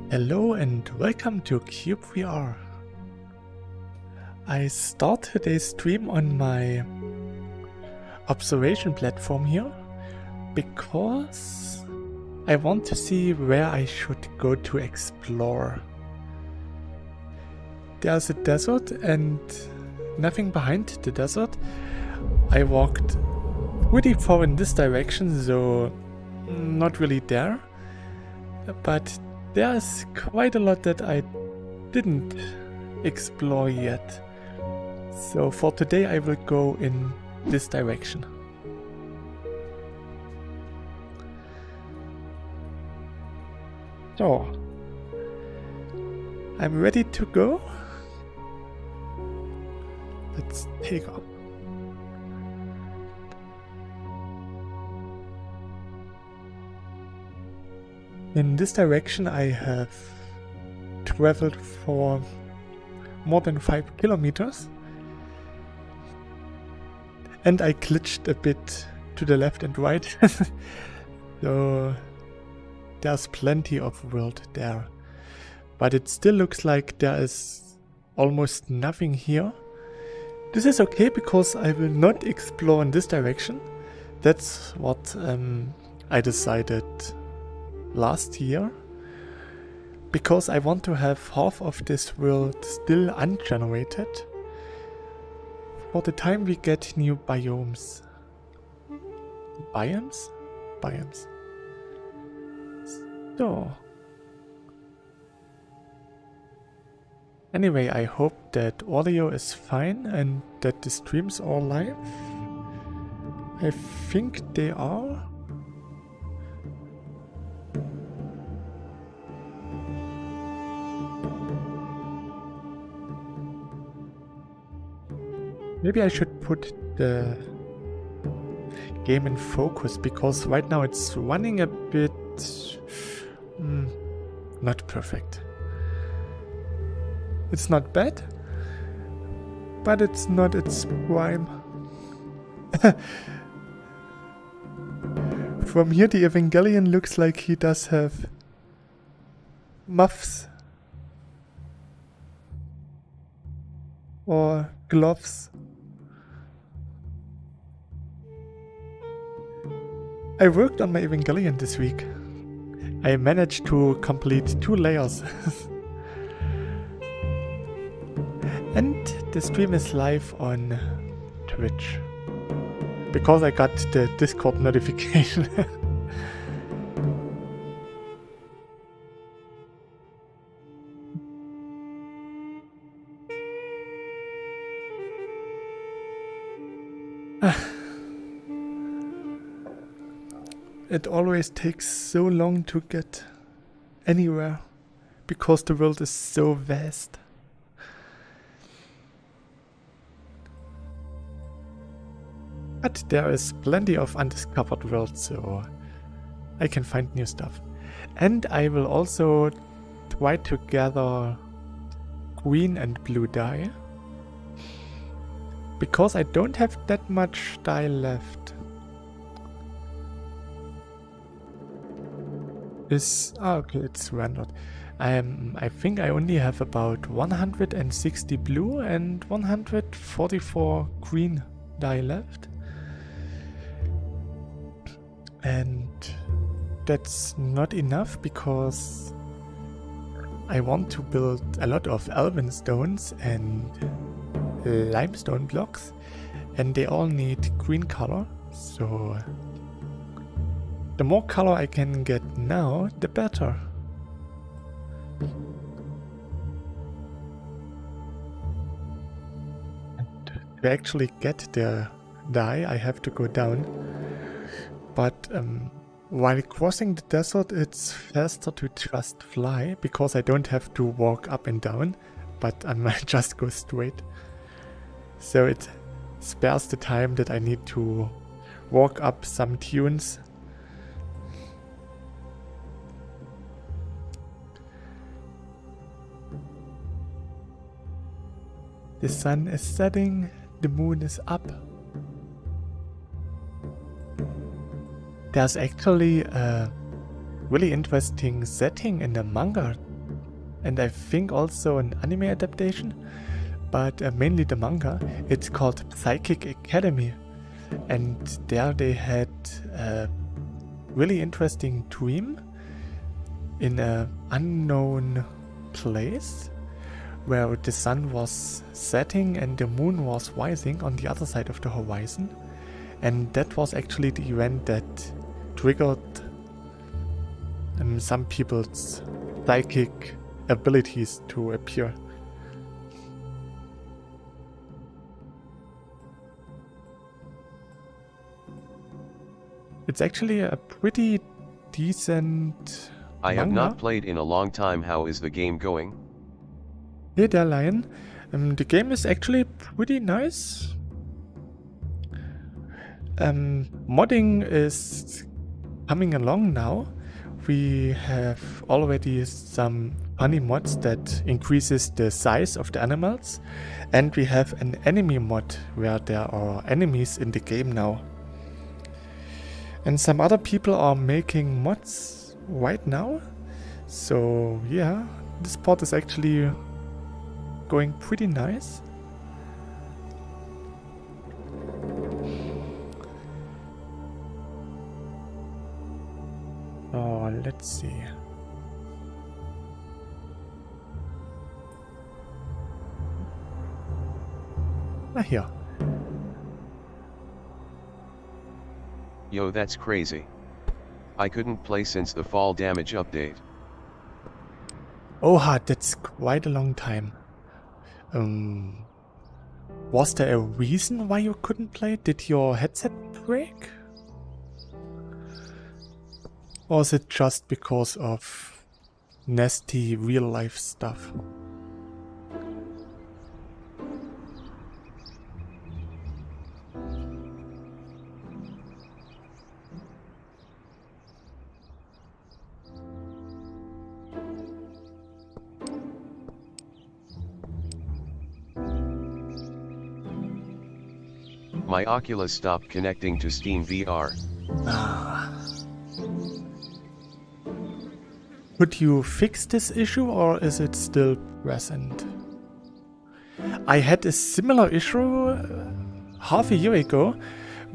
Hello and welcome to cyubeVR. I start today's stream on my observation platform here because I want to see where I should go to explore. There's a desert and nothing behind the desert. I walked pretty far in this direction, so not really there, but there's quite a lot that I didn't explore yet. So for today I will go in this direction. So I'm ready to go. Let's take off. In this direction I have traveled for more than 5 kilometers and I glitched a bit to the left and right. So there's plenty of world there, but it still looks like there is almost nothing here. This is okay because I will not explore in this direction. That's what I decided last year, because I want to have half of this world still ungenerated for the time we get new biomes. Biomes? Biomes. So anyway, I hope that audio is fine and that the streams are live. I think they are. Maybe I should put the game in focus, because right now it's running a bit not perfect. It's not bad, but it's not its prime. From here the Evangelion looks like he does have muffs or gloves. I worked on my Evangelion this week. I managed to complete 2 layers. And the stream is live on Twitch, because I got the Discord notification. It always takes so long to get anywhere, because the world is so vast. But there is plenty of undiscovered worlds, so I can find new stuff. And I will also try to gather green and blue dye, because I don't have that much dye left. Okay, it's rendered. I think I only have about 160 blue and 144 green dye left. And that's not enough, because I want to build a lot of elven stones and limestone blocks, and they all need green color, so the more color I can get now, the better. And to actually get the dye, I have to go down. But while crossing the desert, it's faster to just fly, because I don't have to walk up and down, but I might just go straight. So it spares the time that I need to walk up some dunes. The sun is setting, the moon is up. There's actually a really interesting setting in the manga and I think also an anime adaptation, but mainly the manga. It's called Psychic Academy, and there they had a really interesting dream in an unknown place where the sun was setting and the moon was rising on the other side of the horizon, and that was actually the event that triggered some people's psychic abilities to appear. It's actually a pretty decent I have manga. not played in a long time. How is the game going? Hey there, Lion. The game is actually pretty nice. Modding is coming along now. We have already some funny mods that increases the size of the animals, and we have an enemy mod where there are enemies in the game now. And some other people are making mods right now. So yeah, this part is actually going pretty nice. Oh, let's see. Here. Yo, that's crazy. I couldn't play since the fall damage update. Oh, that's quite a long time. Was there a reason why you couldn't play? Did your headset break? Or is it just because of nasty real-life stuff? My Oculus stopped connecting to Steam VR. Could you fix this issue, or is it still present? I had a similar issue half a year ago,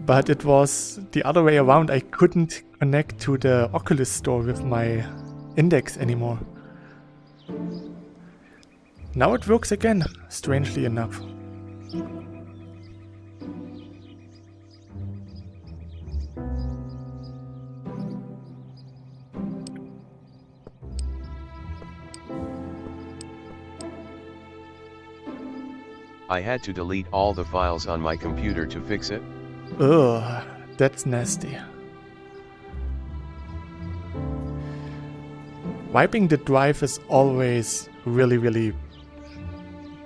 but it was the other way around. I couldn't connect to the Oculus store with my index anymore. Now it works again, strangely enough. I had to delete all the files on my computer to fix it. Ugh, that's nasty. Wiping the drive is always really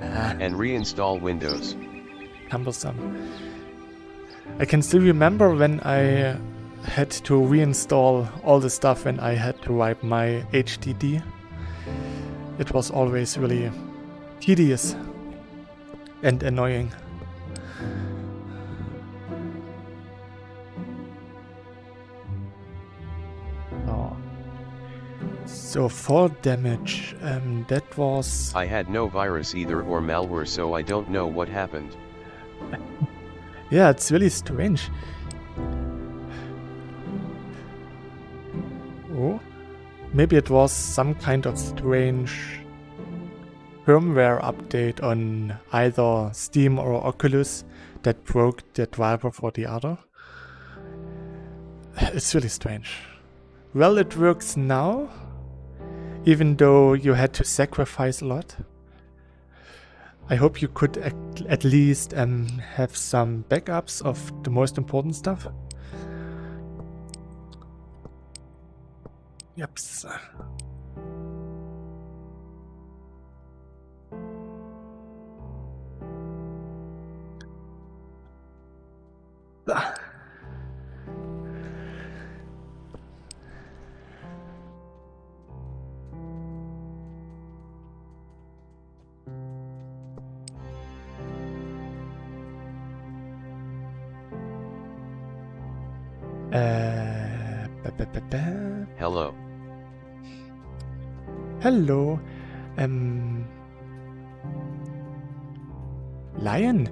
And reinstall Windows. cumbersome. I can still remember when I had to reinstall all the stuff when I had to wipe my HDD. It was always really tedious and annoying. Oh. So fall damage, that was... I had no virus either or malware, so I don't know what happened. Yeah, it's really strange. Oh, maybe it was some kind of strange firmware update on either Steam or Oculus that broke the driver for the other. It's really strange. Well, it works now, even though you had to sacrifice a lot. I hope you could at least have some backups of the most important stuff. Yep. Hello. Hello. Lion,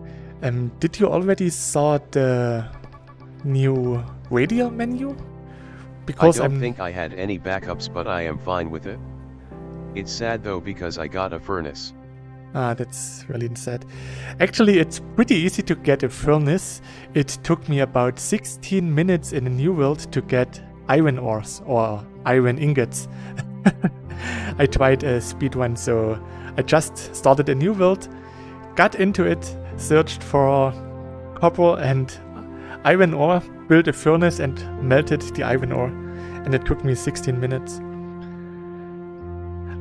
did you already saw the new radial menu? Because I don't think I had any backups, but I am fine with it. It's sad though because I got a furnace. That's really sad. Actually, it's pretty easy to get a furnace. It took me about 16 minutes in a new world to get iron ores or iron ingots. I tried a speedrun, so I just started a new world, got into it, searched for copper and iron ore, built a furnace and melted the iron ore, and it took me 16 minutes.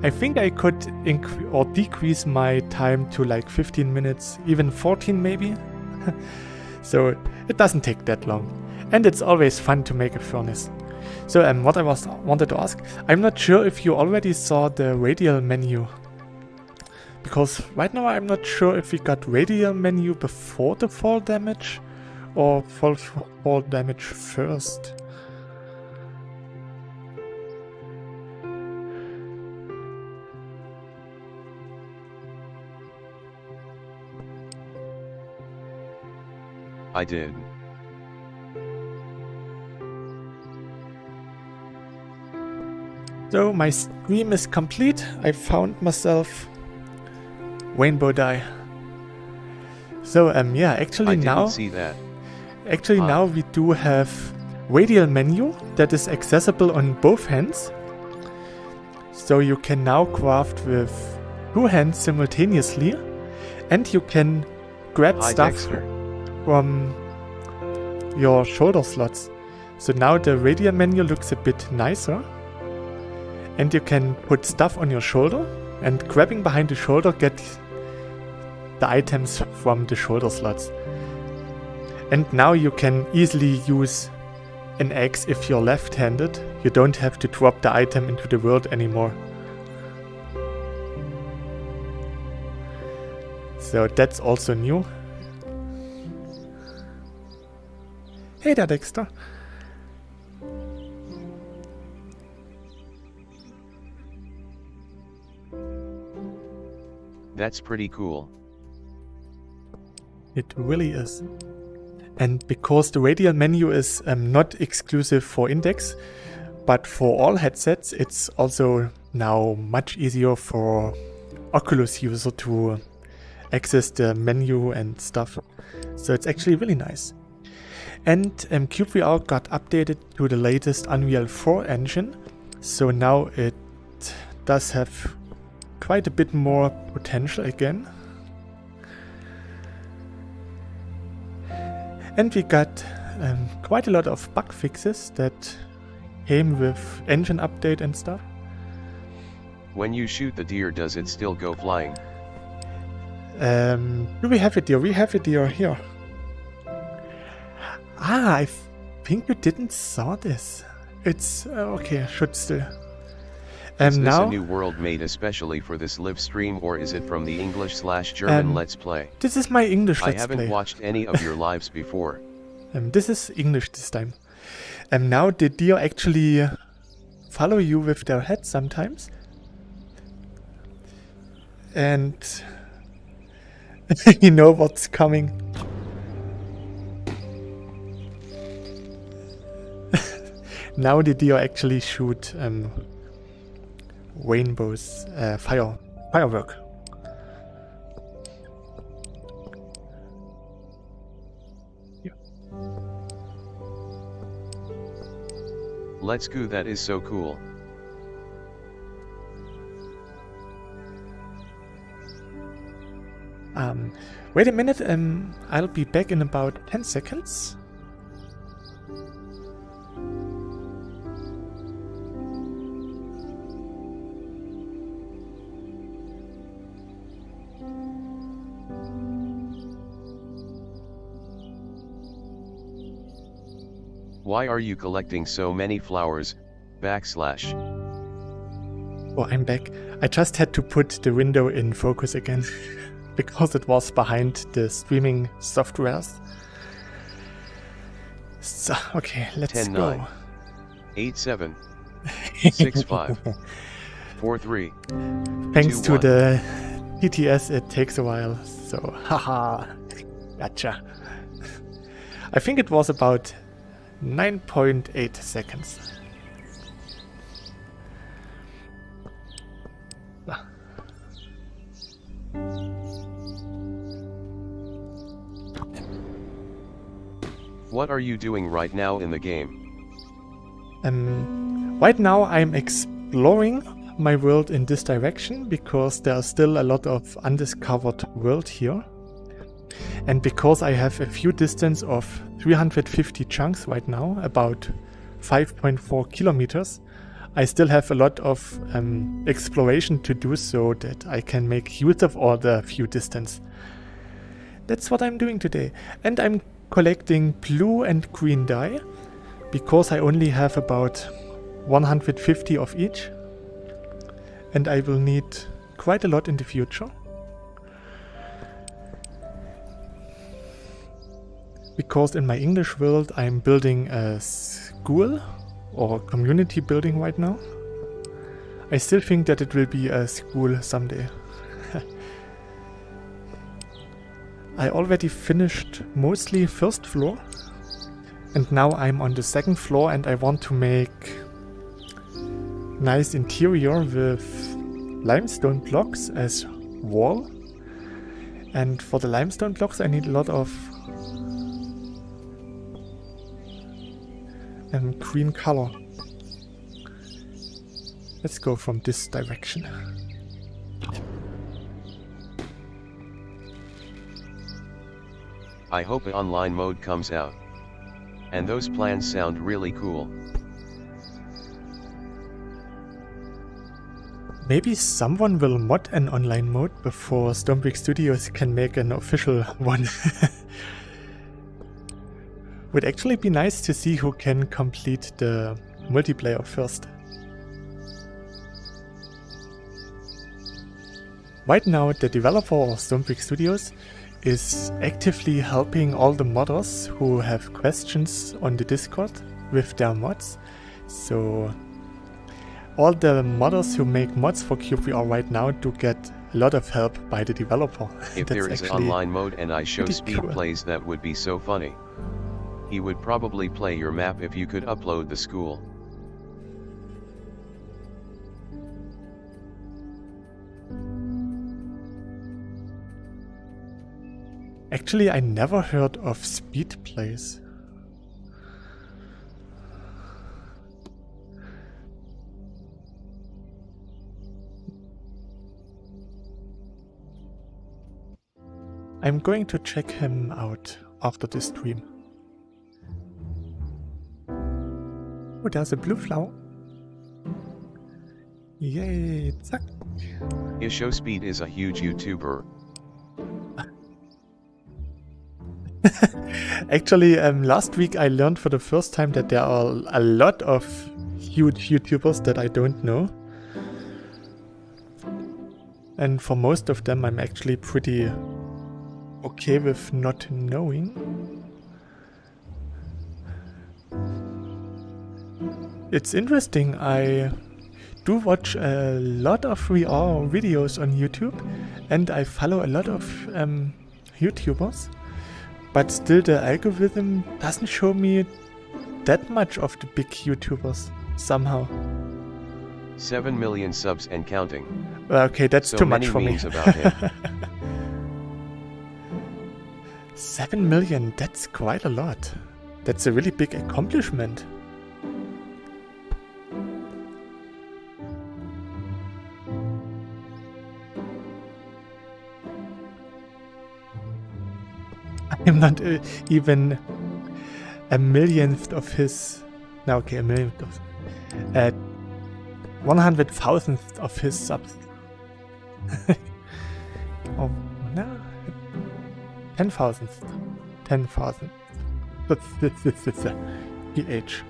I think I could decrease my time to like 15 minutes, even 14 maybe. So it doesn't take that long. And it's always fun to make a furnace. So what I wanted to ask, I'm not sure if you already saw the radial menu. Because right now I'm not sure if we got radial menu before the fall damage or fall damage first. I did. So my stream is complete. I found myself rainbow dye. So yeah, actually I now didn't see that. Actually now we do have radial menu that is accessible on both hands. So you can now craft with 2 hands simultaneously, and you can grab Hi, stuff Dexter. from your shoulder slots. So now the radial menu looks a bit nicer, and you can put stuff on your shoulder, and grabbing behind the shoulder get the items from the shoulder slots. And now you can easily use an axe if you're left-handed. You don't have to drop the item into the world anymore. So that's also new. Hey there, Dexter. That's pretty cool. It really is. And because the radial menu is not exclusive for Index, but for all headsets, it's also now much easier for Oculus user to access the menu and stuff. So it's actually really nice. And cyubeVR got updated to the latest Unreal 4 engine, so now it does have quite a bit more potential again. And we got quite a lot of bug fixes that came with engine update and stuff. When you shoot the deer, does it still go flying? Do we have a deer? We have a deer here. I think you didn't saw this. It's okay, should still. Is this now a new world made especially for this live stream, or is it from the English/German Let's Play? This is my English I Let's haven't Play. watched any of your lives before. This is English this time. Now the deer actually follow you with their head sometimes. And you know what's coming. Now the deer actually shoot rainbows, firework. Let's go, that is so cool. Wait a minute, I'll be back in about 10 seconds. Why are you collecting so many flowers, /? Oh, I'm back. I just had to put the window in focus again, because it was behind the streaming softwares. So, okay, let's 10, go. 9, 8, 7, 6, 5, 4, 3. Thanks 2, to 1. the TTS, it takes a while. So, haha, gotcha. I think it was about 9.8 seconds. What are you doing right now in the game? Right now I'm exploring my world in this direction because there are still a lot of undiscovered world here. And because I have a few distance of 350 chunks right now, about 5.4 kilometers, I still have a lot of exploration to do so that I can make use of all the few distance. That's what I'm doing today. And I'm collecting blue and green dye because I only have about 150 of each. And I will need quite a lot in the future. Because in my English world I'm building a school or community building right now. I still think that it will be a school someday. I already finished mostly first floor and now I'm on the second floor and I want to make nice interior with limestone blocks as wall. And for the limestone blocks I need a lot of green color. Let's go from this direction. I hope an online mode comes out. And those plans sound really cool. Maybe someone will mod an online mode before Stonebrick Studios can make an official one. Would actually be nice to see who can complete the multiplayer first. Right now the developer of Stonebrick Studios is actively helping all the modders who have questions on the Discord with their mods. So all the modders who make mods for cyubeVR right now do get a lot of help by the developer. If there is an online mode and I show speed cool. plays, that would be so funny. He would probably play your map if you could upload the school. Actually, I never heard of speed plays. I'm going to check him out after this stream. Oh, there's a blue flower. Yay, zack. Ishowspeed is a huge YouTuber. Actually, last week I learned for the first time that there are a lot of huge YouTubers that I don't know. And for most of them I'm actually pretty okay with not knowing. It's interesting, I do watch a lot of VR videos on YouTube and I follow a lot of YouTubers. But still the algorithm doesn't show me that much of the big YouTubers, somehow. 7 million subs and counting. Okay, that's so too much for me. memes about him. 7 million, that's quite a lot. That's a really big accomplishment. I'm not even a millionth of his. No, okay, a millionth of. 100,000th of his subs. Oh, no. 10,000th. 10,000. PH.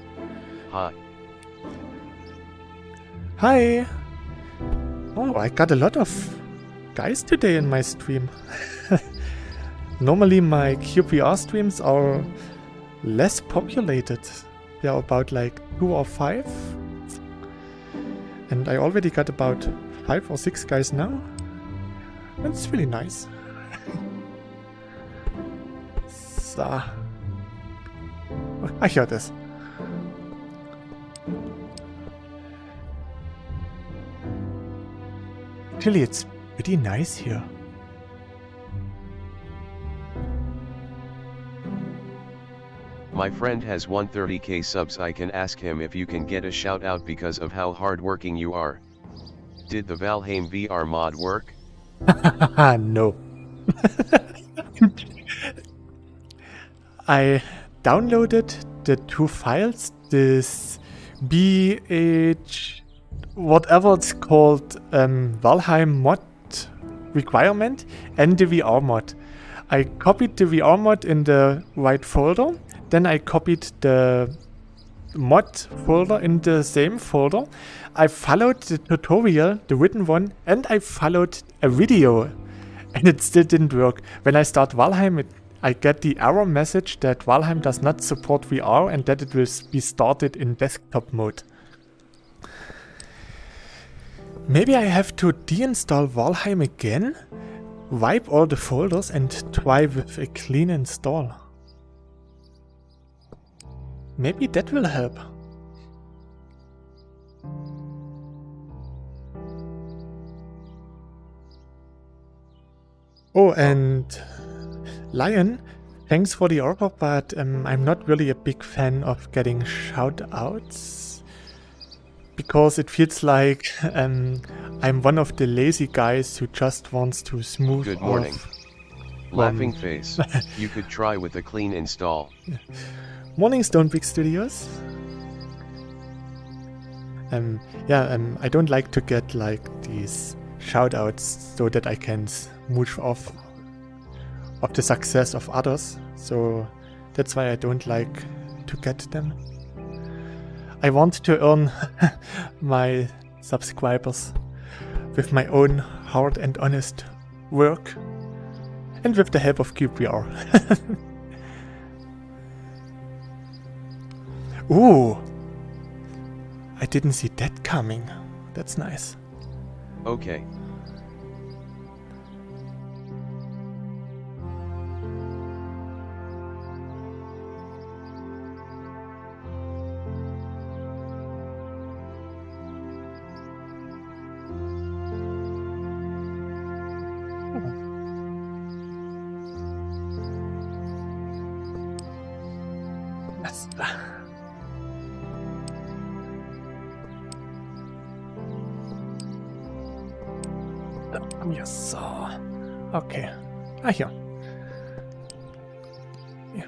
Hi. Hi! Oh, I got a lot of guys today in my stream. Normally my cyubeVR streams are less populated. They are about like 2 or 5. And I already got about 5 or 6 guys now. That's really nice. So. I hear this. Actually, it's pretty nice here. My friend has 130k subs. I can ask him if you can get a shout out because of how hardworking you are. Did the Valheim VR mod work? No. I downloaded the 2 files, this BH whatever it's called, Valheim mod requirement and the VR mod. I copied the VR mod in the right folder, then I copied the mod folder in the same folder. I followed the tutorial, the written one, and I followed a video, and it still didn't work. When I start Valheim, I get the error message that Valheim does not support VR and that it will be started in desktop mode. Maybe I have to deinstall Valheim again, wipe all the folders and try with a clean install. Maybe that will help. Oh, and Lion, thanks for the offer, but I'm not really a big fan of getting shout-outs. Because it feels like I'm one of the lazy guys who just wants to smooth Good morning. off. Laughing face. You could try with a clean install. Morning, Stonebrick Studios. I don't like to get like these shout-outs so that I can smooth off of the success of others. So that's why I don't like to get them. I want to earn my subscribers with my own hard and honest work and with the help of cyubeVR. Ooh! I didn't see that coming. That's nice. Okay. Come here, saw. Okay. Ah, here. Yeah.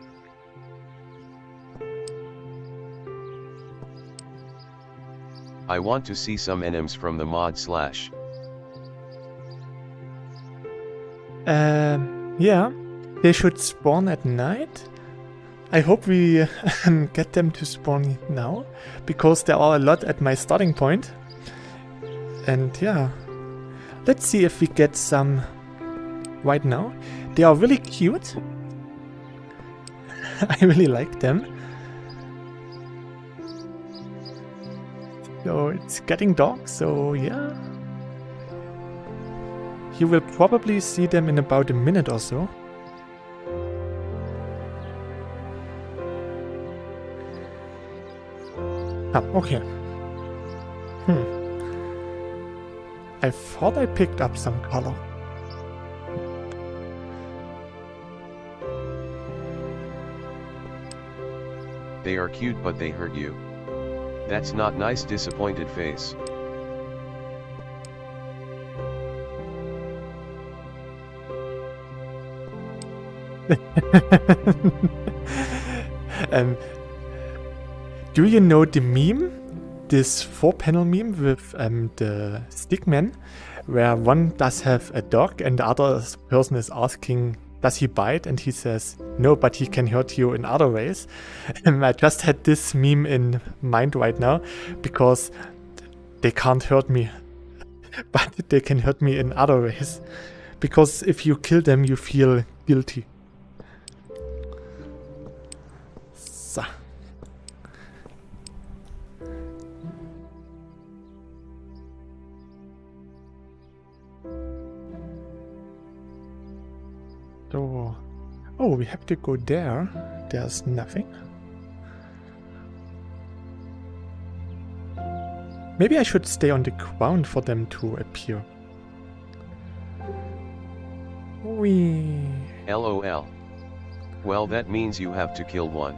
I want to see some NMs from the mod slash. Yeah. They should spawn at night. I hope we get them to spawn now, because there are a lot at my starting point. And yeah. Let's see if we get some right now. They are really cute. I really like them. So it's getting dark, so yeah. You will probably see them in about a minute or so. Ah, okay. I thought I picked up some color. They are cute but they hurt you. That's not nice. Disappointed face. Do you know the meme? This 4-panel meme with the stickman, where one does have a dog and the other person is asking, does he bite? And he says, no, but he can hurt you in other ways. I just had this meme in mind right now, because they can't hurt me, but they can hurt me in other ways. Because if you kill them, you feel guilty. So. Oh, we have to go there. There's nothing. Maybe I should stay on the ground for them to appear. Whee. LOL. Well, that means you have to kill one.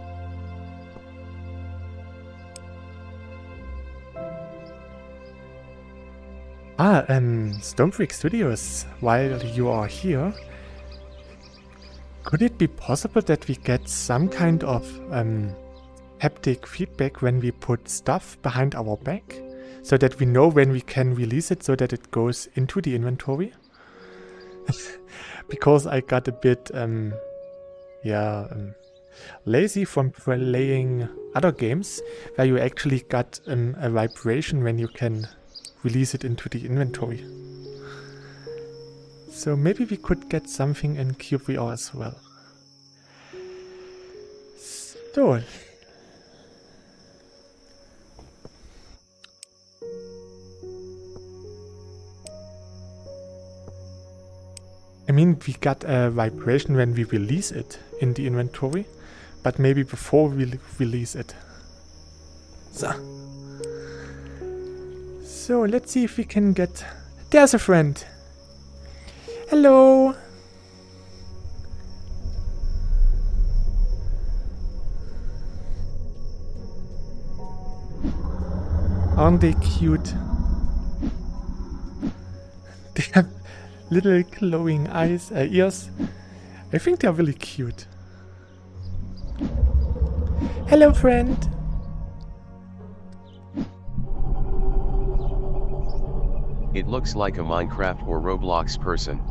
Stonefreak Studios, while you are here, could it be possible that we get some kind of haptic feedback when we put stuff behind our back? So that we know when we can release it so that it goes into the inventory? Because I got a bit lazy from playing other games where you actually got a vibration when you can release it into the inventory. So maybe we could get something in cyubeVR as well. So I mean, we got a vibration when we release it in the inventory, but maybe before we release it. So let's see if we can get... There's a friend! Hello! Aren't they cute? They have little glowing eyes, ears. I think they're really cute. Hello, friend! It looks like a Minecraft or Roblox person.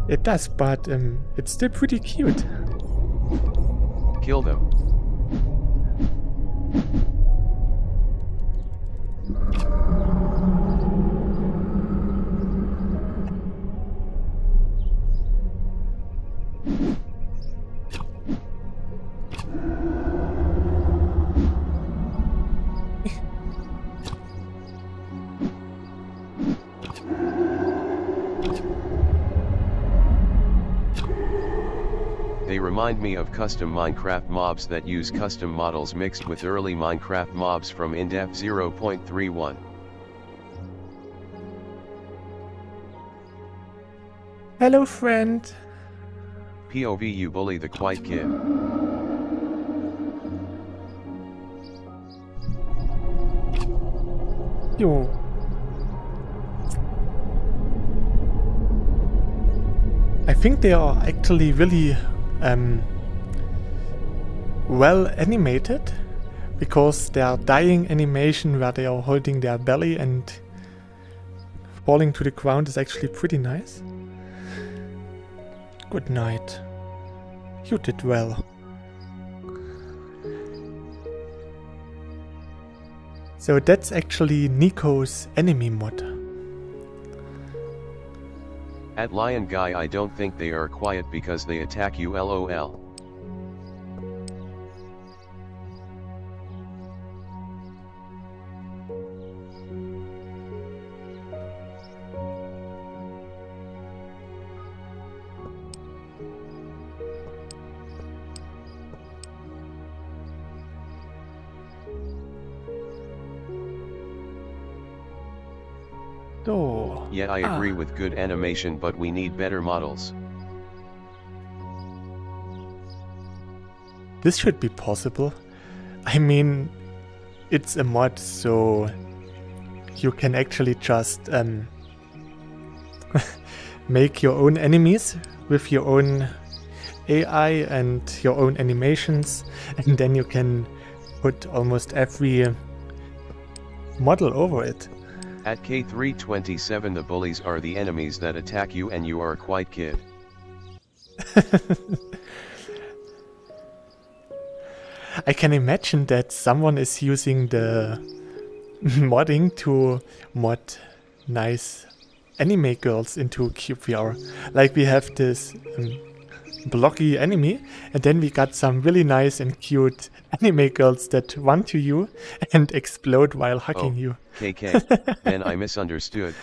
It does, but it's still pretty cute. Kill them. They remind me of custom Minecraft mobs that use custom models mixed with early Minecraft mobs from IndDef 0.31. Hello, friend. POV, you bully the quiet kid. Yo. I think they are actually really well animated, because their dying animation where they are holding their belly and falling to the ground is actually pretty nice. Good night. You did well. So that's actually Nico's enemy mod. At Lion Guy, I don't think they are quiet because they attack you, LOL. Oh. Yeah, I agree with good animation, but we need better models. This should be possible. I mean, it's a mod, so you can actually just make your own enemies with your own AI and your own animations, and then you can put almost every model over it. At K327, the bullies are the enemies that attack you and you are a quiet kid. I can imagine that someone is using the modding to mod nice anime girls into cyubeVR. Like we have this blocky enemy, and then we got some really nice and cute anime girls that run to you and explode while hugging you. KK, then I misunderstood.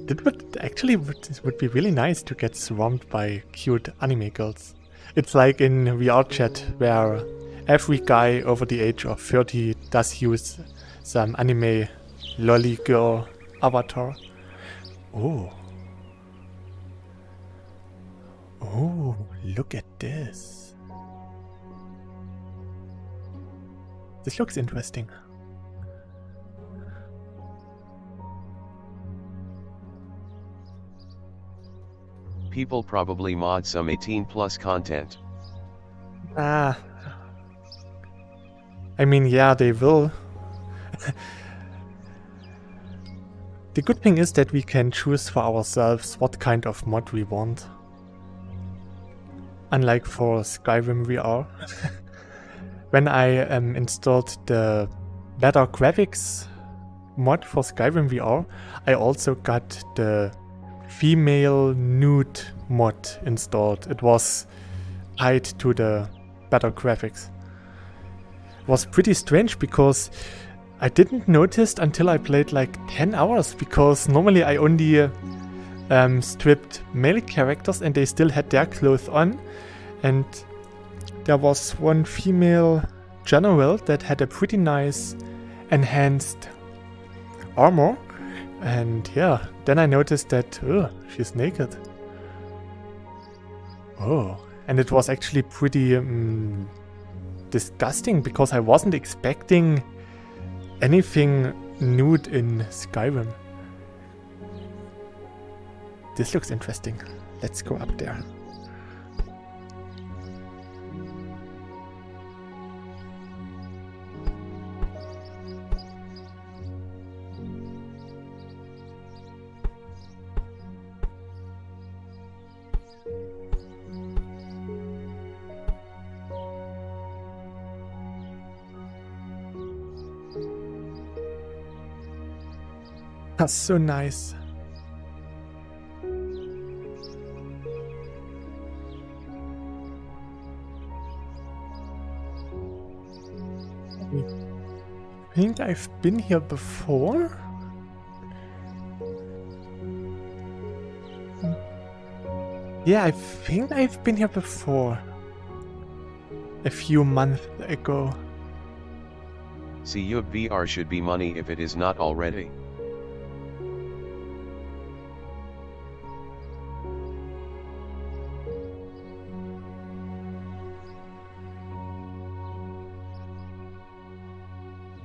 That would be really nice to get swarmed by cute anime girls. It's like in VR chat where every guy over the age of 30 does use some anime lolly girl avatar. Oh. Oh, look at this. This looks interesting. People probably mod some 18+ content. I mean, yeah, they will. The good thing is that we can choose for ourselves what kind of mod we want. Unlike for Skyrim VR. When I installed the better graphics mod for Skyrim VR, I also got the female nude mod installed. It was tied to the better graphics. It was pretty strange because I didn't notice until I played like 10 hours, because normally I only stripped male characters and they still had their clothes on, and there was one female general that had a pretty nice enhanced armor. And yeah, then I noticed that, oh, she's naked. Oh, and it was actually pretty disgusting because I wasn't expecting anything nude in Skyrim. This looks interesting. Let's go up there. That's so nice. I think I've been here before. Yeah, I think I've been here before. A few months ago. cyubeVR should be money if it is not already.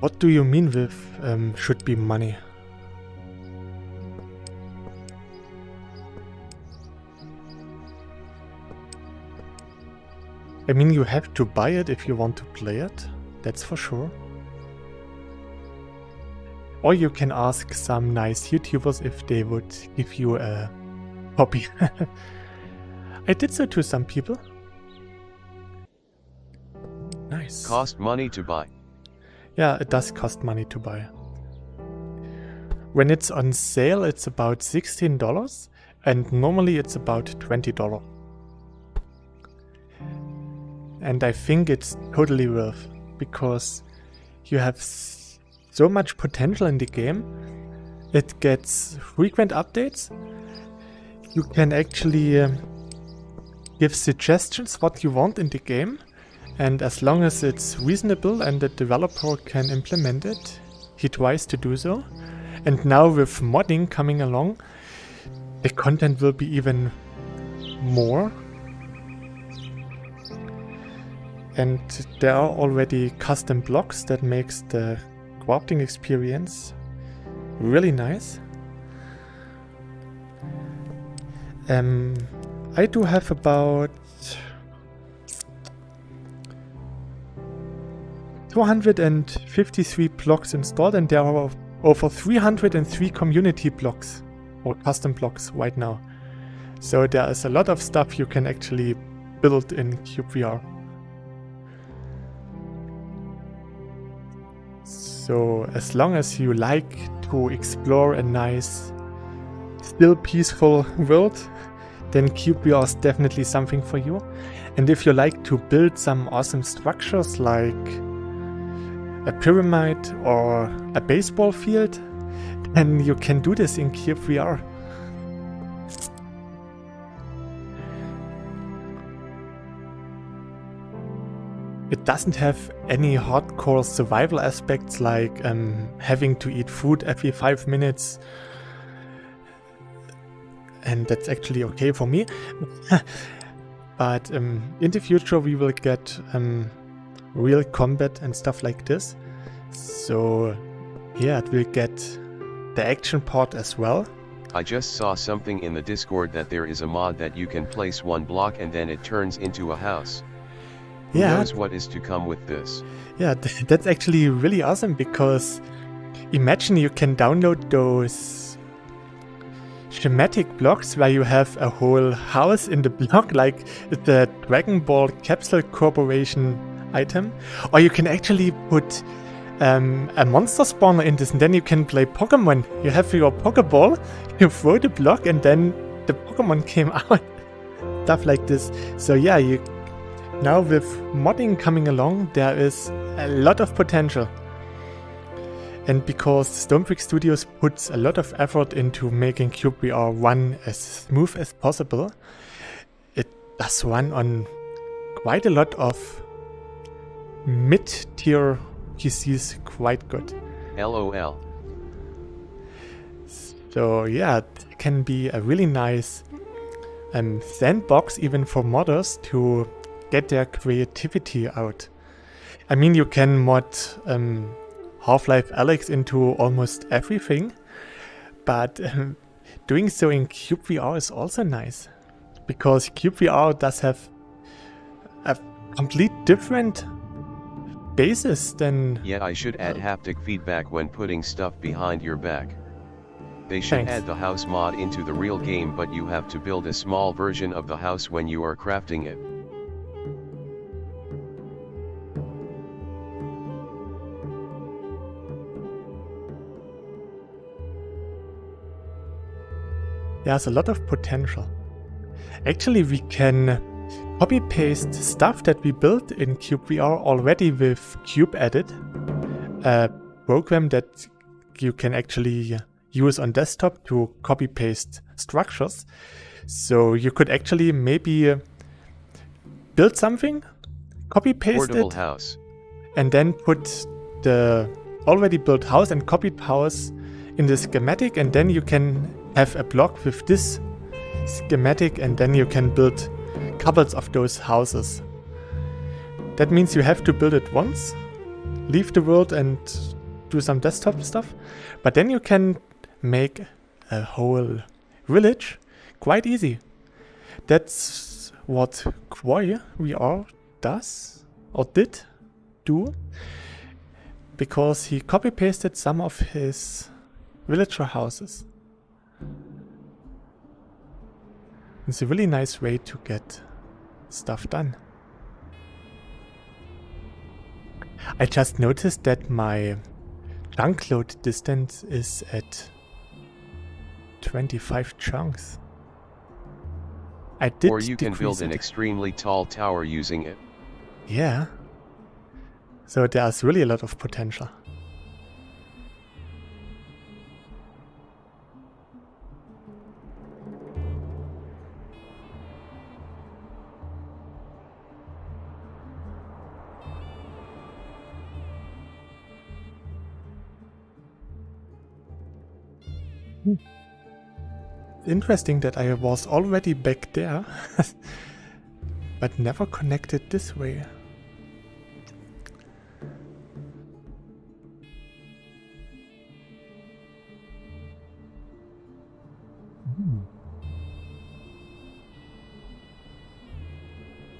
What do you mean with should be money? I mean, you have to buy it if you want to play it, that's for sure. Or you can ask some nice YouTubers if they would give you a copy. I did so to some people. Nice. Cost money to buy. Yeah, it does cost money to buy. When it's on sale, it's about $16, and normally it's about $20. And I think it's totally worth, because you have so much potential in the game. It gets frequent updates. You can actually give suggestions what you want in the game. And as long as it's reasonable and the developer can implement it, he tries to do so. And now with modding coming along, the content will be even more. And there are already custom blocks that makes the crafting experience really nice. I do have about 253 blocks installed, and there are over 303 community blocks or custom blocks right now. So there is a lot of stuff you can actually build in cyubeVR. So as long as you like to explore a nice, still peaceful world, then cyubeVR is definitely something for you. And if you like to build some awesome structures like a pyramid or a baseball field, then you can do this in cyubeVR. It doesn't have any hardcore survival aspects like having to eat food every 5 minutes, and that's actually okay for me. But in the future we will get real combat and stuff like this, so yeah, it will get the action part as well. I just saw something in the Discord that there is a mod that you can place one block and then it turns into a house. Who knows what is to come with this? Yeah, that's actually really awesome, because imagine you can download those schematic blocks where you have a whole house in the block, like the Dragon Ball Capsule Corporation item, or you can actually put a monster spawner in this, and then you can play Pokemon. You have your Pokeball, you throw the block, and then the Pokemon came out. Stuff like this. So yeah, now with modding coming along, there is a lot of potential. And because Stonebrick Studios puts a lot of effort into making cyubeVR run as smooth as possible, it does run on quite a lot of mid-tier PCs quite good. LOL. So yeah, it can be a really nice sandbox even for modders to get their creativity out. I mean, you can mod Half-Life Alyx into almost everything, but doing so in cyubeVR is also nice, because cyubeVR does have a complete different basis than... Yeah, I should add haptic feedback when putting stuff behind your back. They should add the house mod into the real game, but you have to build a small version of the house when you are crafting it. There's a lot of potential. Actually, we can copy-paste stuff that we built in cyubeVR already with CubeEdit, a program that you can actually use on desktop to copy-paste structures. So you could actually maybe build something, copy-paste it, house, and then put the already built house and copied house in the schematic, and then you can have a block with this schematic, and then you can build couples of those houses. That means you have to build it once, leave the world and do some desktop stuff, but then you can make a whole village quite easy. That's what cyubeVR does, or did do, because he copy-pasted some of his villager houses. It's a really nice way to get stuff done. I just noticed that my chunk load distance is at 25 chunks. Or you can build an extremely tall tower using it. Yeah. So there's really a lot of potential. Interesting that I was already back there, but never connected this way.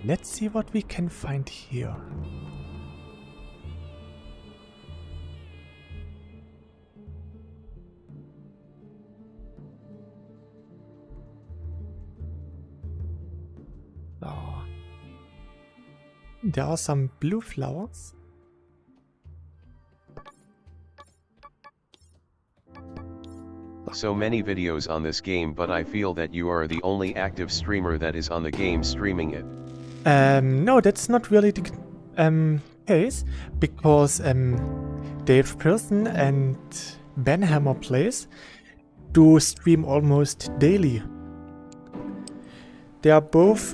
Let's see what we can find here. Oh. There are some blue flowers. so many videos on this game, but I feel that you are the only active streamer that is on the game streaming it. No, that's not really the case, because Dave Pearson and Banhammer Plays do stream almost daily. They are both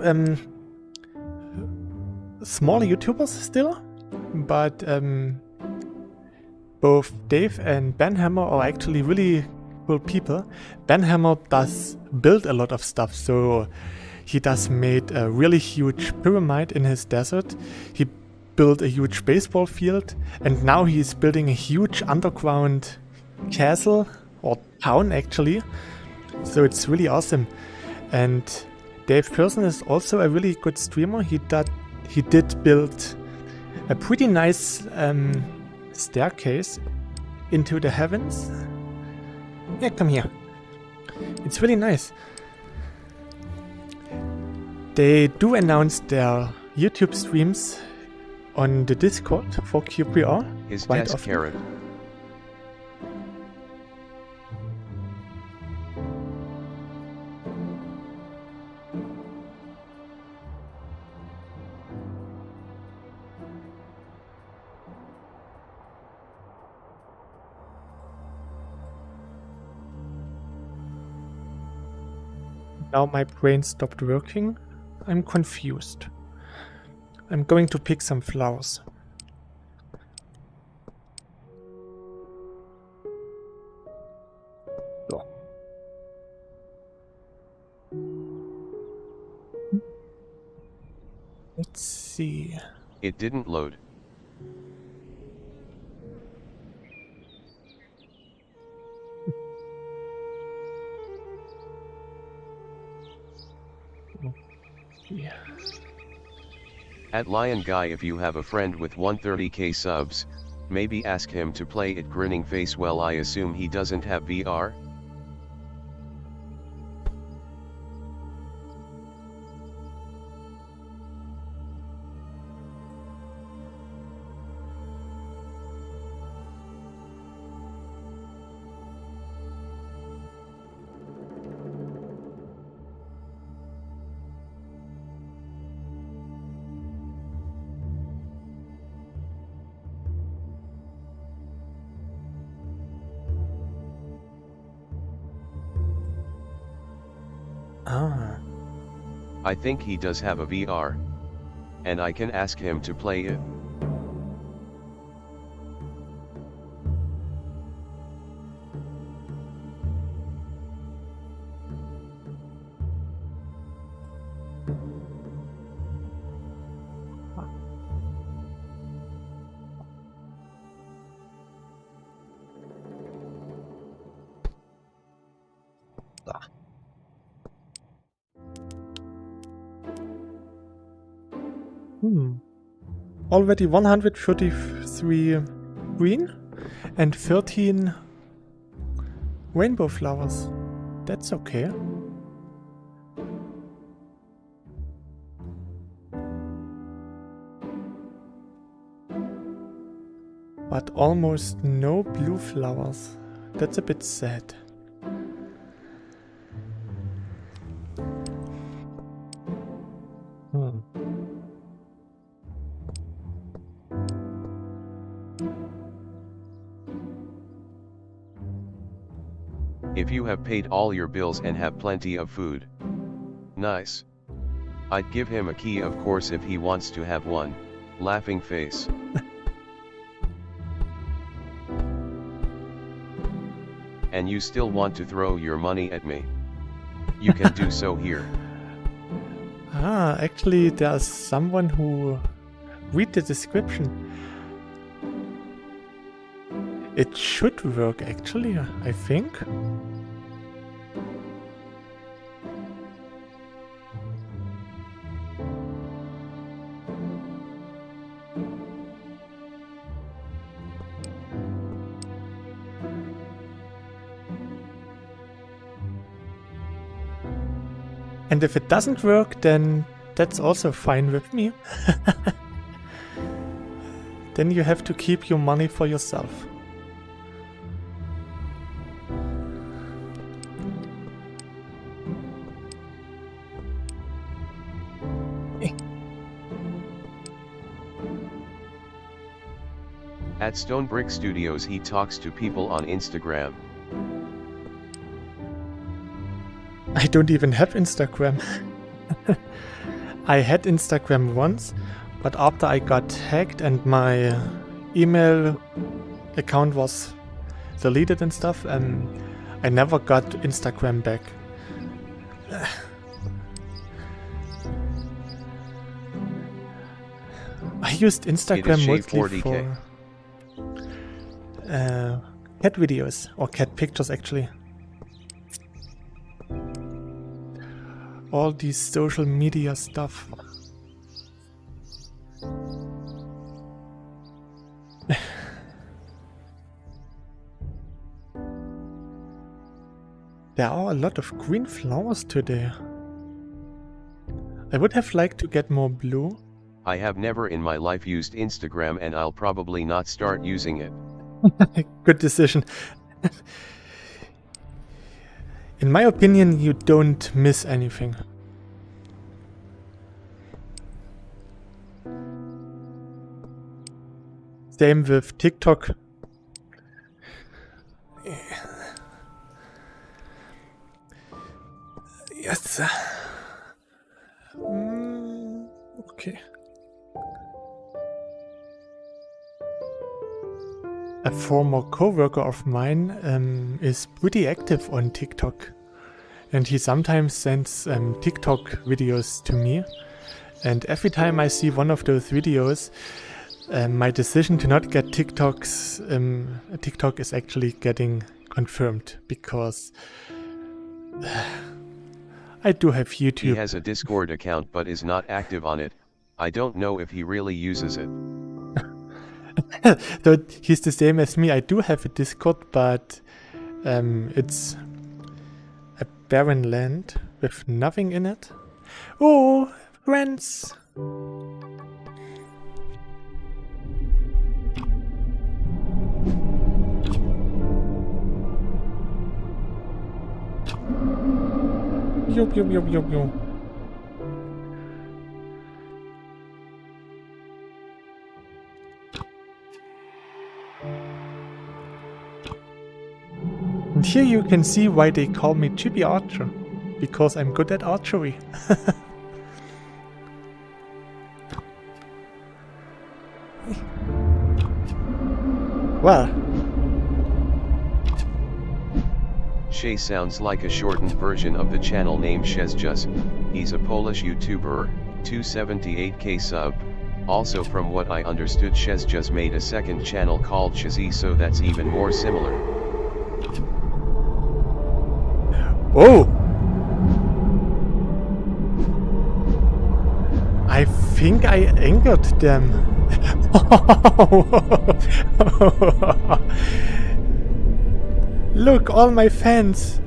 small YouTubers still, but both Dave and Banhammer are actually really cool people. Banhammer does build a lot of stuff, so he does made a really huge pyramid in his desert. He built a huge baseball field, and now he's building a huge underground castle, or town actually. So it's really awesome. And Dave Pearson is also a really good streamer. He did build a pretty nice staircase into the heavens. Yeah, come here. It's really nice. They do announce their YouTube streams on the Discord for cyubeVR. His quite desk often. carrot. Now my brain stopped working. I'm confused. I'm going to pick some flowers. So. Let's see. It didn't load. Yeah. At Lion Guy, if you have a friend with 130k subs, maybe ask him to play it. Grinning face. Well, I assume he doesn't have VR? Ah. I think he does have a VR. And I can ask him to play it. Already 133 green and 13 rainbow flowers. That's okay. But almost no blue flowers. That's a bit sad. If you have paid all your bills and have plenty of food. Nice. I'd give him a key, of course, if he wants to have one. Laughing face. And you still want to throw your money at me? You can do so here. Ah, actually there's someone who read the description. It should work actually, I think. And if it doesn't work, then that's also fine with me. Then you have to keep your money for yourself. At Stone Brick Studios he talks to people on Instagram. I don't even have Instagram. I had Instagram once, but after I got hacked and my email account was deleted and stuff, I never got Instagram back. I used Instagram mostly for cat videos, or cat pictures actually. All these social media stuff. There are a lot of green flowers today. I would have liked to get more blue. I have never in my life used Instagram and I'll probably not start using it. Good decision. In my opinion, you don't miss anything. Same with TikTok. Yes. Okay. A former co-worker of mine is pretty active on TikTok, and he sometimes sends TikTok videos to me, and every time I see one of those videos, my decision to not get TikTok is actually getting confirmed, because I do have YouTube. He has a Discord account but is not active on it. I don't know if he really uses it. So he's the same as me. I do have a Discord, but it's a barren land with nothing in it. Oh, friends! Yup, yup, yup, yup, yup. And here you can see why they call me Chibi Archer, because I'm good at archery. Well. Shay sounds like a shortened version of the channel name Szezjus. He's a Polish YouTuber, 278k sub. Also from what I understood Szezjus made a second channel called Shazzy, so that's even more similar. Oh! I think I angered them. Look, all my fans.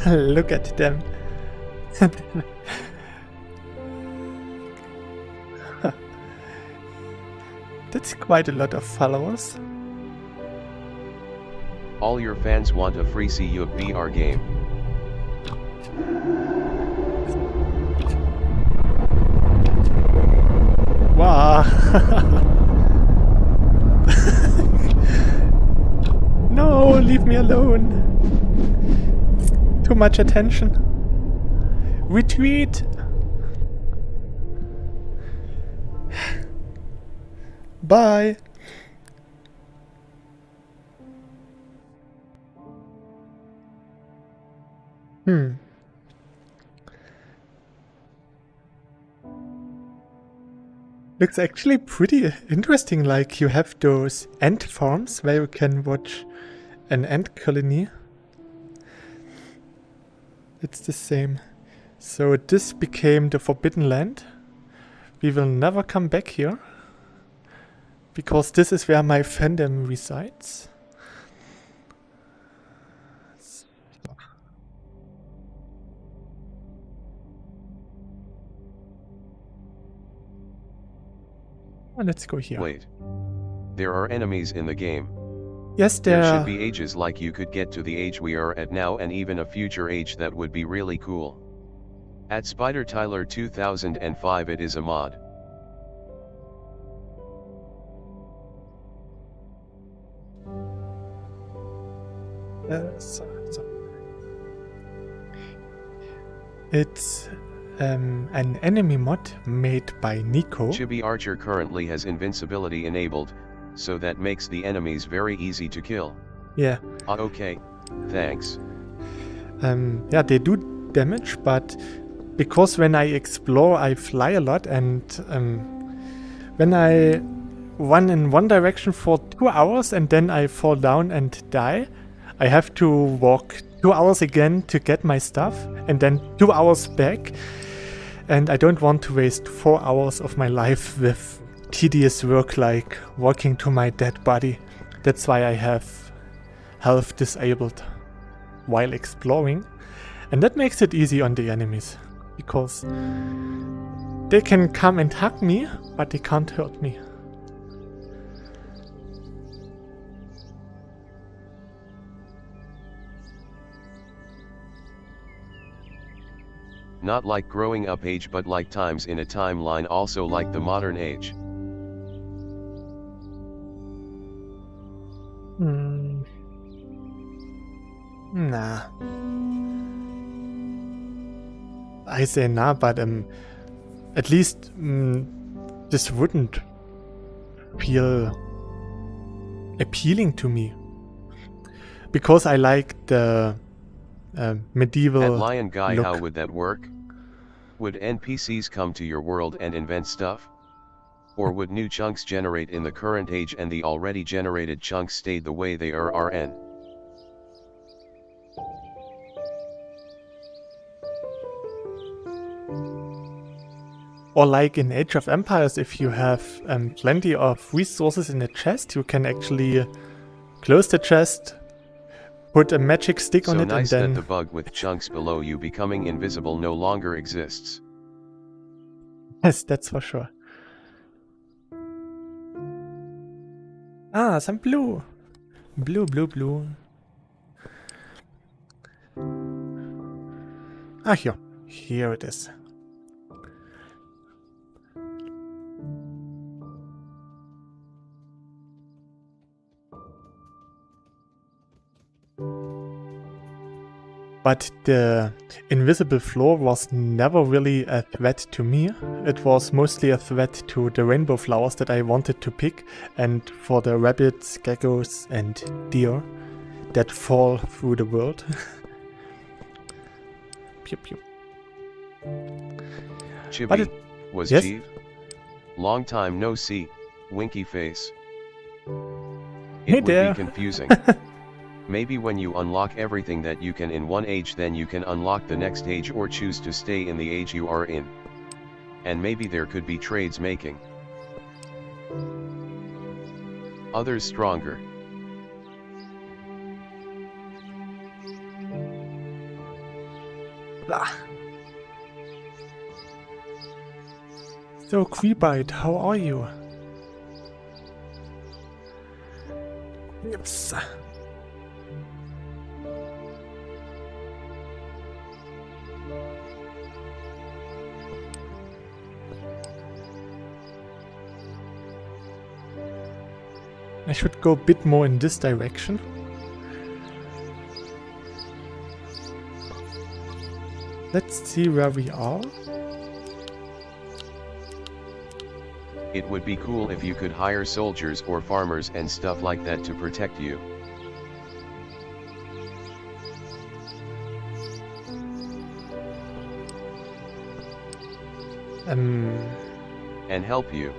Look at them. That's quite a lot of followers. All your fans want a free cyubeVR game. Wow. No, leave me alone. Too much attention. Retweet. Bye. Looks actually pretty interesting, like you have those ant farms where you can watch an ant colony. It's the same. So this became the Forbidden Land. We will never come back here, because this is where my fandom resides. Let's go here. Wait. There are enemies in the game. Yes, There should be ages like you could get to the age we are at now, and even a future age that would be really cool. At Spider Tyler 2005, it is a mod. It's an enemy mod made by Nico. Chibi Archer currently has invincibility enabled, so that makes the enemies very easy to kill. Yeah. Okay, thanks. Yeah, they do damage, but because when I explore I fly a lot, and when I run in one direction for 2 hours and then I fall down and die, I have to walk 2 hours again to get my stuff, and then 2 hours back. And I don't want to waste 4 hours of my life with tedious work like walking to my dead body. That's why I have health disabled while exploring. And that makes it easy on the enemies, because they can come and hug me, but they can't hurt me. Not like growing up age, but like times in a timeline, also like the modern age. Nah. I say nah, but at least this wouldn't feel appealing to me, because I like the medieval At Lion Guy, look. how would that work? Would NPCs come to your world and invent stuff? Or would new chunks generate in the current age and the already generated chunks stay the way they are RN? Or like in Age of Empires, if you have plenty of resources in a chest, you can actually close the chest, put a magic stick on So it, nice and then... that the bug with chunks below you becoming invisible no longer exists. Yes, that's for sure. Ah, some blue. Blue, blue, blue. Ah, here. Here it is. But the invisible floor was never really a threat to me. It was mostly a threat to the rainbow flowers that I wanted to pick, and for the rabbits, geckos and deer that fall through the world. Pew pew. Chibi, was yes? Jeeve? Long time no see, winky face. Hey It would there. be confusing. Maybe when you unlock everything that you can in one age, then you can unlock the next age or choose to stay in the age you are in. And maybe there could be trades making. Others stronger. Blah. So Creepite, how are you? Yes. I should go a bit more in this direction. Let's see where we are. It would be cool if you could hire soldiers or farmers and stuff like that to protect you. And help you.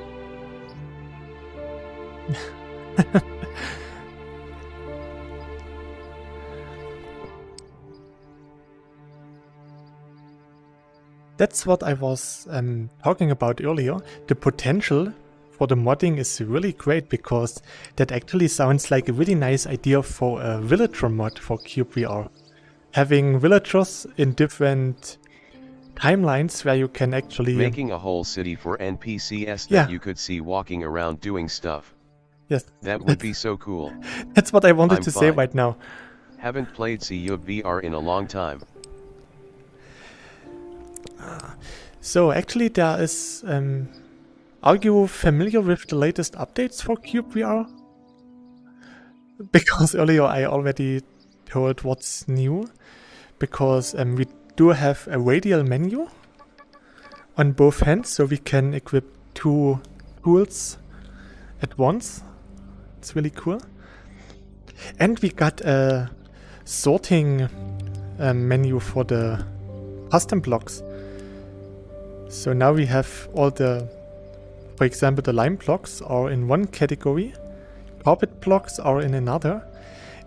That's what I was talking about earlier. The potential for the modding is really great, because that actually sounds like a really nice idea for a villager mod for cyubeVR. Having villagers in different timelines where you can actually... Making a whole city for NPCs that Yeah. you could see walking around doing stuff. Yes. That would be so cool. That's what I wanted I'm to say fine. right now. Haven't played cyubeVR in a long time. So actually there is... are you familiar with the latest updates for cyubeVR? Because earlier I already told what's new. Because we do have a radial menu on both hands, so we can equip 2 tools at once. It's really cool. And we got a sorting menu for the custom blocks. So now we have all the, for example, the lime blocks are in one category, carpet blocks are in another.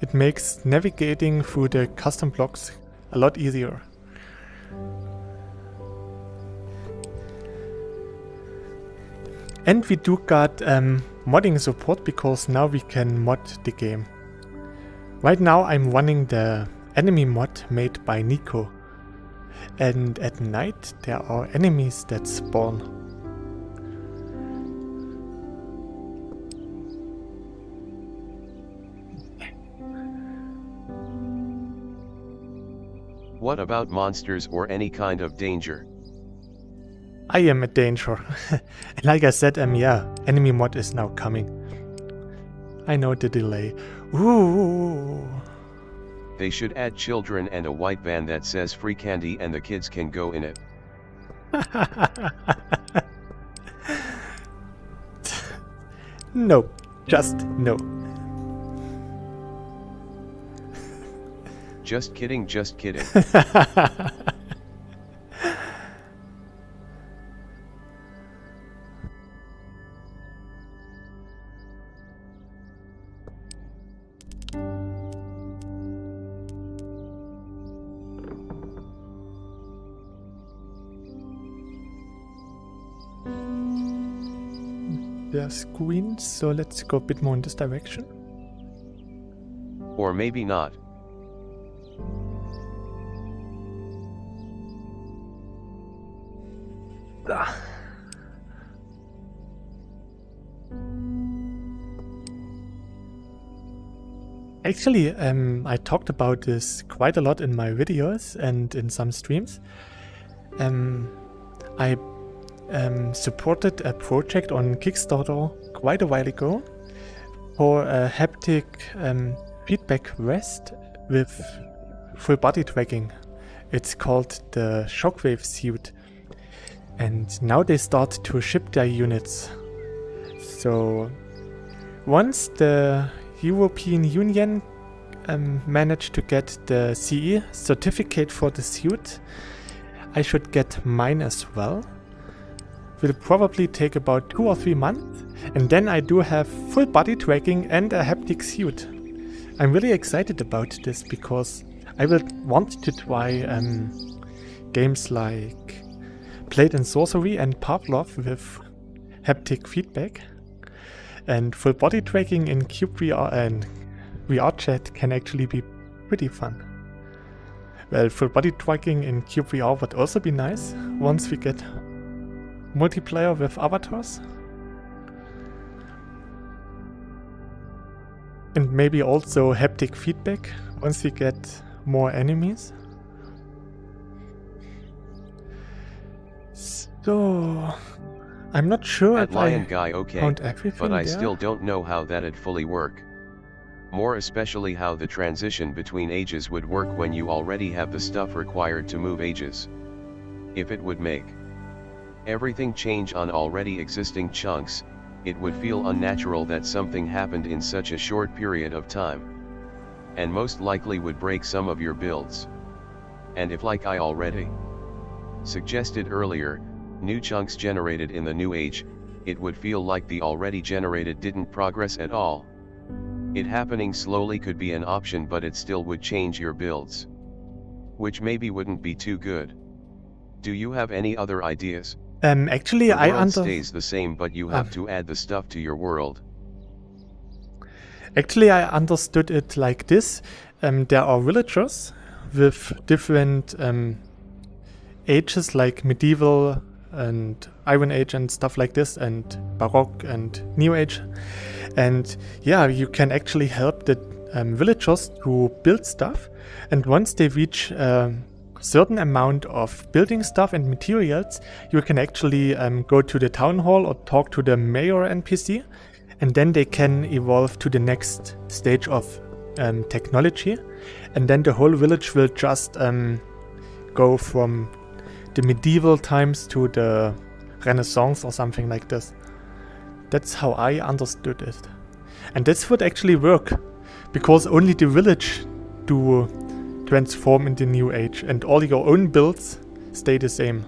It makes navigating through the custom blocks a lot easier. And we do got modding support, because now we can mod the game. Right now I'm running the enemy mod made by Nico. And at night there are enemies that spawn. What about monsters or any kind of danger? I am a danger. And like I said, yeah, enemy mod is now coming. I know the delay. Ooh. They should add children and a white van that says free candy and the kids can go in it. No, just no. Just kidding, just kidding. There's queens, so let's go a bit more in this direction. Or maybe not. Ah. Actually, I talked about this quite a lot in my videos and in some streams. I supported a project on Kickstarter quite a while ago for a haptic feedback vest with full body tracking. It's called the Shockwave suit. And now they start to ship their units. So once the European Union managed to get the CE certificate for the suit, I should get mine as well. Will probably take about 2 or 3 months, and then I do have full body tracking and a haptic suit. I'm really excited about this because I will want to try games like Blade and Sorcery and Pavlov with haptic feedback. And full body tracking in cyubeVR and VR chat can actually be pretty fun. Well, full body tracking in cyubeVR would also be nice once we get multiplayer with avatars. And maybe also haptic feedback once we get more enemies. So I'm not sure At if Lion I Guy, okay, found everything but I there. still don't know how that'd fully work. More especially how the transition between ages would work when you already have the stuff required to move ages. If it would make everything change on already existing chunks, it would feel unnatural that something happened in such a short period of time. And most likely would break some of your builds. And if, like I already suggested earlier, new chunks generated in the new age, it would feel like the already generated didn't progress at all. It happening slowly could be an option, but it still would change your builds. Which maybe wouldn't be too good. Do you have any other ideas? Actually, The I world stays the same, but you have to add the stuff to your world. Actually, I understood it like this. There are villagers with different ages, like medieval and Iron Age and stuff like this, and Baroque and New Age. And yeah, you can actually help the villagers to build stuff, and once they reach a certain amount of building stuff and materials, you can actually go to the town hall or talk to the mayor NPC, and then they can evolve to the next stage of technology, and then the whole village will just go from the medieval times to the Renaissance or something like this. That's how I understood it. And this would actually work, because only the village do transform in the new age, and all your own builds stay the same.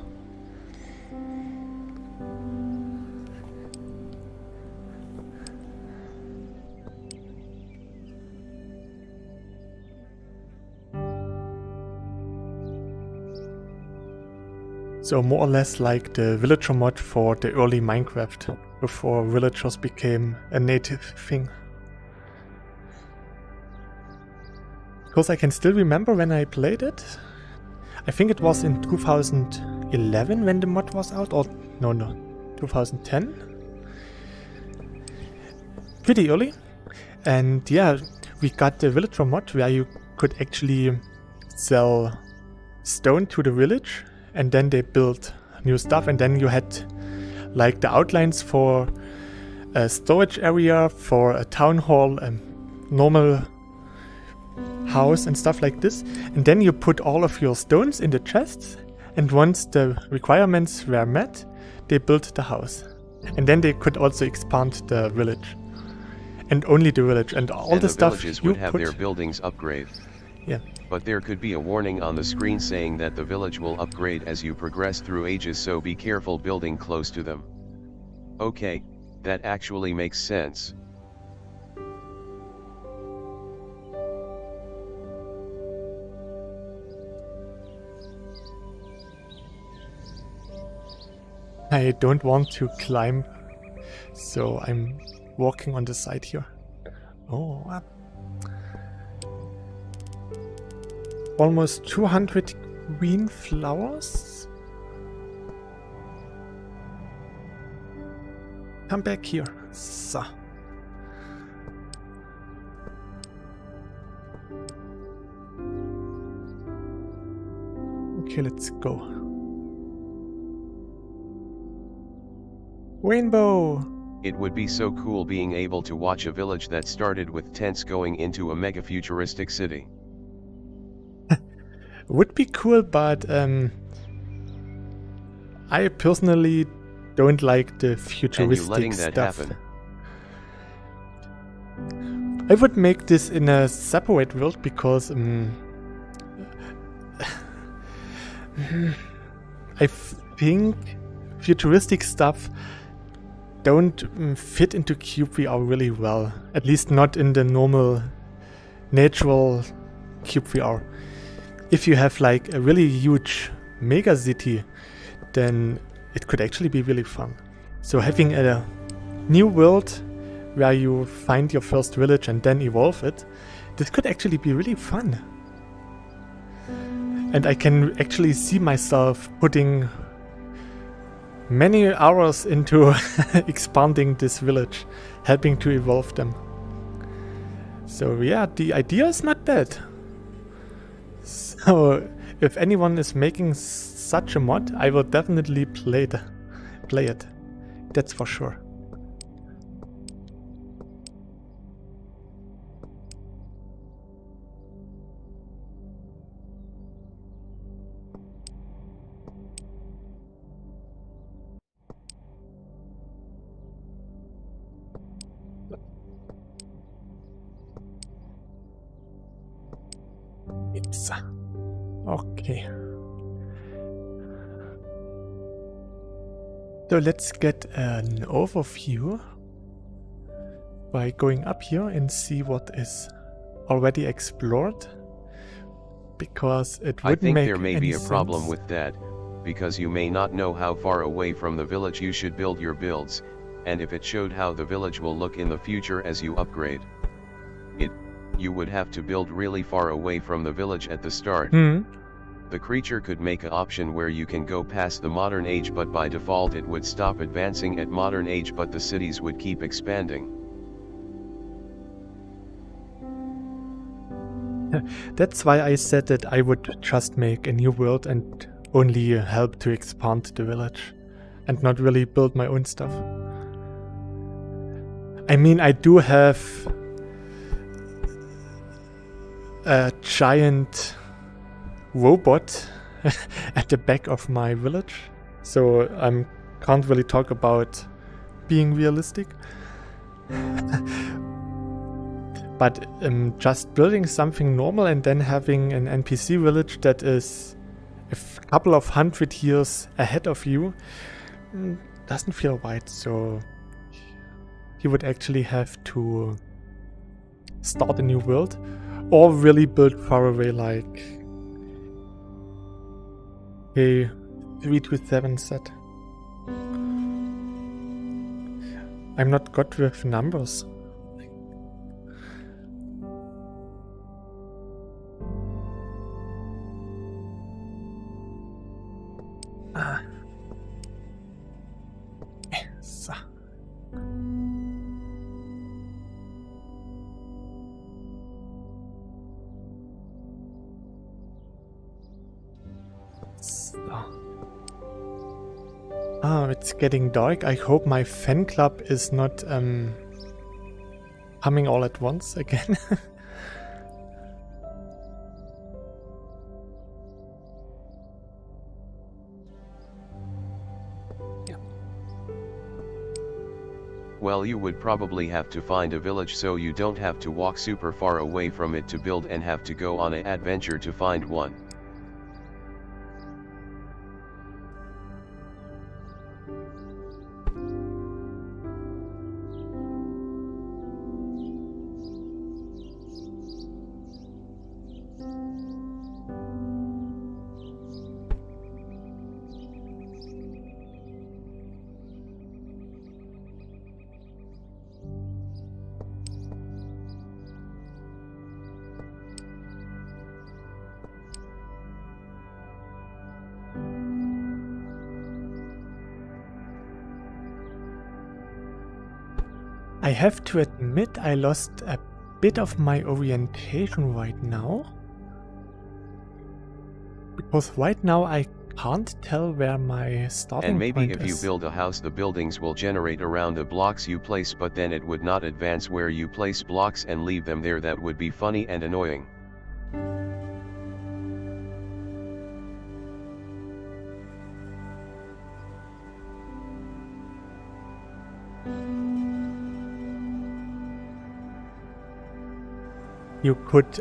So more or less like the villager mod for the early Minecraft, before villagers became a native thing. Because I can still remember when I played it. I think it was in 2011 when the mod was out, or no, 2010. Pretty early. And yeah, we got the villager mod where you could actually sell stone to the village, and then they built new stuff, and then you had like the outlines for a storage area, for a town hall, a normal house and stuff like this. And then you put all of your stones in the chests, and once the requirements were met, they built the house. And then they could also expand the village. And only the village, and all the stuff villages you would have put... their buildings upgrade. Yeah. But there could be a warning on the screen saying that the village will upgrade as you progress through ages, so be careful building close to them. Okay, that actually makes sense. I don't want to climb, so I'm walking on the side here. Oh, almost 200 green flowers. Come back here. So. Okay, let's go. Rainbow! It would be so cool being able to watch a village that started with tents going into a mega futuristic city. Would be cool, but I personally don't like the futuristic that stuff. happen? I would make this in a separate world, because I think futuristic stuff don't fit into cyubeVR really well. At least not in the normal, natural cyubeVR. If you have like a really huge mega city, then it could actually be really fun. So having a new world where you find your first village and then evolve it, this could actually be really fun. And I can actually see myself putting many hours into expanding this village, helping to evolve them. So yeah, the idea is not bad. So if anyone is making such a mod, I will definitely play it. That's for sure. It's okay. So let's get an overview by going up here and see what is already explored, because it wouldn't make I think there may be a sense. problem with that, because you may not know how far away from the village you should build your builds, and if it showed how the village will look in the future as you upgrade it, you would have to build really far away from the village at the start. The creature could make an option where you can go past the modern age, but by default it would stop advancing at modern age, but the cities would keep expanding. That's why I said that I would just make a new world and only help to expand the village and not really build my own stuff. I mean, I do have a giant robot at the back of my village, so I can't really talk about being realistic. But just building something normal and then having an NPC village that is a couple of 100 years ahead of you doesn't feel right. So you would actually have to start a new world or really build far away, like a 327 set. I'm not good with numbers. So. Oh, it's getting dark. I hope my fan club is not humming all at once again. Well, you would probably have to find a village so you don't have to walk super far away from it to build and have to go on an adventure to find one. I have to admit I lost a bit of my orientation right now. Because right now I can't tell where my starting point is. And maybe if you build a house, the buildings will generate around the blocks you place, but then it would not advance where you place blocks and leave them there. That would be funny and annoying. You could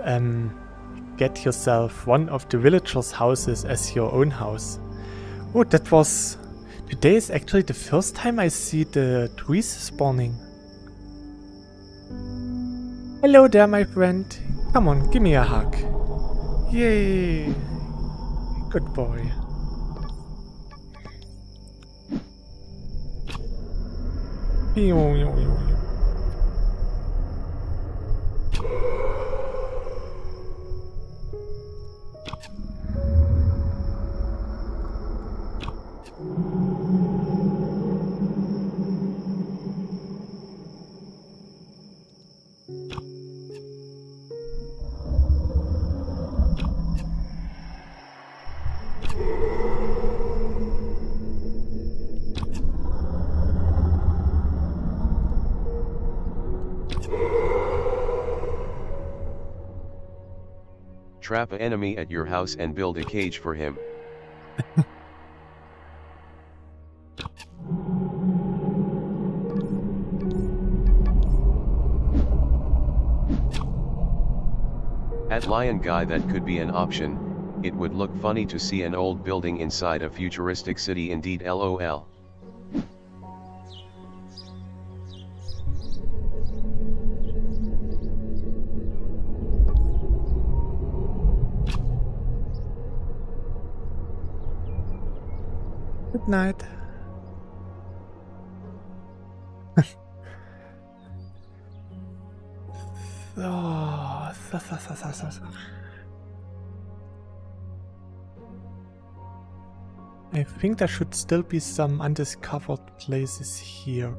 get yourself one of the villagers' houses as your own house. Oh, that was... Today is actually the first time I see the trees spawning. Hello there, my friend. Come on, give me a hug. Yay! Good boy. Trap an enemy at your house and build a cage for him. At Lion Guy, that could be an option. It would look funny to see an old building inside a futuristic city indeed, lol. Good night. I think there should still be some undiscovered places here.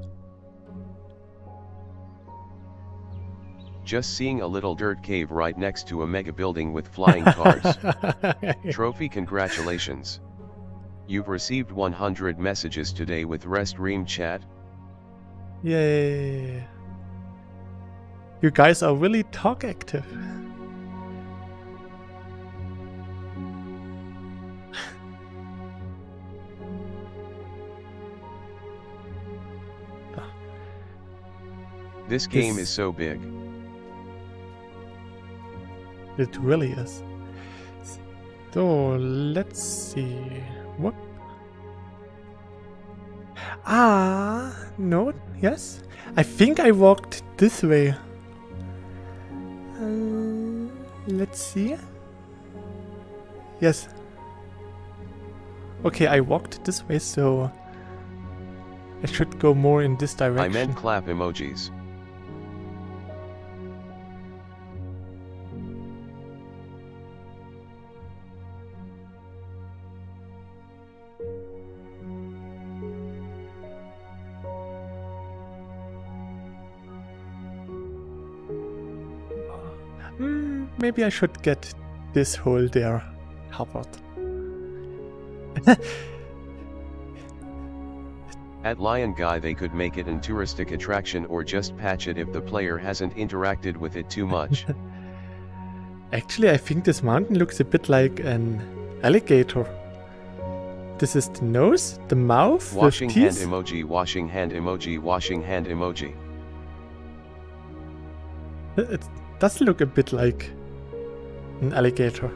Just seeing a little dirt cave right next to a mega building with flying cars. Trophy, congratulations. You've received 100 messages today with Restream chat. Yay. You guys are really talk active. This game is so big. It really is. So let's see. What? No, yes. I think I walked this way. Let's see. Yes. Okay, I walked this way, so I should go more in this direction. I meant clap emojis. Maybe I should get this hole there covered. At Lion Guy, they could make it an touristic attraction or just patch it if the player hasn't interacted with it too much. Actually, I think this mountain looks a bit like an alligator. This is the nose, the mouth, washing with hand teeth. emoji, washing hand emoji, washing hand emoji. It does look a bit like an alligator.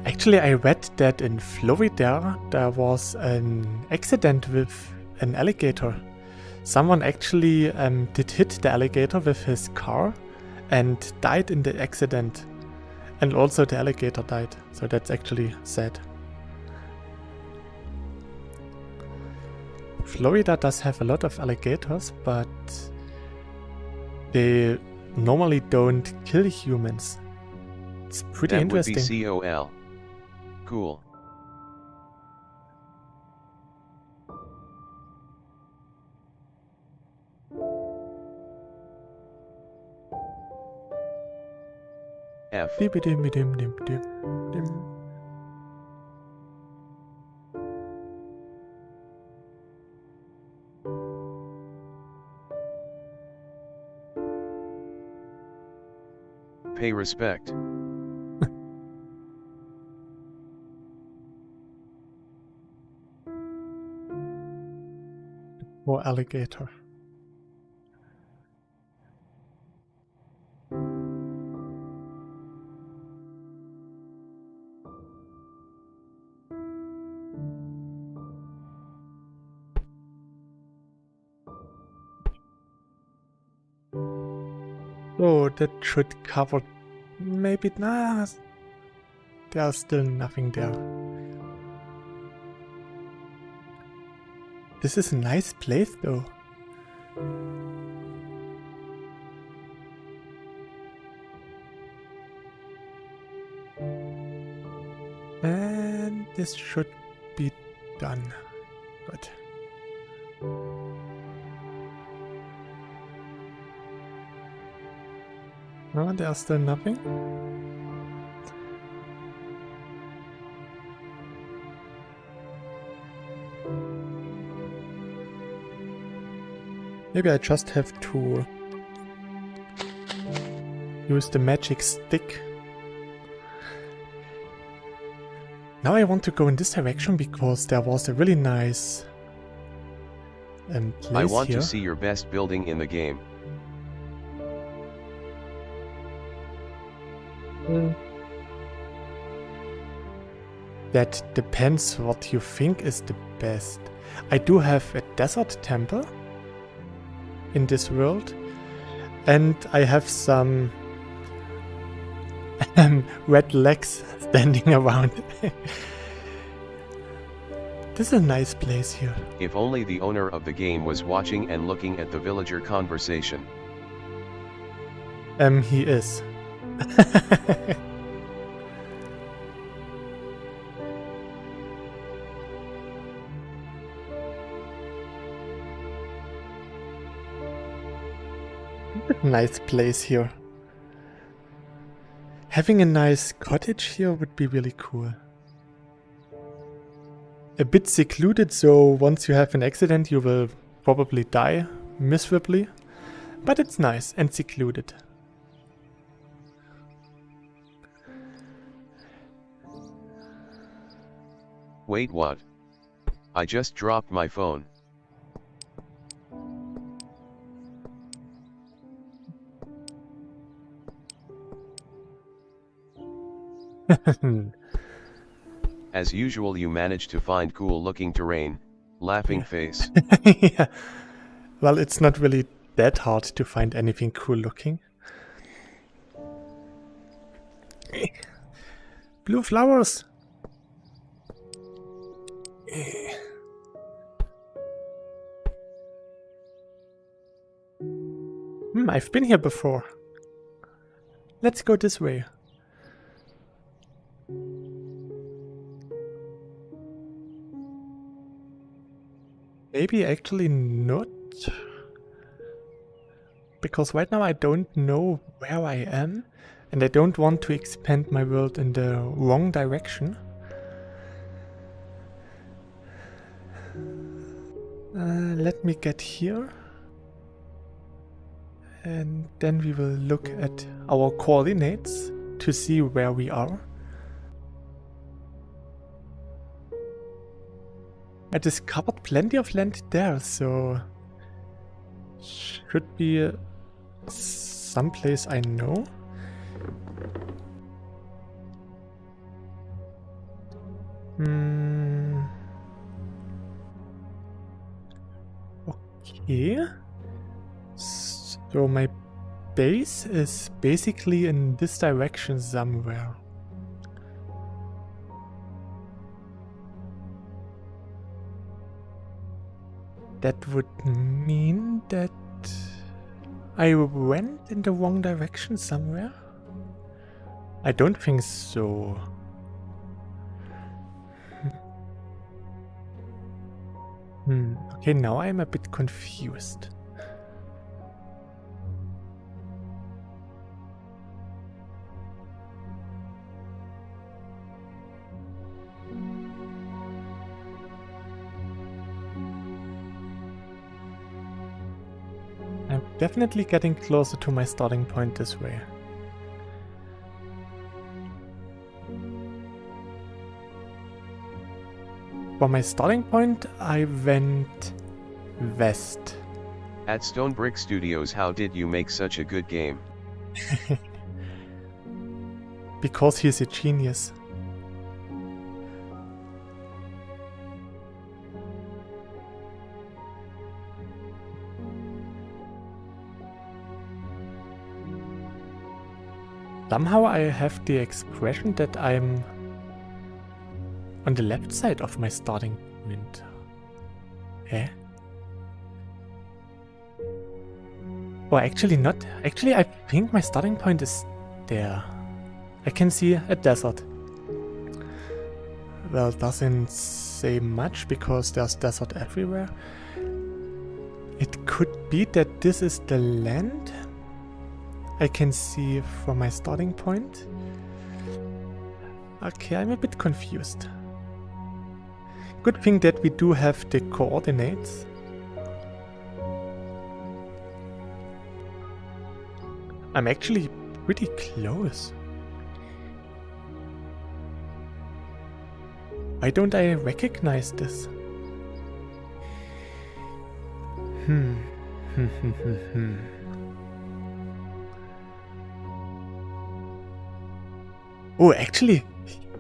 Actually, I read that in Florida there was an accident with an alligator. Someone actually did hit the alligator with his car and died in the accident. And also the alligator died. So that's actually sad. Florida does have a lot of alligators, but they normally don't kill humans. It's pretty that interesting. Would be COL. Cool. F. Pay respect. More alligator. Oh, that should cover. Maybe not. There's still nothing there. This is a nice place though. And this should be done. Good. No, there's still nothing. Maybe I just have to use the magic stick. Now I want to go in this direction because there was a really nice place I want here. to see your best building in the game. That depends what you think is the best. I do have a desert temple in this world, and I have some red legs standing around. This is a nice place here. If only the owner of the game was watching and looking at the villager conversation. He is. nice place here. Having a nice cottage here would be really cool. A bit secluded, so once you have an accident you will probably die miserably. But it's nice and secluded. Wait, what? I just dropped my phone. As usual, you managed to find cool looking terrain. Laughing face. Yeah. Well, it's not really that hard to find anything cool looking. Blue flowers. I've been here before. Let's go this way. Maybe actually not. Because right now I don't know where I am. And I don't want to expand my world in the wrong direction. Let me get here. And then we will look at our coordinates to see where we are. I discovered plenty of land there, so should be someplace I know. Okay. So my base is basically in this direction somewhere. That would mean that I went in the wrong direction somewhere? I don't think so. Okay, now I'm a bit confused. I'm definitely getting closer to my starting point this way. For my starting point, I went west. At Stone Brick Studios, how did you make such a good game? Because he's a genius. Somehow I have the expression that I'm on the left side of my starting point. Eh? Or actually not. Actually, I think my starting point is there. I can see a desert. Well, doesn't say much because there's desert everywhere. It could be that this is the land I can see from my starting point. Okay, I'm a bit confused. Good thing that we do have the coordinates. I'm actually pretty close. Why don't I recognize this? Oh, actually,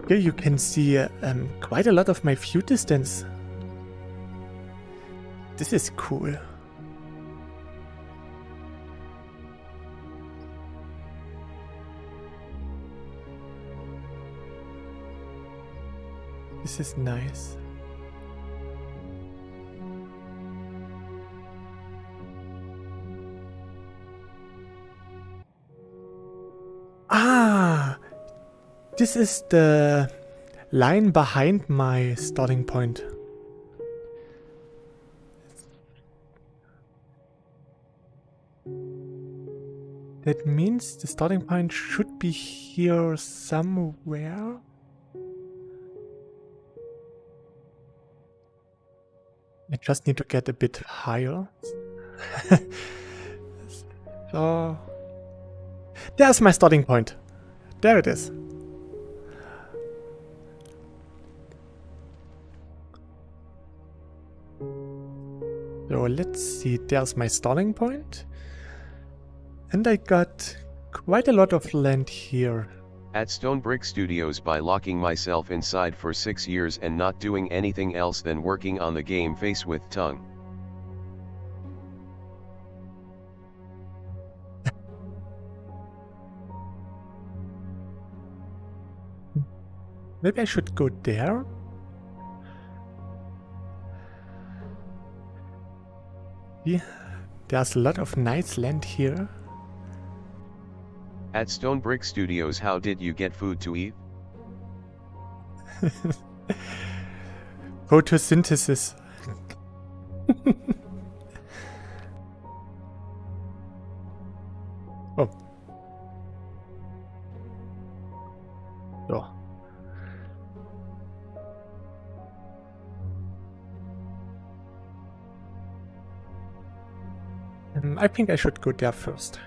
here you can see quite a lot of my view distance. This is cool. This is nice. Ah! This is the line behind my starting point. That means the starting point should be here somewhere. I just need to get a bit higher. So there's my starting point. There it is. So let's see, there's my starting point. And I got quite a lot of land here. At Stone Brick Studios by locking myself inside for 6 years and not doing anything else than working on the game Face with Tongue. Maybe I should go there. Yeah, there's a lot of nice land here. At Stone Brick Studios, how did you get food to eat? Photosynthesis. Oh. So. I think I should go there first.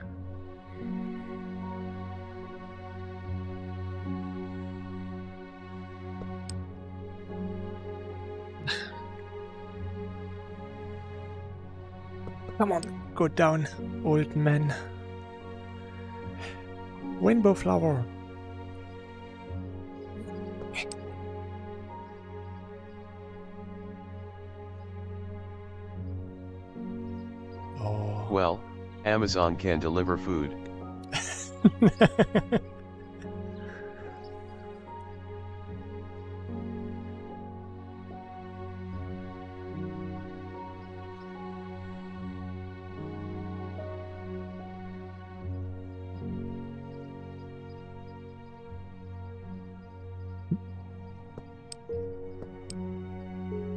Come on, go down, old man. Rainbow flower. Oh. Well, Amazon can deliver food.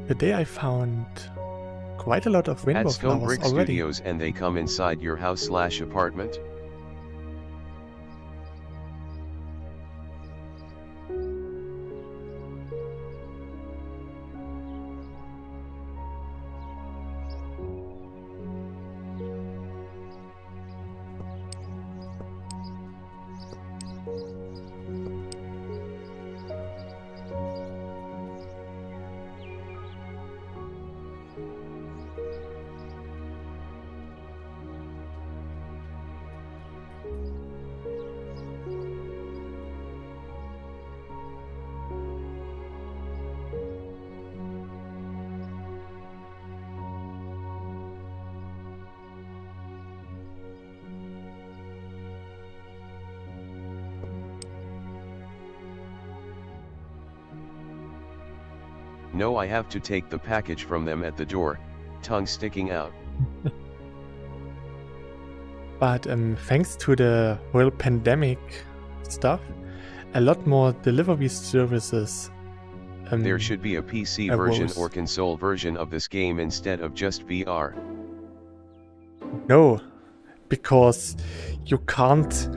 Today I found quite a lot of rainbow At Stone flowers Brick already. Studios, and they come inside your house/apartment? No, I have to take the package from them at the door, tongue sticking out. But thanks to the whole pandemic stuff, a lot more delivery services. There should be a PC version arose. or console version of this game instead of just VR. No, because you can't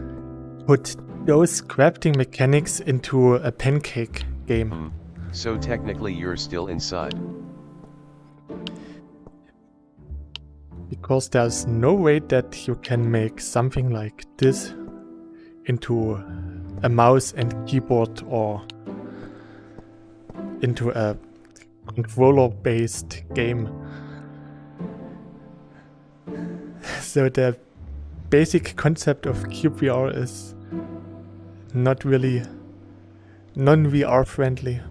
put those crafting mechanics into a pancake game. So technically you're still inside. Because there's no way that you can make something like this into a mouse and keyboard or into a controller-based game. So the basic concept of cyubeVR is not really non-VR friendly.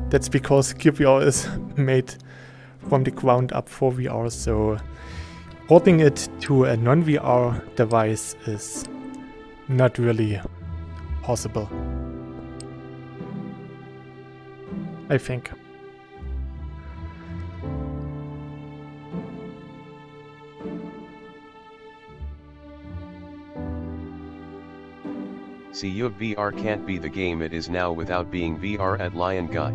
That's because cyubeVR is made from the ground up for VR, so porting it to a non-VR device is not really possible, I think. cyubeVR can't be the game it is now without being VR at Lion Guy.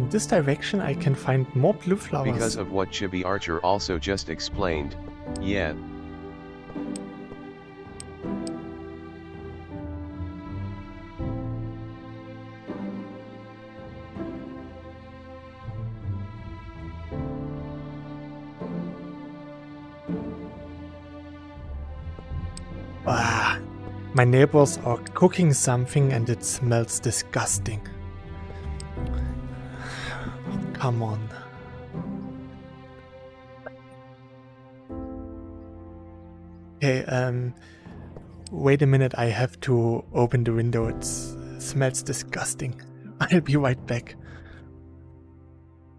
in this direction I can find more blue flowers. Because of what Chibi Archer also just explained, yeah. Ah, my neighbors are cooking something and it smells disgusting. Come on. Okay, wait a minute, I have to open the window. It smells disgusting. I'll be right back.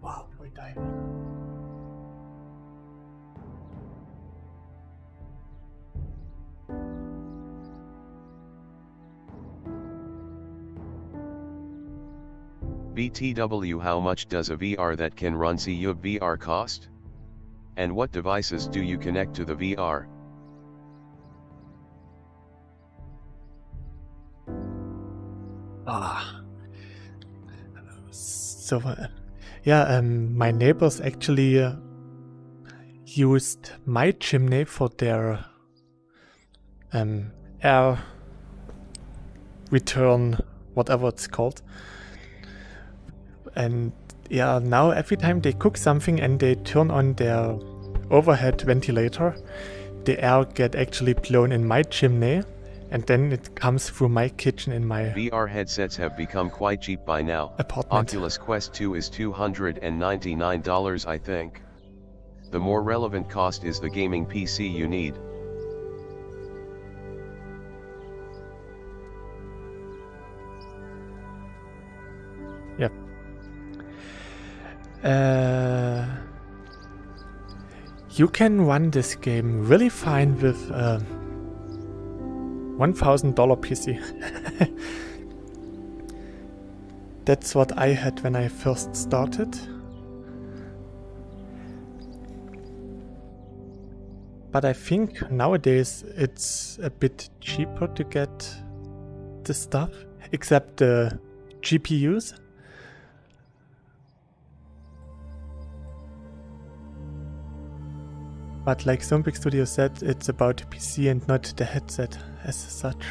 Wow, we died. BTW, how much does a VR that can run cyubeVR cost? And what devices do you connect to the VR? So, yeah, my neighbors actually used my chimney for their air return, whatever it's called. And yeah, now every time they cook something and they turn on their overhead ventilator, the air get actually blown in my chimney, and then it comes through my kitchen in my VR headsets have become quite cheap by now. apartment. Oculus Quest 2 is $299, I think. The more relevant cost is the gaming PC you need. Yep. You can run this game really fine with $1,000 PC. That's what I had when I first started. But I think nowadays it's a bit cheaper to get the stuff, except the GPUs. But like Zombie Studio said, it's about the PC and not the headset as such.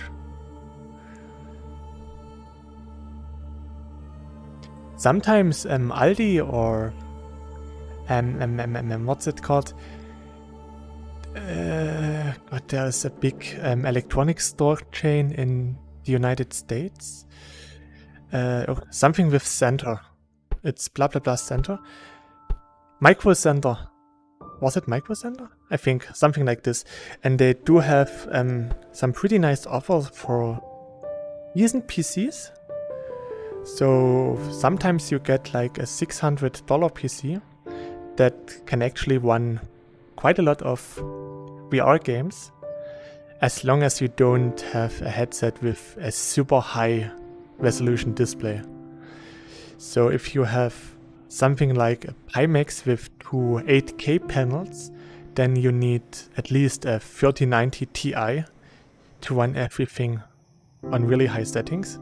Sometimes Aldi or what's it called? God, there's a big electronics store chain in the United States. Something with Center. It's blah blah blah Center. Micro Center. Was it Micro Center? I think something like this. And they do have some pretty nice offers for decent PCs. So sometimes you get like a $600 PC that can actually run quite a lot of VR games, as long as you don't have a headset with a super high resolution display. So if you have something like a Pimax with two 8K panels, then you need at least a 3090 Ti to run everything on really high settings.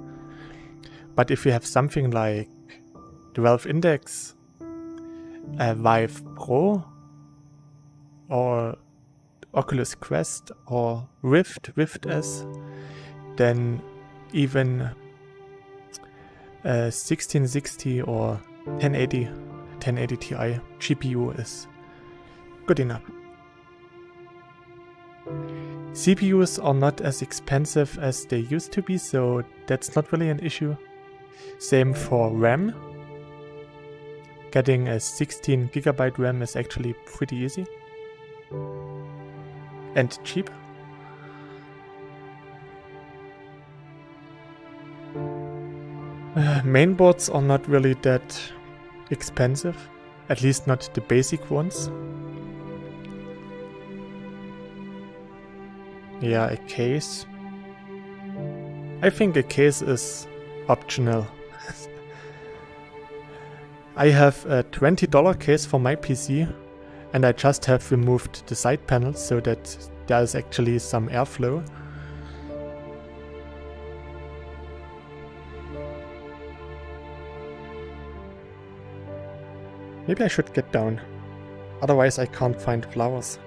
But if you have something like the Valve Index, a Vive Pro, or Oculus Quest, or Rift S, then even 1660 or 1080 Ti GPU is good enough. CPUs are not as expensive as they used to be, so that's not really an issue. Same for RAM. Getting a 16GB RAM is actually pretty easy. And cheap. Mainboards are not really that expensive, at least not the basic ones. Yeah, a case. I think a case is optional. I have a $20 case for my PC, and I just have removed the side panels so that there is actually some airflow. Maybe I should get down. Otherwise I can't find flowers.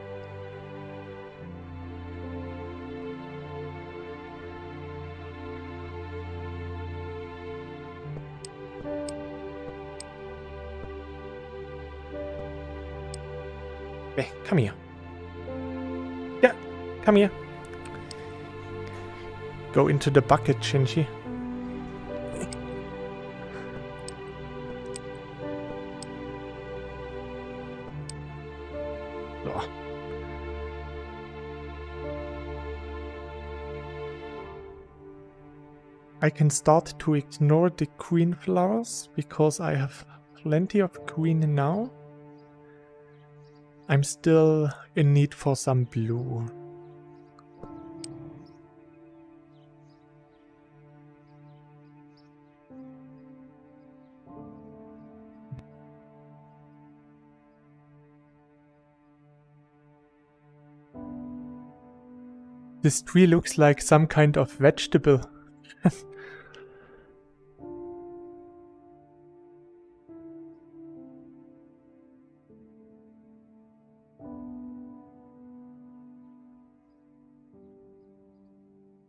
Hey, come here. Yeah, come here. Go into the bucket, Shinji. Oh. I can start to ignore the green flowers because I have plenty of green now. I'm still in need for some blue. This tree looks like some kind of vegetable.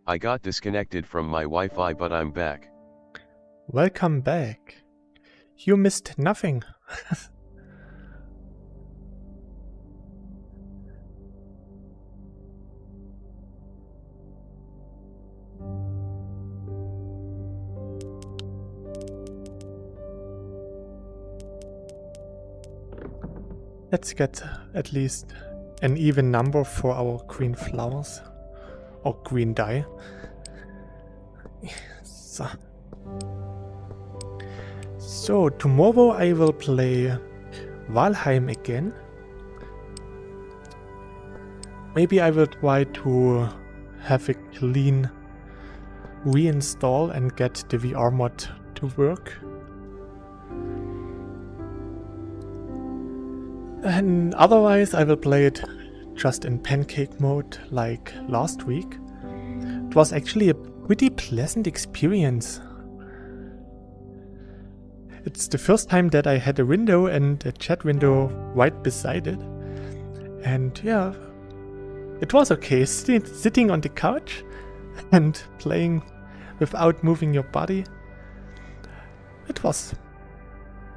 I got disconnected from my Wi-Fi, but I'm back. Welcome back. You missed nothing. Let's get at least an even number for our green flowers. Or green dye. So tomorrow I will play Valheim again. Maybe I will try to have a clean reinstall and get the VR mod to work. And otherwise I will play it just in pancake mode like last week. It was actually a pretty pleasant experience. It's the first time that I had a window and a chat window right beside it. And yeah, it was okay sitting on the couch and playing without moving your body. It was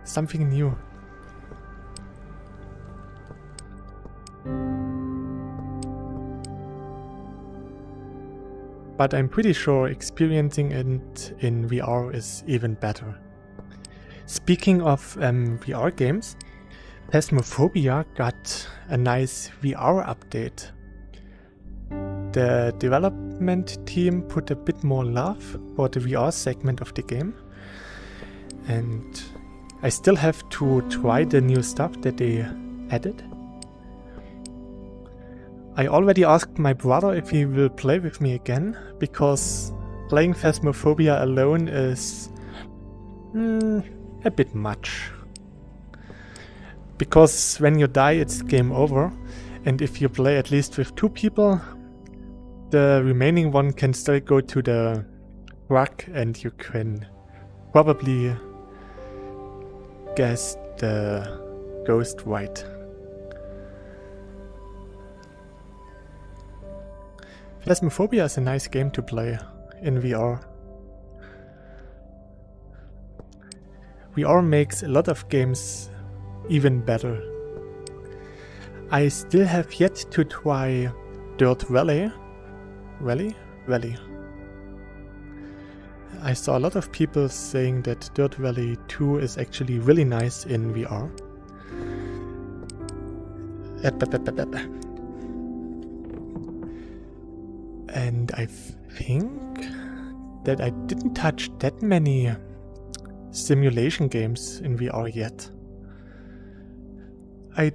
something new. But I'm pretty sure experiencing it in VR is even better. Speaking of VR games, Phasmophobia got a nice VR update. The development team put a bit more love for the VR segment of the game. And I still have to try the new stuff that they added. I already asked my brother if he will play with me again, because playing Phasmophobia alone is a bit much. Because when you die it's game over, and if you play at least with 2 people, the remaining one can still go to the truck and you can probably guess the ghost right. Phasmophobia is a nice game to play in VR. VR makes a lot of games even better. I still have yet to try Dirt Valley. Valley. I saw a lot of people saying that Dirt Valley 2 is actually really nice in VR. And I think that I didn't touch that many simulation games in VR yet. I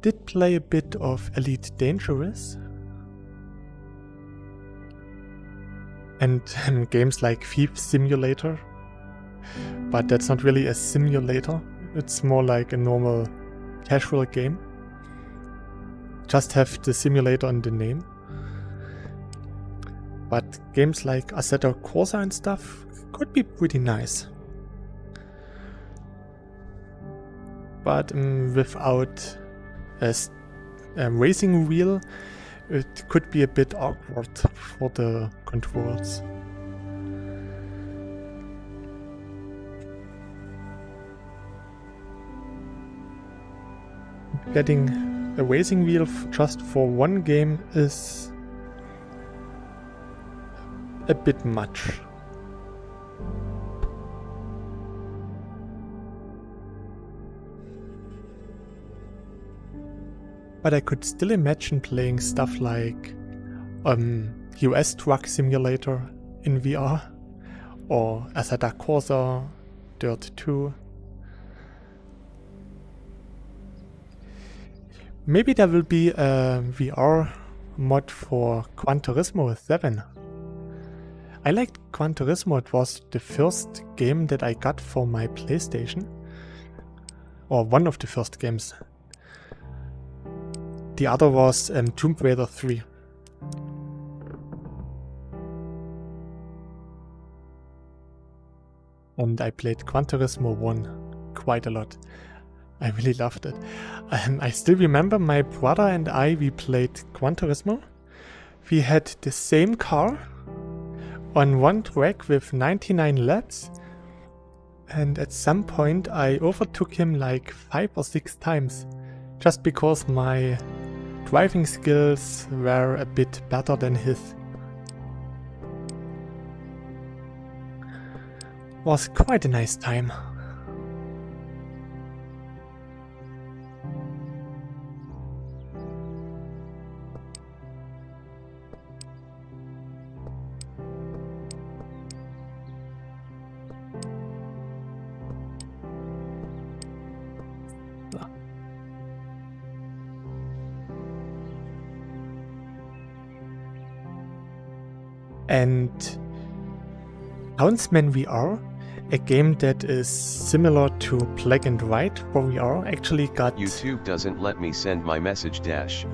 did play a bit of Elite Dangerous. And games like Thief Simulator. But that's not really a simulator. It's more like a normal casual game. Just have the simulator in the name. But games like Assetto Corsa and stuff could be pretty nice. but without a racing wheel, it could be a bit awkward for the controls. Getting a racing wheel just for one game is a bit much. But I could still imagine playing stuff like US Truck Simulator in VR, or Assetto Corsa, Dirt 2. Maybe there will be a VR mod for Gran Turismo 7. I liked Gran Turismo, it was the first game that I got for my PlayStation. Or one of the first games. The other was Tomb Raider 3. And I played Gran Turismo 1 quite a lot. I really loved it. I still remember my brother and we played Gran Turismo. We had the same car on one track with 99 laps, and at some point I overtook him like 5 or 6 times, just because my driving skills were a bit better than his. Was quite a nice time. And Houndsman VR, a game that is similar to Black and White for VR, actually got... YouTube doesn't let me send my message dash.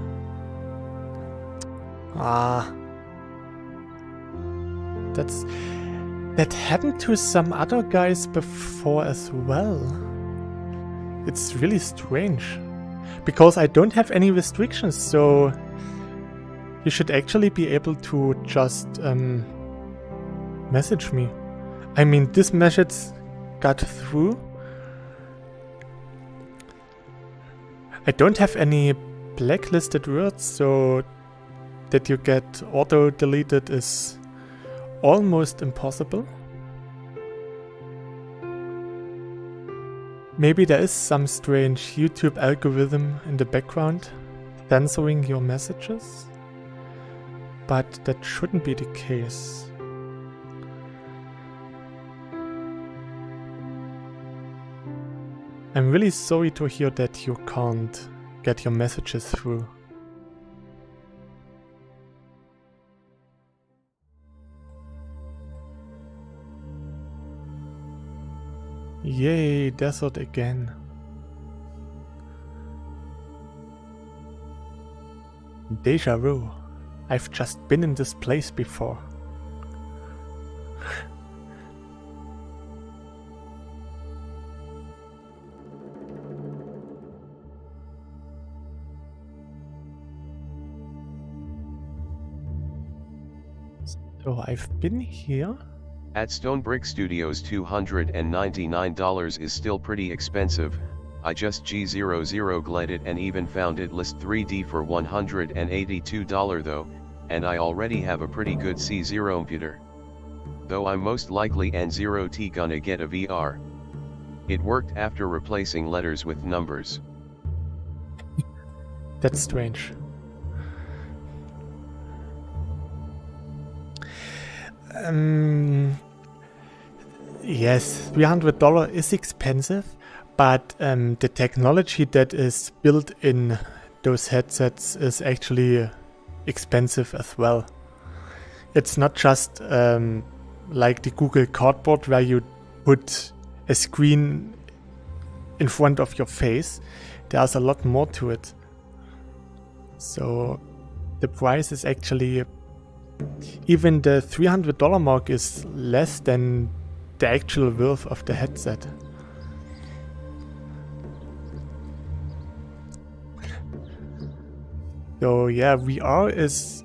That happened to some other guys before as well. It's really strange. Because I don't have any restrictions, so you should actually be able to just message me. I mean, this message got through. I don't have any blacklisted words, so that you get auto-deleted is almost impossible. Maybe there is some strange YouTube algorithm in the background censoring your messages, but that shouldn't be the case. I'm really sorry to hear that you can't get your messages through. Yay, desert again. Deja vu. I've just been in this place before. So I've been here. At Stone Brick Studios, $299 is still pretty expensive. I just G00 it and even found it list 3D for $182 though, and I already have a pretty good C0 computer. Though I'm most likely N0T gonna get a VR. It worked after replacing letters with numbers. That's strange. Yes, $300 is expensive, but the technology that is built in those headsets is actually expensive as well. It's not just like the Google Cardboard where you put a screen in front of your face. There's a lot more to it. So the price is actually, even the $300 mark is less than the actual worth of the headset. So yeah, VR is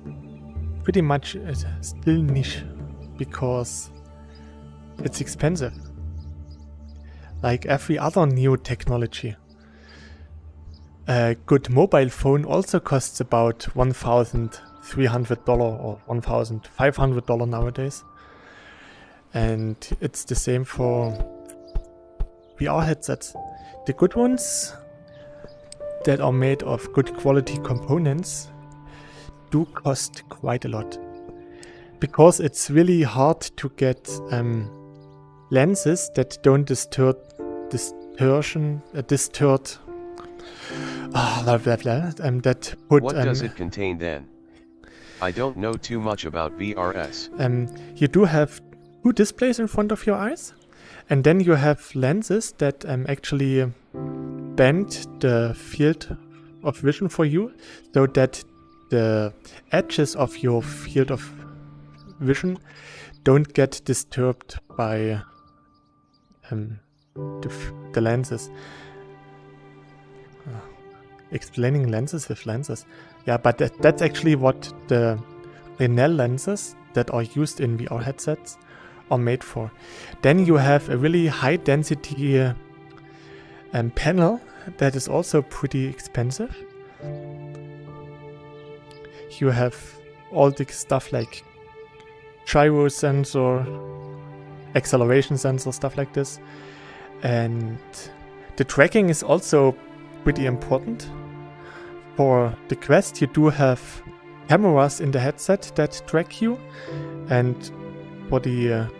pretty much still niche because it's expensive. Like every other new technology. A good mobile phone also costs about $1,300 or $1,500 nowadays. And it's the same for VR headsets. The good ones that are made of good quality components do cost quite a lot. Because it's really hard to get lenses that don't distort that put... What does it contain then? I don't know too much about VRS. You do have two displays in front of your eyes, and then you have lenses that actually bend the field of vision for you, so that the edges of your field of vision don't get disturbed by the lenses. Explaining lenses with lenses. Yeah, but that's actually what the Windmill lenses that are used in VR headsets are made for. Then you have a really high density panel that is also pretty expensive. You have all the stuff like gyro sensor, acceleration sensor, stuff like this. And the tracking is also pretty important. For the Quest, you do have cameras in the headset that track you, and for the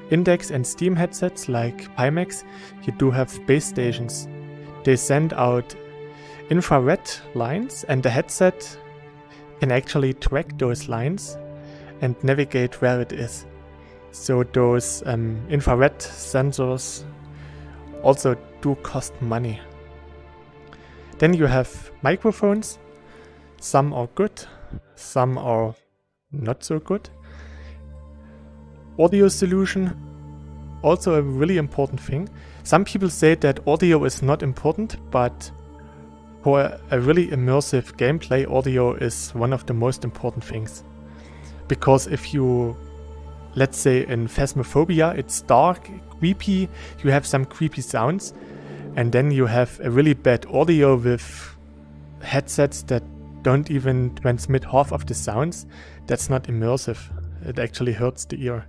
Index and Steam headsets like Pimax, you do have base stations. They send out infrared lines, and the headset can actually track those lines and navigate where it is. So those infrared sensors also do cost money. Then you have microphones. Some are good, some are not so good. Audio solution, also a really important thing. Some people say that audio is not important, but for a really immersive gameplay, audio is one of the most important things. Because if you, let's say in Phasmophobia, it's dark, creepy, you have some creepy sounds, and then you have a really bad audio with headsets that don't even transmit half of the sounds. That's not immersive. It actually hurts the ear.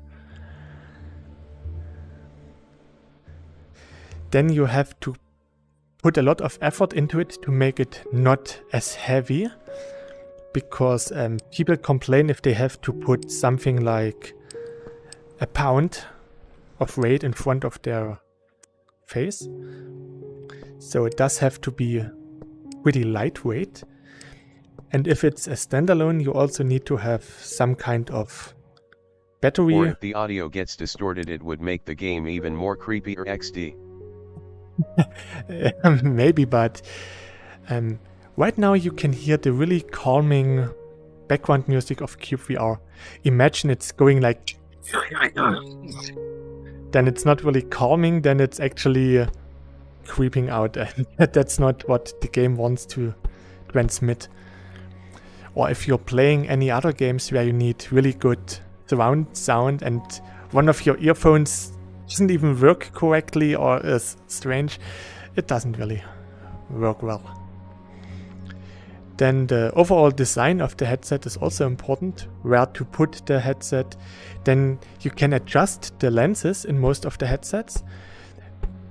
Then you have to put a lot of effort into it to make it not as heavy. Because people complain if they have to put something like a pound of weight in front of their face. So it does have to be pretty lightweight. And if it's a standalone, you also need to have some kind of battery. Or if the audio gets distorted, it would make the game even more creepy or XD. Maybe, but right now you can hear the really calming background music of cyubeVR. Imagine it's going like... Then it's not really calming, then it's actually creeping out, and that's not what the game wants to transmit. Or if you're playing any other games where you need really good surround sound and one of your earphones doesn't even work correctly or is strange, it doesn't really work well. Then the overall design of the headset is also important, where to put the headset. Then you can adjust the lenses in most of the headsets.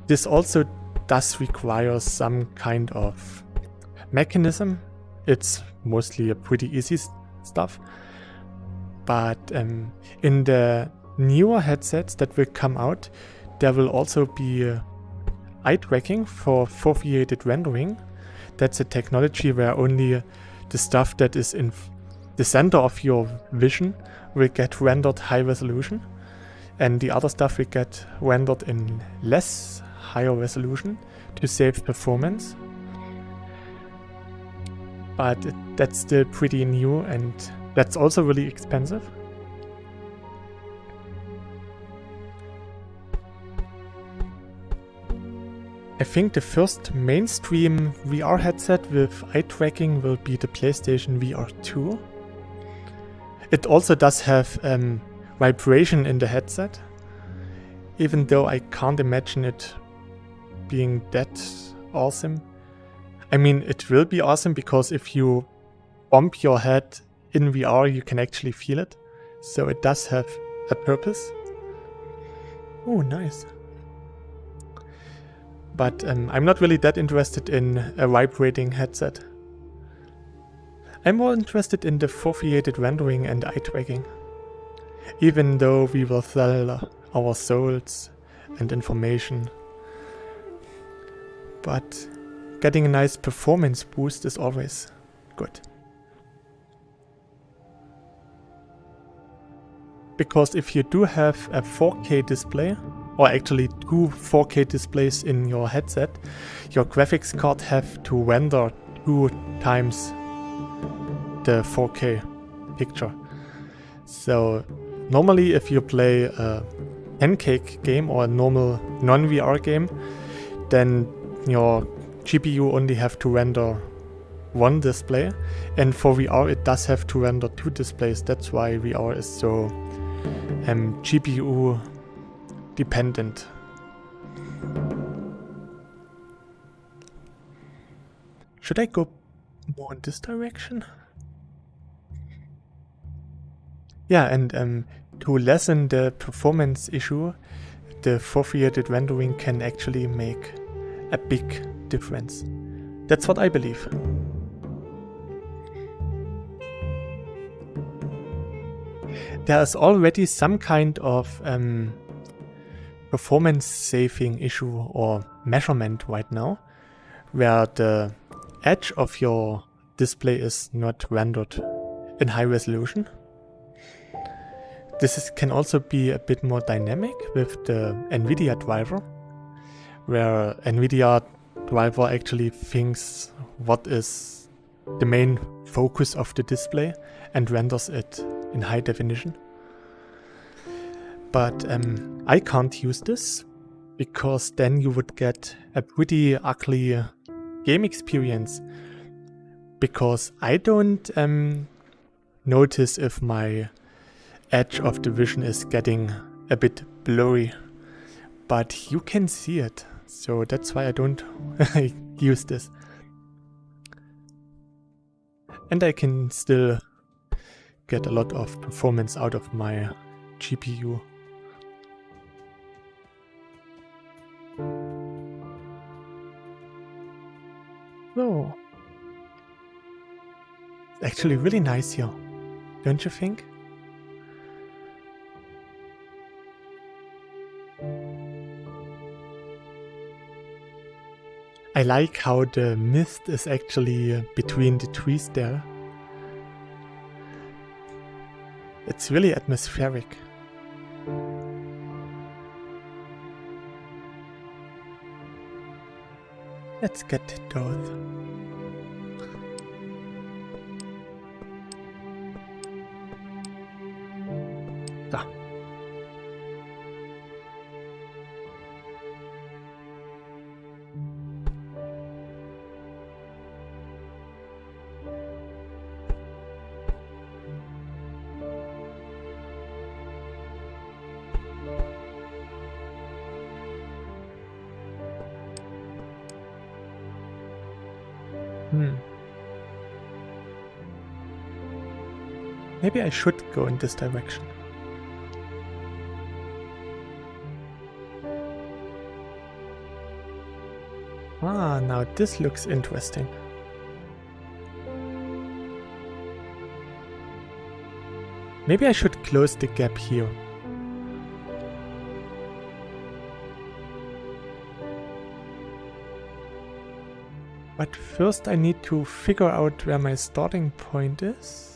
This also does require some kind of mechanism. It's mostly a pretty easy stuff. But in the newer headsets that will come out, there will also be eye tracking for foveated rendering. That's a technology where only the stuff that is in the center of your vision will get rendered high resolution, and the other stuff will get rendered in less higher resolution to save performance. But that's still pretty new, and that's also really expensive. I think the first mainstream VR headset with eye tracking will be the PlayStation VR 2. It also does have vibration in the headset, even though I can't imagine it being that awesome. I mean, it will be awesome because if you bump your head in VR, you can actually feel it. So it does have a purpose. Oh, nice. But I'm not really that interested in a vibrating headset. I'm more interested in the foveated rendering and eye tracking. Even though we will sell our souls and information. But getting a nice performance boost is always good. Because if you do have a 4K display, or actually two 4K displays in your headset, your graphics card have to render 2 times the 4K picture. So normally if you play a pancake game or a normal non-VR game, then your GPU only have to render 1 display, and for VR it does have to render 2 displays. That's why VR is so GPU dependent. Should I go more in this direction? Yeah, and to lessen the performance issue, the foveated rendering can actually make a big difference. That's what I believe. There is already some kind of performance saving issue or measurement right now, where the edge of your display is not rendered in high resolution. This can also be a bit more dynamic with the NVIDIA driver, where NVIDIA driver actually thinks what is the main focus of the display and renders it in high definition. But I can't use this, because then you would get a pretty ugly game experience, because I don't notice if my edge of the vision is getting a bit blurry, but you can see it, so that's why I don't use this. And I can still get a lot of performance out of my GPU. So, it's actually really nice here, don't you think? I like how the mist is actually between the trees there. It's really atmospheric. Let's get those. Da. Maybe I should go in this direction. Ah, now this looks interesting. Maybe I should close the gap here. But first I need to figure out where my starting point is.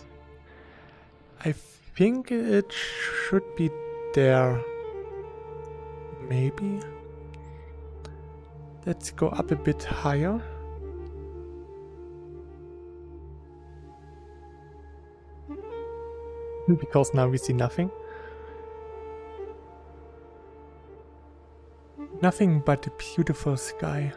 I think it should be there. Maybe. Let's go up a bit higher. Because now we see nothing. Nothing but a beautiful sky.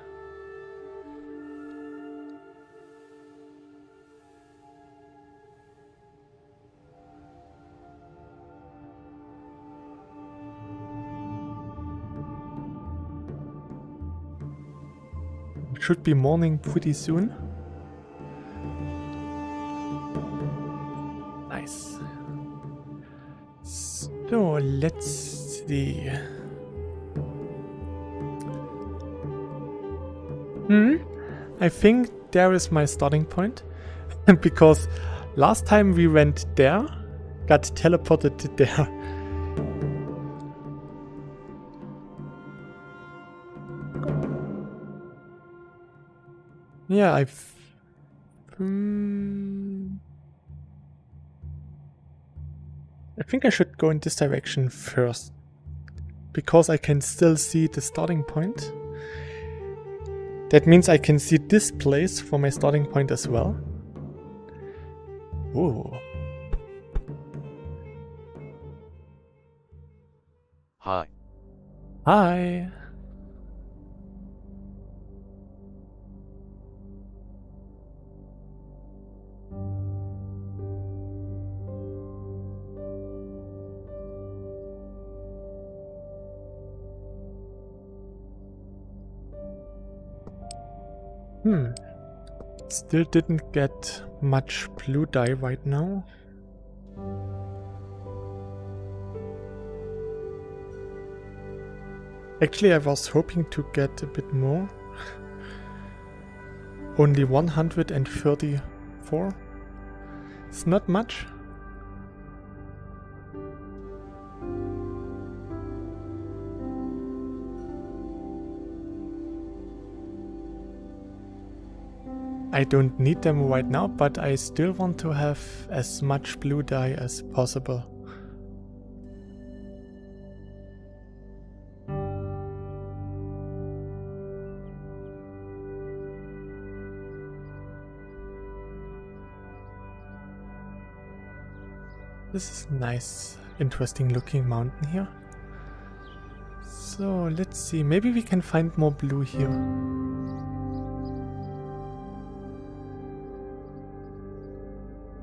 Should be morning pretty soon. Nice. So let's see. I think there is my starting point. Because last time we went there, got teleported to there. Yeah, I think I should go in this direction first. Because I can still see the starting point. That means I can see this place for my starting point as well. Ooh. Hi. Hi. Still didn't get much blue dye right now. Actually, I was hoping to get a bit more. Only 134. It's not much. I don't need them right now, but I still want to have as much blue dye as possible. This is nice, interesting looking mountain here. So let's see, maybe we can find more blue here.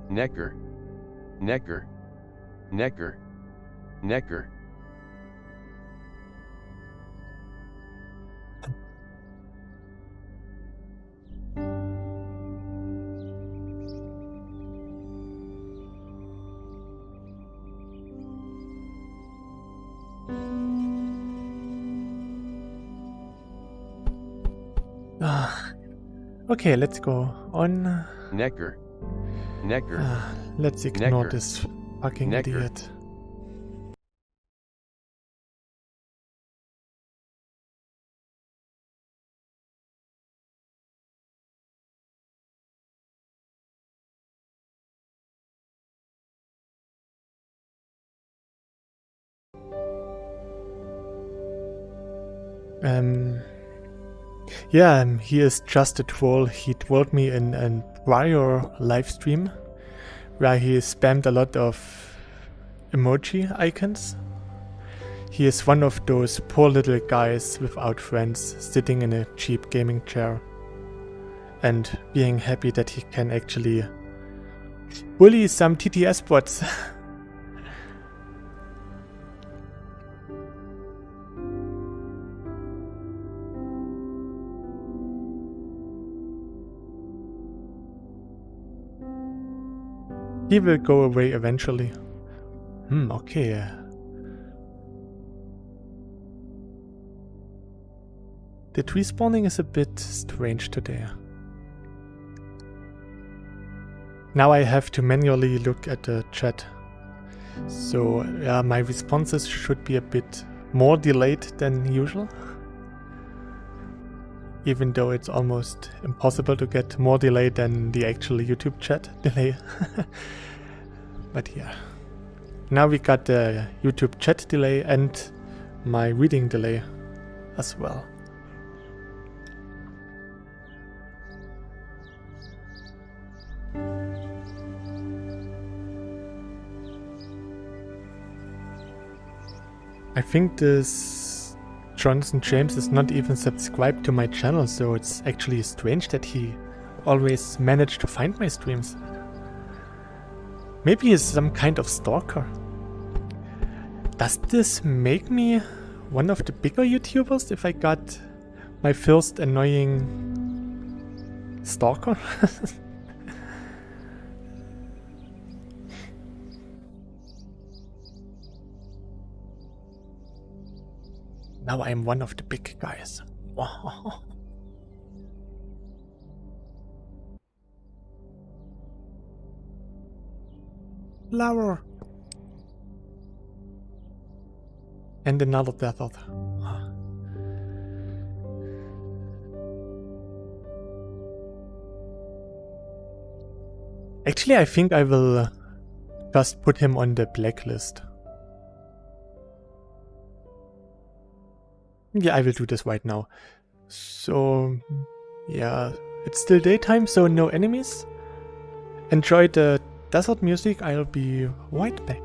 Necker. Necker. Necker. Necker. Okay, let's go on. Necker. Necker. Let's ignore Necker. this fucking Necker. idiot. Yeah, he is just a troll. He trolled me in a prior live stream where he spammed a lot of emoji icons. He is one of those poor little guys without friends sitting in a cheap gaming chair and being happy that he can actually bully some TTS bots. He will go away eventually. Okay. The tree spawning is a bit strange today. Now I have to manually look at the chat. So yeah, my responses should be a bit more delayed than usual. Even though it's almost impossible to get more delay than the actual YouTube chat delay. But yeah. Now we got the YouTube chat delay and my reading delay as well. I think this Jonathan James is not even subscribed to my channel, so it's actually strange that he always managed to find my streams. Maybe he's some kind of stalker. Does this make me one of the bigger YouTubers if I got my first annoying stalker? Now I'm one of the big guys. Flower. And another desert. Actually, I think I will just put him on the blacklist. Yeah, I will do this right now. So, yeah, it's still daytime, so no enemies. Enjoy the desert music, I'll be right back.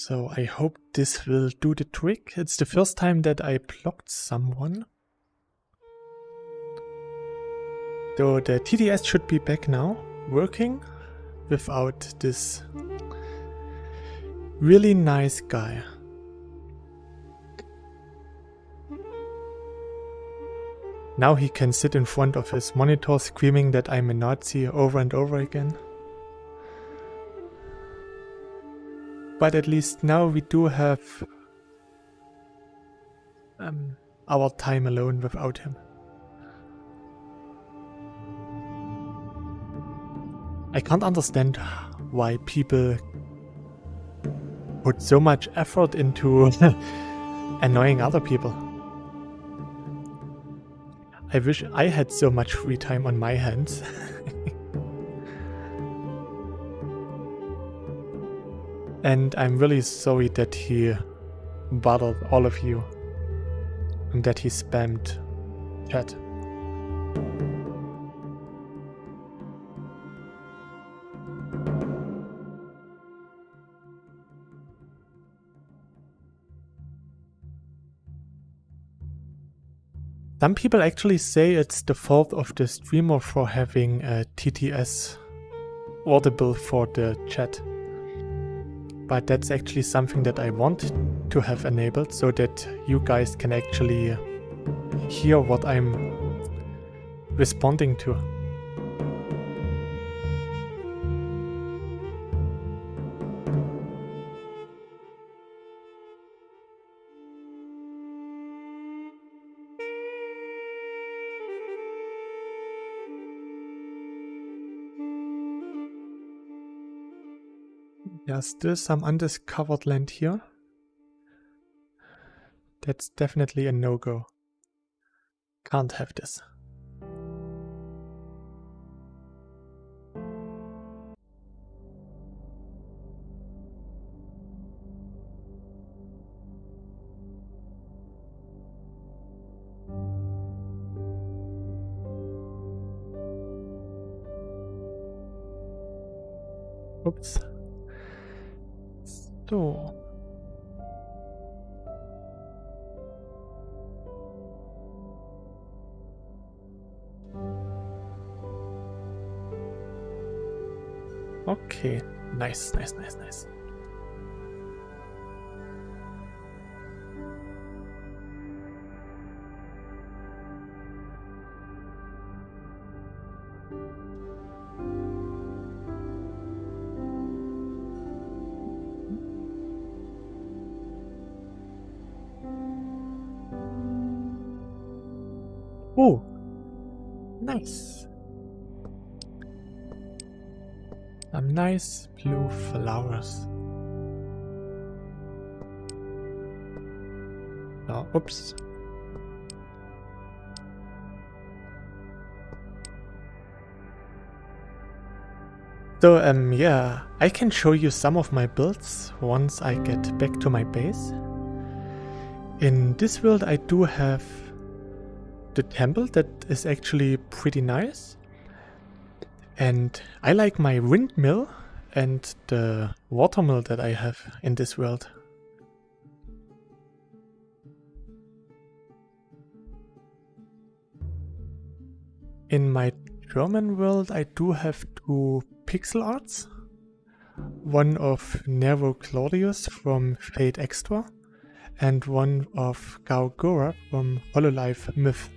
So I hope this will do the trick. It's the first time that I blocked someone. So the TDS should be back now, working without this really nice guy. Now he can sit in front of his monitor screaming that I'm a Nazi over and over again. But at least now we do have our time alone without him. I can't understand why people put so much effort into annoying other people. I wish I had so much free time on my hands. And I'm really sorry that he bothered all of you and that he spammed chat. Some people actually say it's the fault of the streamer for having a TTS audible for the chat. But that's actually something that I want to have enabled so that you guys can actually hear what I'm responding to. There's still some undiscovered land here. That's definitely a no-go. Can't have this. Oops. So. Okay, nice. Oh, nice. Some nice blue flowers. Oh, oops. So, yeah, I can show you some of my builds once I get back to my base. In this build I do have the temple that is actually pretty nice. And I like my windmill and the watermill that I have in this world. In my German world I do have 2 pixel arts. One of Nervo Claudius from Fate Extra and one of Gaugora from Hololive Myth.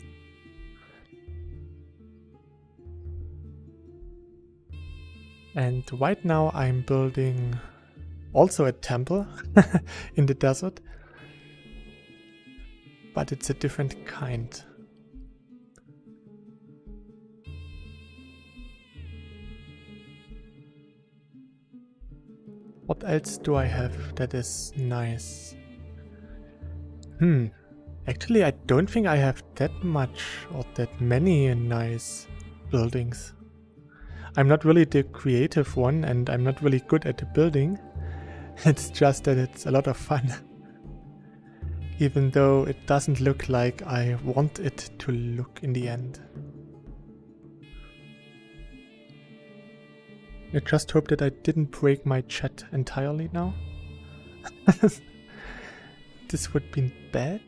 And right now I'm building also a temple in the desert, but it's a different kind. What else do I have that is nice? Actually I don't think I have that much or that many nice buildings. I'm not really the creative one and I'm not really good at the building. It's just that it's a lot of fun. Even though it doesn't look like I want it to look in the end. I just hope that I didn't break my chat entirely now. This would be bad.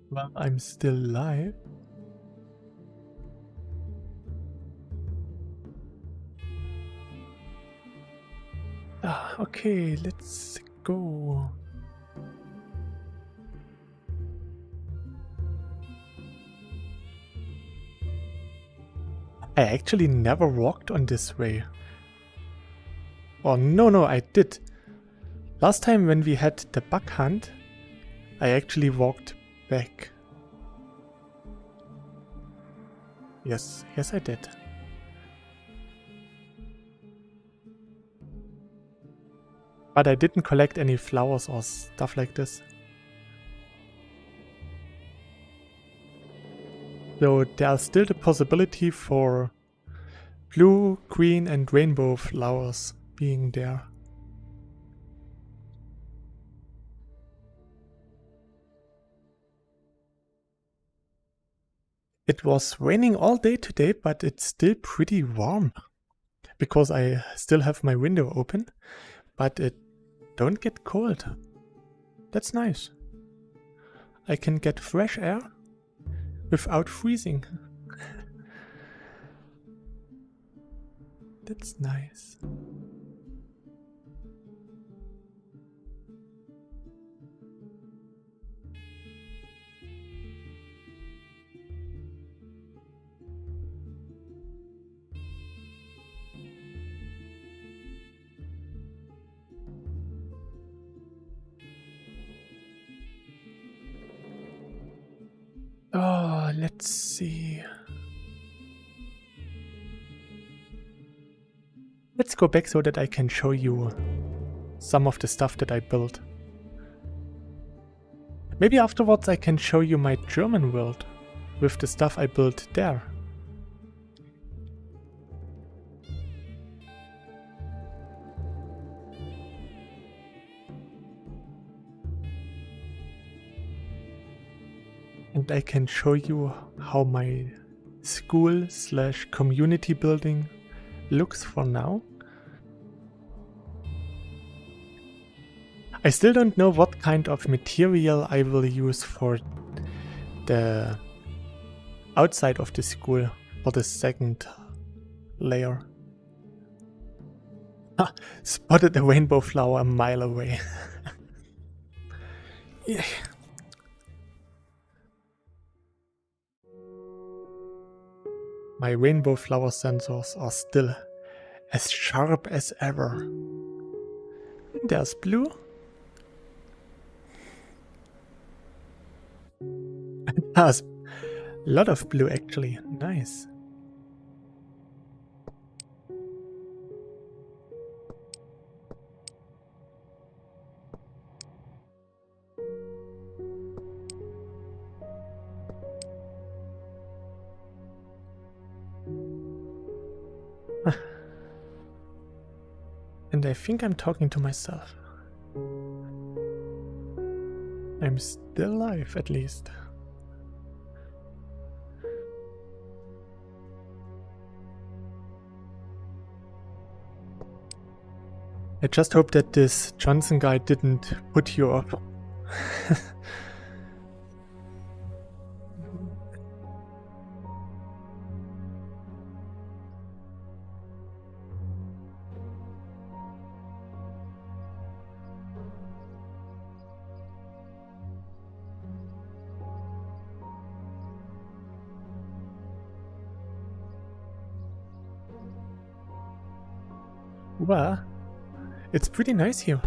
Well, I'm still live. Okay, let's go. I actually never walked on this way. Oh, no, I did. Last time when we had the bug hunt, I actually walked back. Yes, I did. But I didn't collect any flowers or stuff like this. So there's still the possibility for blue, green and rainbow flowers being there. It was raining all day today, but it's still pretty warm. Because I still have my window open, but it don't get cold. That's nice. I can get fresh air without freezing. That's nice. Oh, let's go back so that I can show you some of the stuff that I built. Maybe afterwards I can show you my German world with the stuff I built there. And I can show you how my school/community building looks for now. I still don't know what kind of material I will use for the outside of the school for the second layer. Ah, spotted a rainbow flower a mile away. Yeah. My rainbow flower sensors are still as sharp as ever. There's blue. There's a lot of blue actually. Nice. And I think I'm talking to myself. I'm still alive, at least. I just hope that this Johnson guy didn't put you up. Well, it's pretty nice here.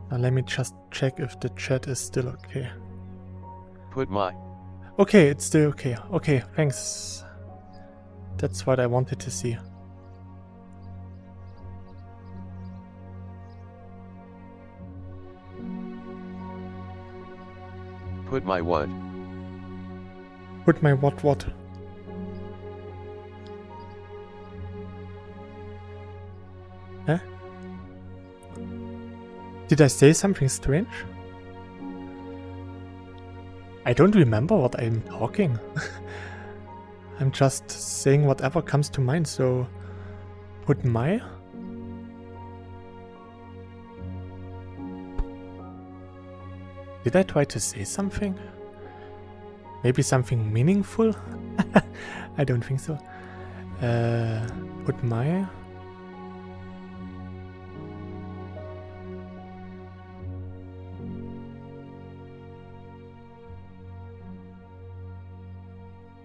Now let me just check if the chat is still okay. Put my... Okay, it's still okay. Okay, thanks. That's what I wanted to see. Put my what? Put my what? Huh? Did I say something strange? I don't remember what I'm talking. I'm just saying whatever comes to mind, so put my... Did I try to say something? Maybe something meaningful? I don't think so. Put my...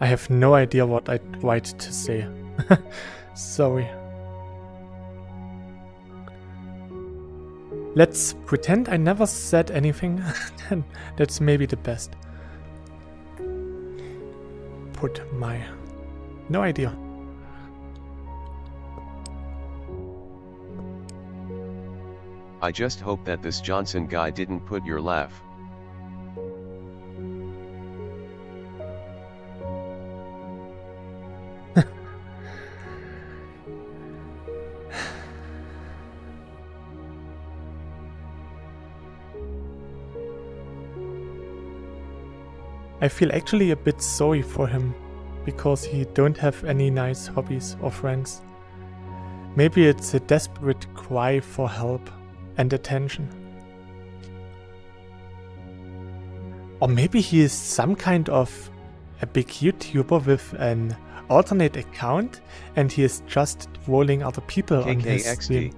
I have no idea what I tried to say. Sorry. Let's pretend I never said anything. That's maybe the best. Put my... No idea. I just hope that this Johnson guy didn't put your laugh. I feel actually a bit sorry for him, because he don't have any nice hobbies or friends. Maybe it's a desperate cry for help and attention. Or maybe he is some kind of a big YouTuber with an alternate account and he is just trolling other people on his stream.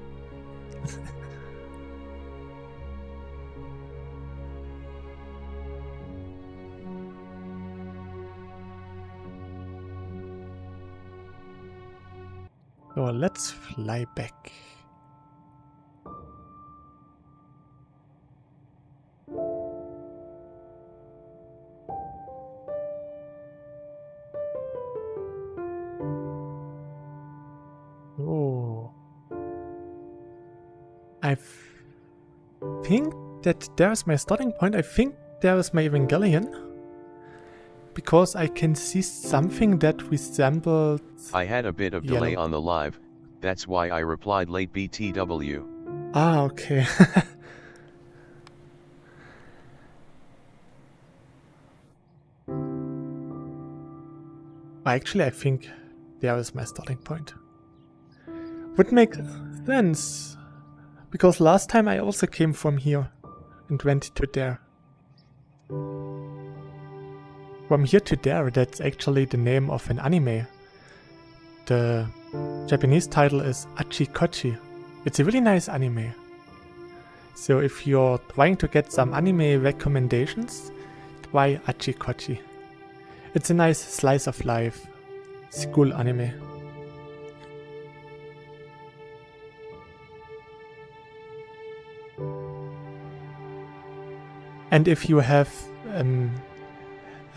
So let's fly back. I think that there's my starting point. I think there is my Evangelion. Because I can see something that resembles... I had a bit of delay on the live, that's why I replied late BTW. Ah, okay. Actually, I think there is my starting point. Would make sense, because last time I also came from here and went to there. From here to there, that's actually the name of an anime. The Japanese title is Achikochi. It's a really nice anime. So if you're trying to get some anime recommendations, try Achikochi. It's a nice slice of life school anime. And if you have a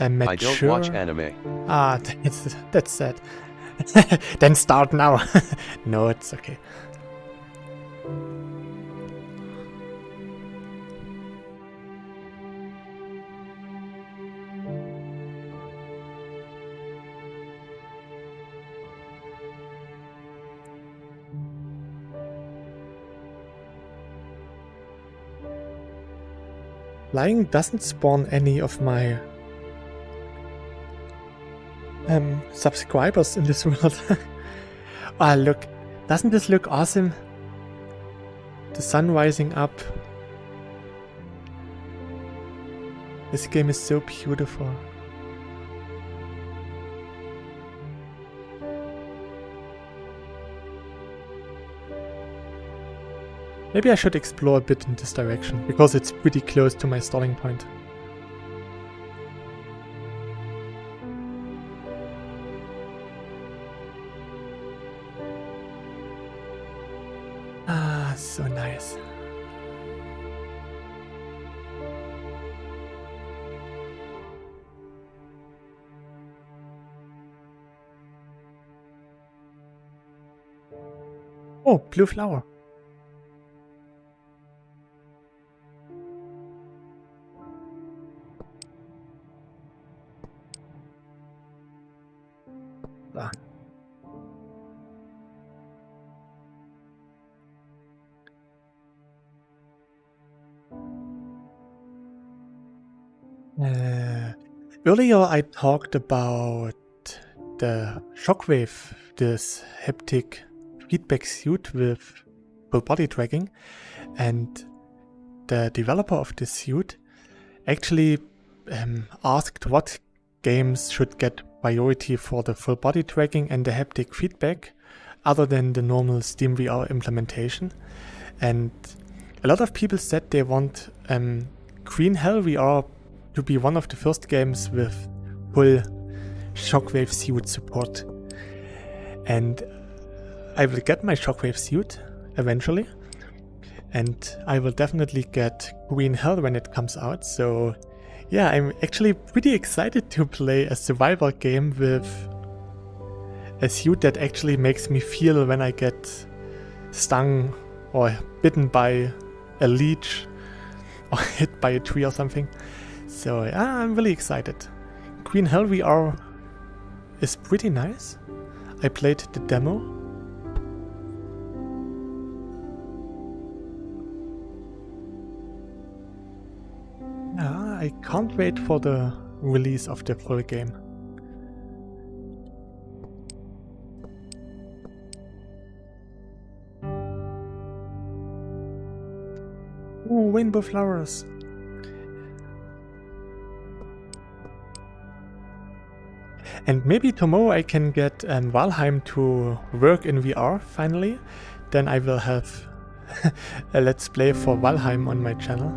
mature... I don't watch anime. Ah, that's sad. Then start now. No, it's okay. Flying doesn't spawn any of my subscribers in this world. Ah, look. Doesn't this look awesome? The sun rising up. This game is so beautiful. Maybe I should explore a bit in this direction, because it's pretty close to my starting point. Ah, so nice. Oh, blue flower. Ah. Earlier I talked about the shockwave, this haptic feedback suit with full body tracking, and the developer of this suit actually asked what games should get priority for the full body tracking and the haptic feedback other than the normal SteamVR implementation. And a lot of people said they want Green Hell VR to be one of the first games with full shockwave suit support. And I will get my shockwave suit eventually, and I will definitely get Green Hell when it comes out. So yeah, I'm actually pretty excited to play a survival game with a suit that actually makes me feel when I get stung or bitten by a leech or hit by a tree or something. So yeah, I'm really excited. Green Hell VR is pretty nice. I played the demo. Yeah, I can't wait for the release of the full game. Oh, rainbow flowers. And maybe tomorrow I can get Valheim to work in VR finally. Then I will have a let's play for Valheim on my channel.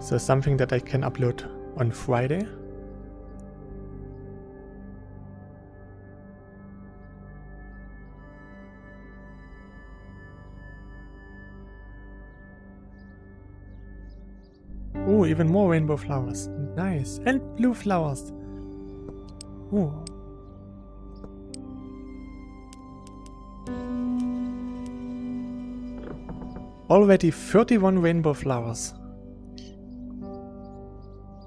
So something that I can upload on Friday. Oh, even more rainbow flowers. Nice. And blue flowers. Oh. already 31 rainbow flowers.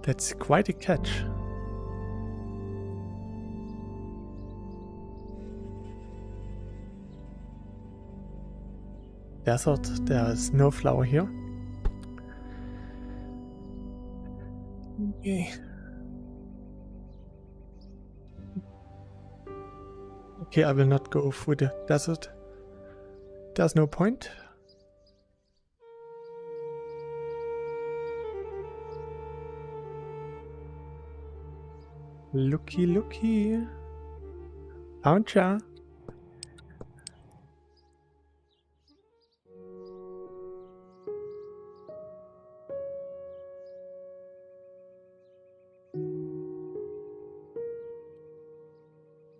That's quite a catch. Desert, there is no flower here. Okay. Okay, I will not go through the desert. There's no point. Looky, looky. Found ya.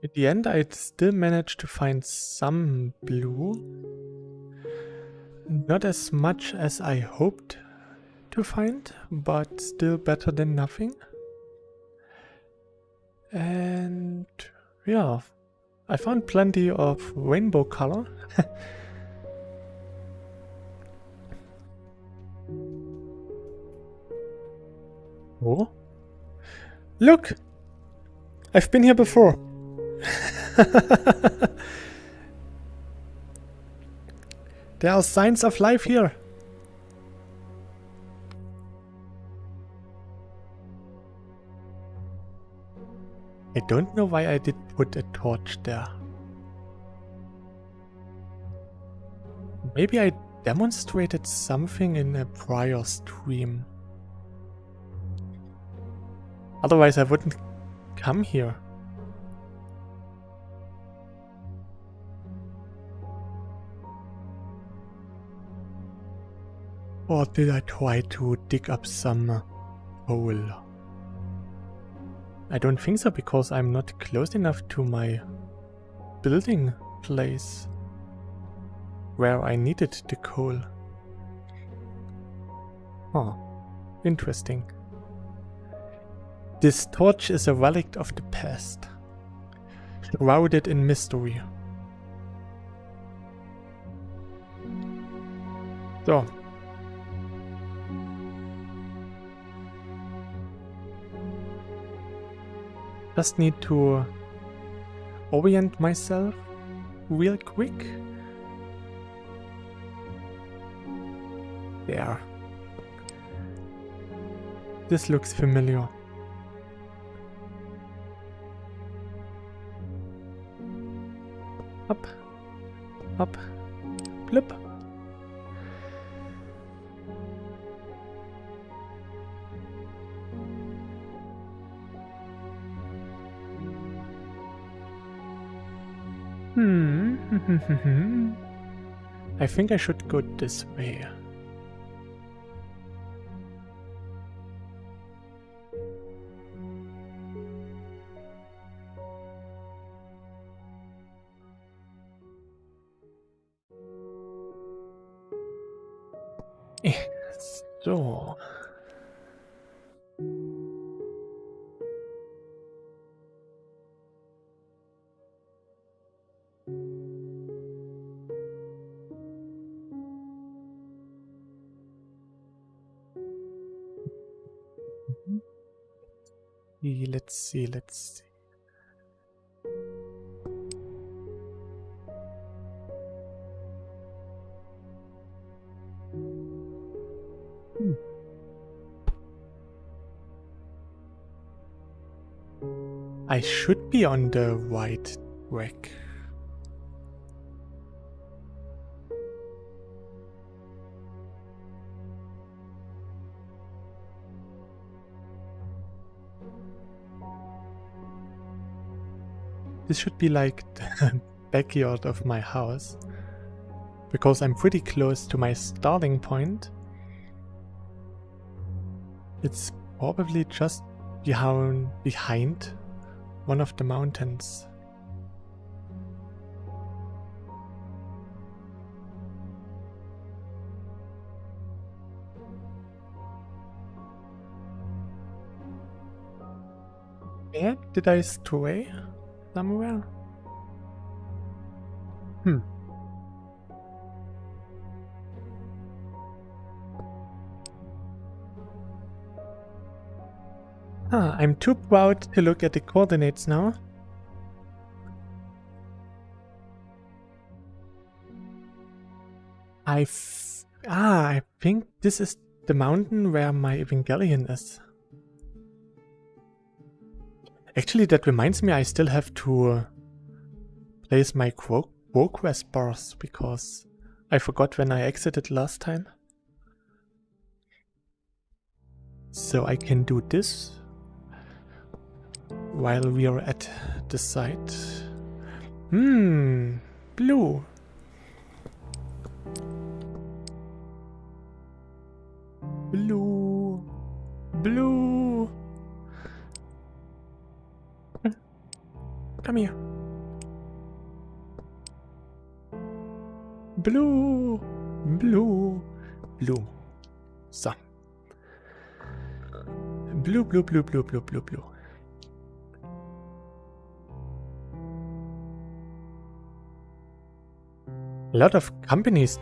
At the end, I still managed to find some blue. Not as much as I hoped to find, but still better than nothing. And yeah, I found plenty of rainbow color. Oh, look! I've been here before. There are signs of life here. I don't know why I did put a torch there. Maybe I demonstrated something in a prior stream. Otherwise I wouldn't come here. Or did I try to dig up some hole? I don't think so, because I'm not close enough to my building place where I needed the coal. Oh, interesting. This torch is a relic of the past, shrouded in mystery. So. Just need to orient myself real quick. There. This looks familiar. Up, up, blip. I think I should go this way. So. Let's see. I should be on the right track. This should be like the backyard of my house, because I'm pretty close to my starting point. It's probably just behind one of the mountains. Yeah, did I stray somewhere? I'm too proud to look at the coordinates now. I think this is the mountain where my Evangelion is. Actually, that reminds me, I still have to place my progress bars because I forgot when I exited last time. So I can do this while we are at the site. Blue. Blue. Blue. Come here. Blue. Blue. Blue. So. Blue, blue, blue, blue, blue, blue, blue. A lot of companies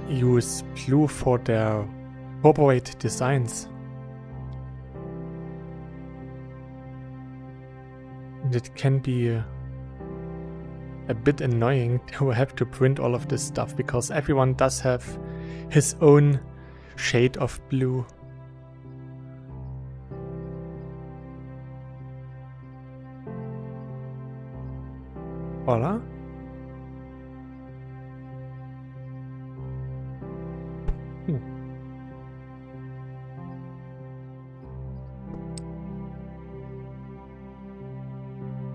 use blue for their corporate designs. It can be a bit annoying to have to print all of this stuff because everyone does have his own shade of blue. Voila.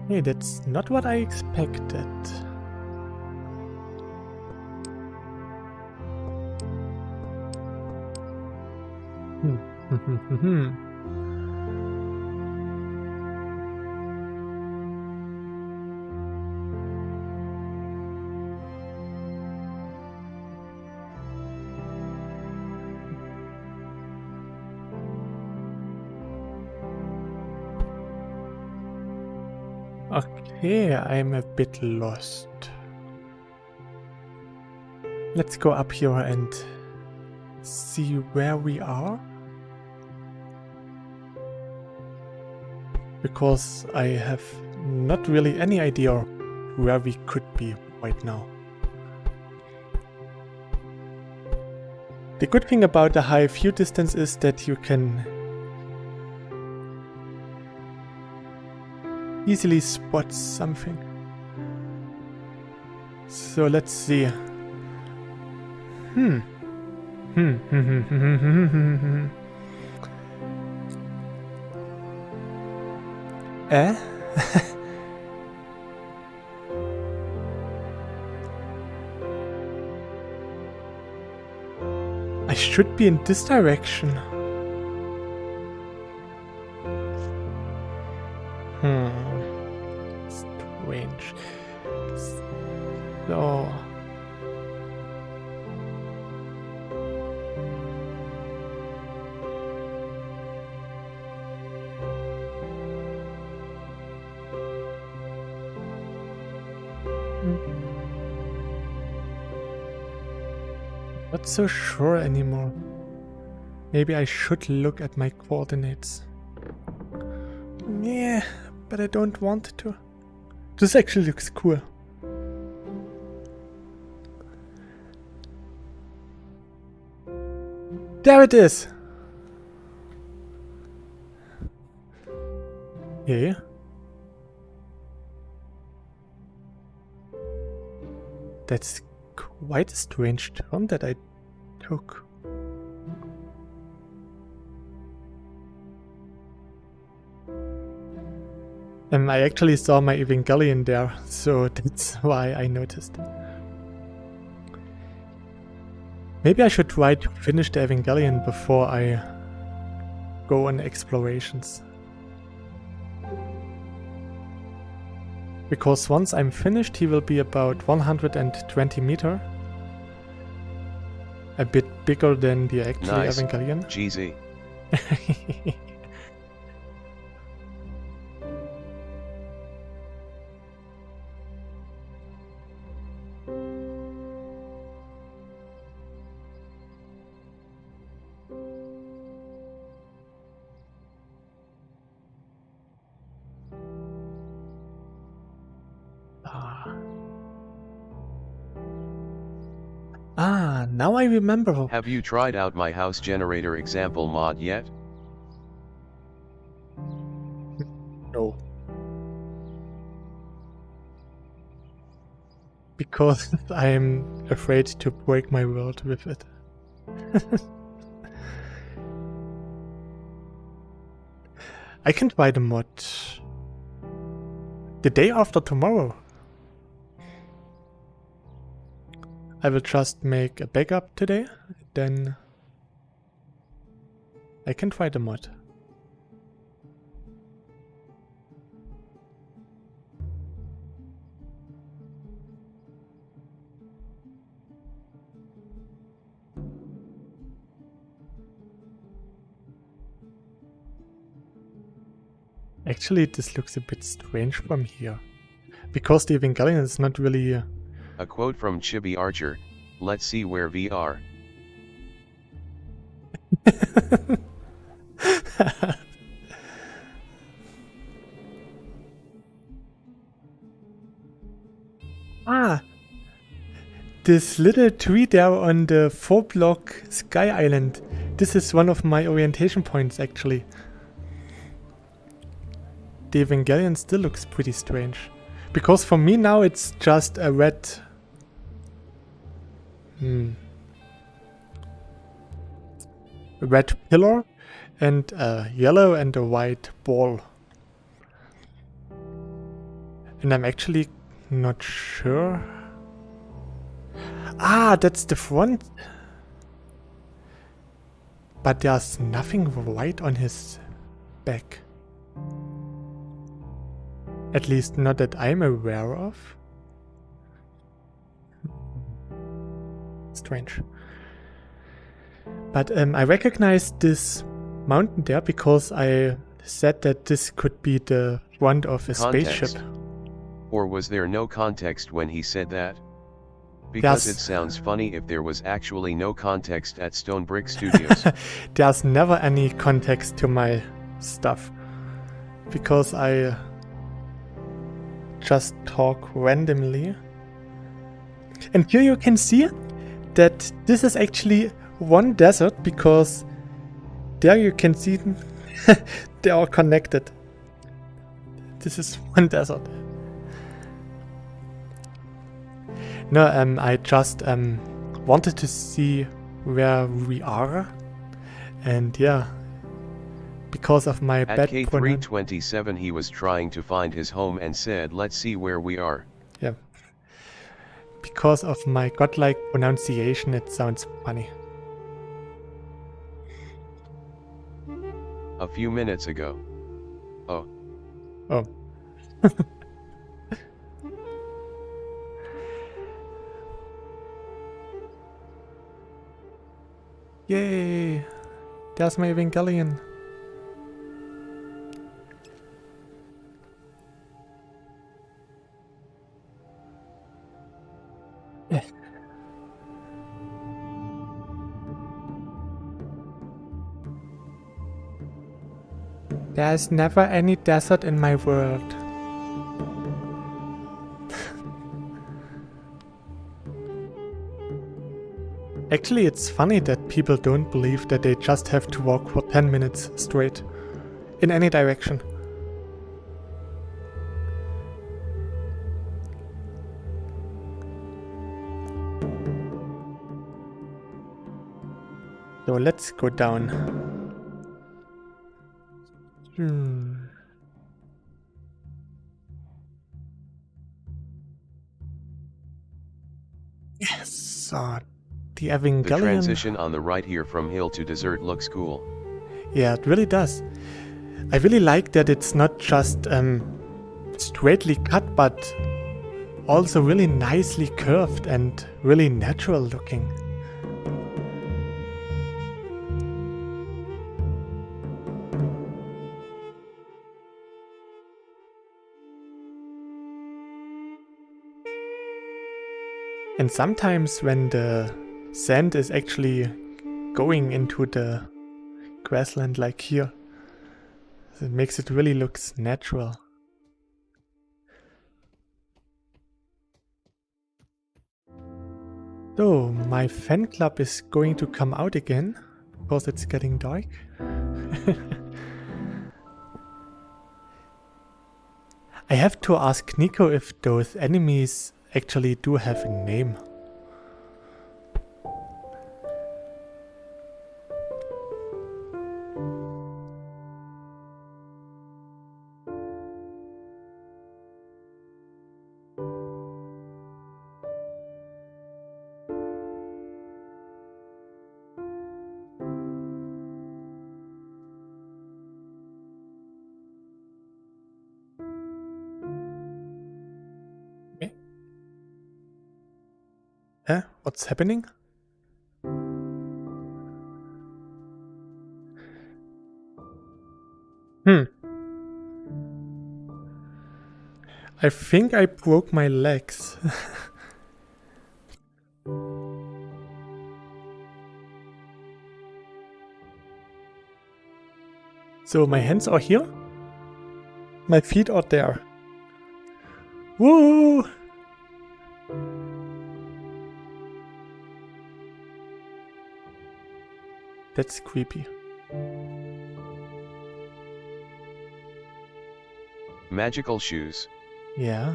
Hey, that's not what I expected. Okay, I'm a bit lost. Let's go up here and see where we are. Because I have not really any idea where we could be right now. The good thing about the high view distance is that you can easily spot something. So let's see. I should be in this direction. Strange. So. Not so sure anymore. Maybe I should look at my coordinates. Yeah, but I don't want to. This actually looks cool. There it is! Yeah. That's quite a strange turn that I took. I actually saw my Evangelion there, so that's why I noticed. Maybe I should try to finish the Evangelion before I go on explorations. Because once I'm finished, he will be about 120 meters. A bit bigger than the actual Evangelion. GZ. now I remember. Have you tried out my house generator example mod yet? No. Because I'm afraid to break my world with it. I can try the mod the day after tomorrow. I will just make a backup today, then I can try the mod. Actually, this looks a bit strange from here, because the Evangelion is not really... A quote from Chibi Archer, let's see where VR. Ah! This little tree there on the 4-block Sky Island. This is one of my orientation points, actually. The Evangelion still looks pretty strange. Because for me now it's just a red... a red pillar and a yellow and a white ball. And I'm actually not sure... Ah, that's the front. But there's nothing white on his back. At least not that I'm aware of. Strange. But I recognize this mountain there because I said that this could be the front of a spaceship. Or was there no context when he said that? Because Yes. it sounds funny if there was actually no context at Stone Brick Studios. There's never any context to my stuff. Because I just talk randomly. And here you can see that this is actually one desert, because there you can see they are connected. This is one desert. No, I just wanted to see where we are, and yeah, because of my At bad K327 he was trying to find his home and said, let's see where we are. Yeah. Because of my godlike pronunciation, it sounds funny. A few minutes ago. Oh. Oh. Yay! There's my Evangelion. There's never any desert in my world. Actually, it's funny that people don't believe that they just have to walk for 10 minutes straight, in any direction. So let's go down. Yes, the Evangelion. The transition on the right here from hill to desert looks cool. Yeah, it really does. I really like that it's not just straightly cut, but also really nicely curved and really natural looking. And sometimes when the sand is actually going into the grassland like here, it makes it really looks natural. So, my fan club is going to come out again, because it's getting dark. I have to ask Nico if those enemies actually do have a name. What's happening? I think I broke my legs. So my hands are here. My feet are there. Woo! That's creepy. Magical shoes. Yeah.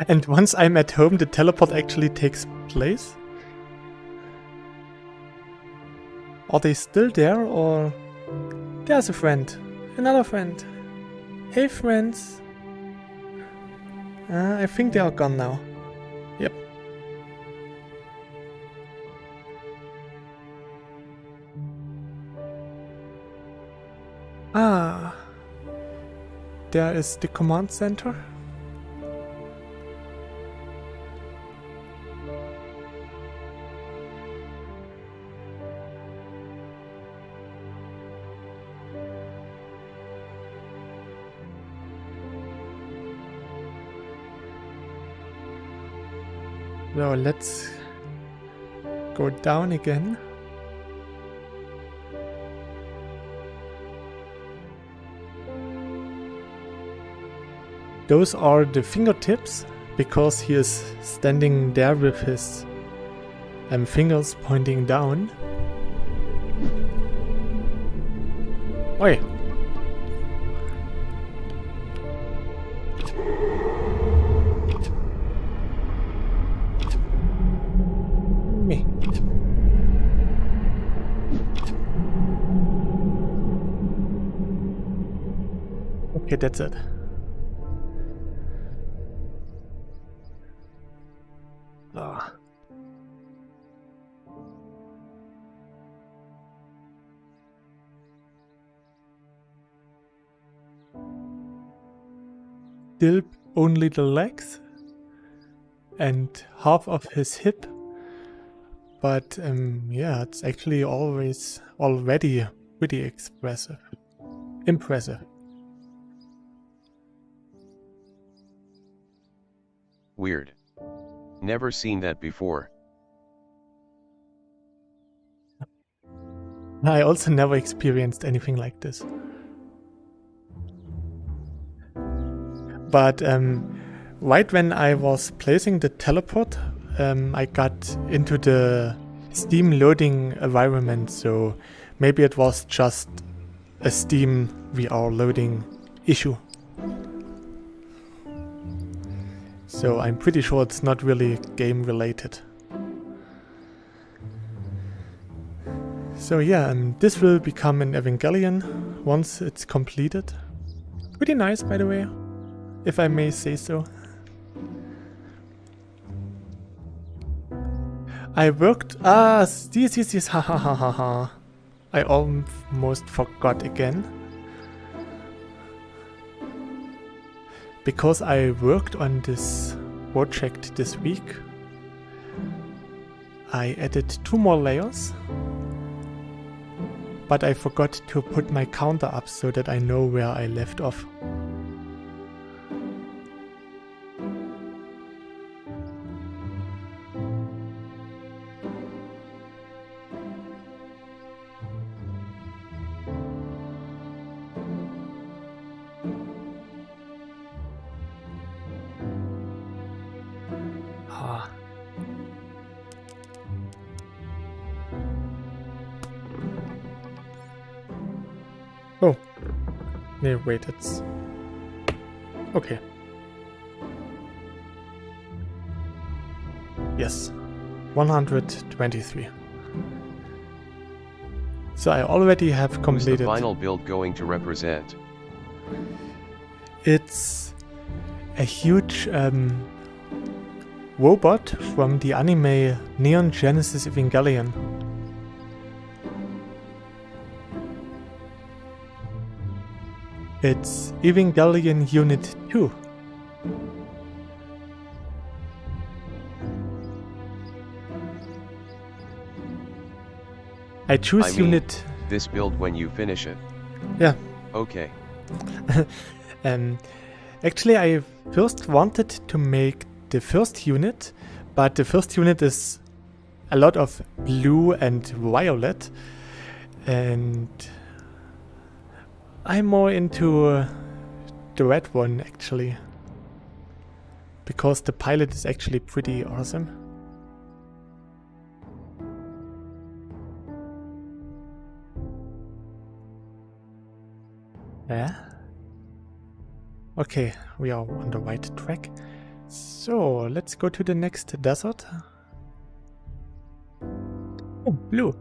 And once I'm at home, the teleport actually takes place? Are they still there, or... There's a friend. Another friend. Hey friends. I think they are gone now. Yep. Ah. There is the command center. So let's go down again. Those are the fingertips, because he is standing there with his fingers pointing down. Oi! Me. Okay, that's it. Ah. Still only the legs and half of his hip, but yeah, it's actually already pretty impressive. Weird. Never seen that before. I also never experienced anything like this. But right when I was placing the teleport, I got into the Steam loading environment, so maybe it was just a Steam VR loading issue. So I'm pretty sure it's not really game related. So yeah, this will become an Evangelion once it's completed. Pretty nice, by the way, if I may say so. I worked... this, ha ha ha ha ha. I almost forgot again. Because I worked on this project this week, I added 2 more layers. But I forgot to put my counter up so that I know where I left off. Oh. Nee, wait, it's... Okay. Yes. 123. So I already have Who's completed... the final build going to represent? It's a huge robot from the anime Neon Genesis Evangelion. It's Evangelion Unit 2. I choose Unit... this build when you finish it. Yeah. Okay. Actually, I first wanted to make the first unit, but the first unit is a lot of blue and violet, and I'm more into the red one actually, because the pilot is actually pretty awesome. Yeah. Okay, we are on the right track. So, let's go to the next desert. Oh, blue.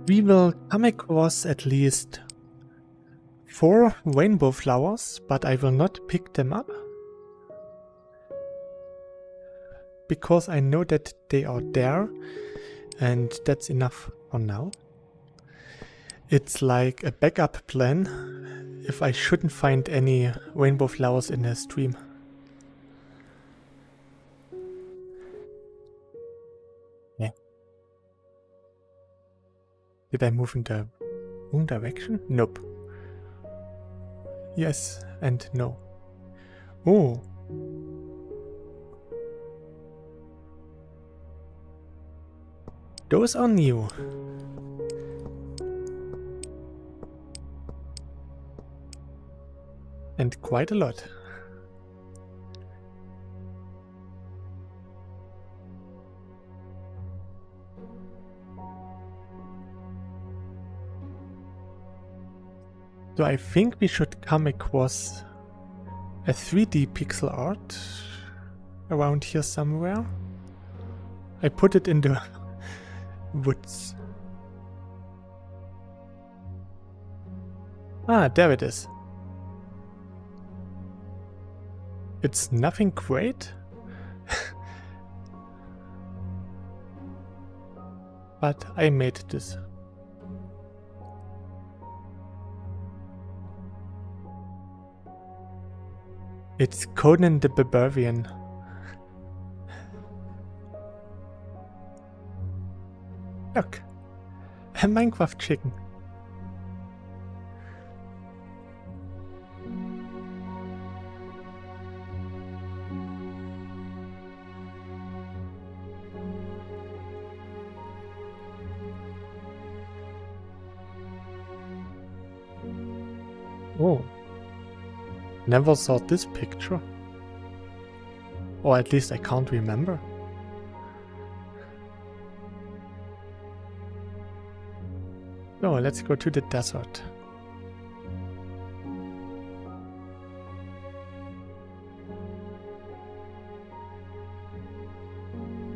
We will come across at least 4 rainbow flowers, but I will not pick them up, because I know that they are there, and that's enough for now. It's like a backup plan if I shouldn't find any rainbow flowers in the stream. Yeah. Did I move in the wrong direction? Nope. Yes and no. Oh. Those are new. And quite a lot. So I think we should come across a 3D pixel art around here somewhere. I put it in the woods. Ah, there it is. It's nothing great, but I made this. It's Conan the Barbarian. Look, a Minecraft chicken. Oh. Never saw this picture. Or at least I can't remember. So let's go to the desert.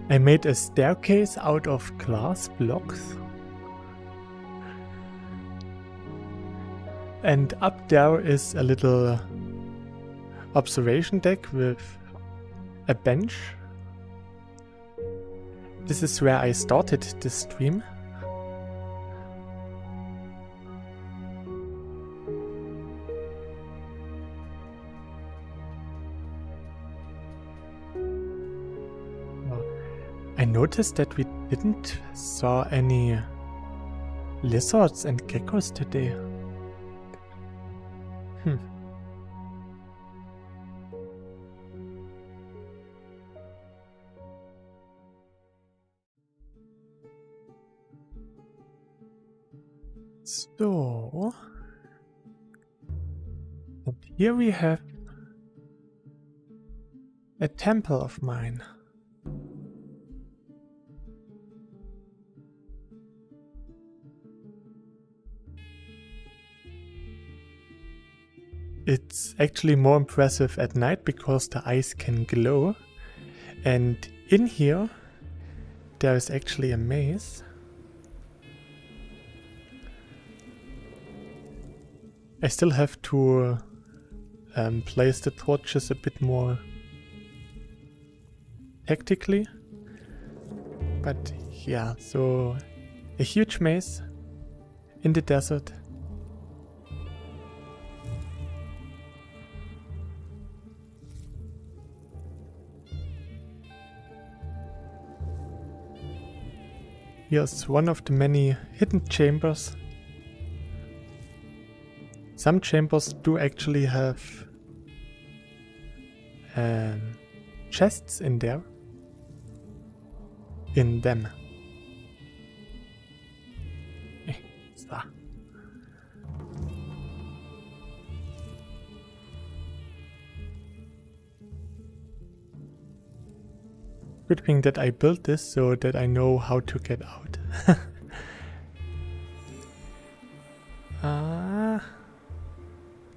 I made a staircase out of glass blocks. And up there is a little observation deck with a bench. This is where I started this stream. I noticed that we didn't saw any lizards and geckos today. So, and here we have a temple of mine. it's actually more impressive at night because the eyes can glow. And in here there is actually a maze. I still have to place the torches a bit more tactically. But yeah, so a huge maze in the desert. Here's one of the many hidden chambers. Some chambers do actually have chests in there. In them. So. Good thing that I built this so that I know how to get out.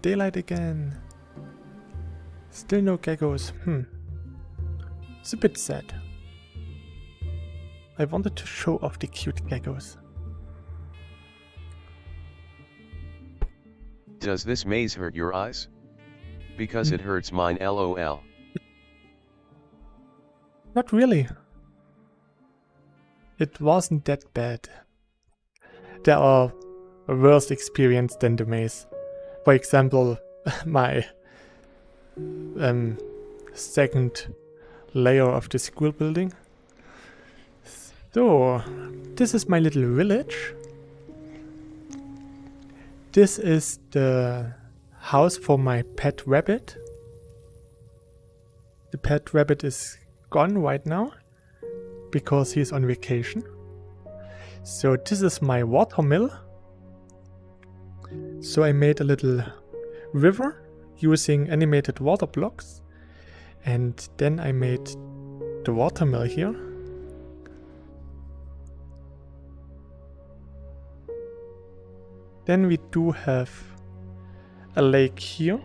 Daylight again. Still no geckos. It's a bit sad. I wanted to show off the cute geckos. Does this maze hurt your eyes? Because it hurts mine, LOL. Not really. It wasn't that bad. There are worse experiences than the maze. For example, my second layer of the school building. So, this is my little village. This is the house for my pet rabbit. The pet rabbit is gone right now because he's on vacation. So this is my water mill. So I made a little river using animated water blocks, and then I made the water mill here. Then we do have a lake here.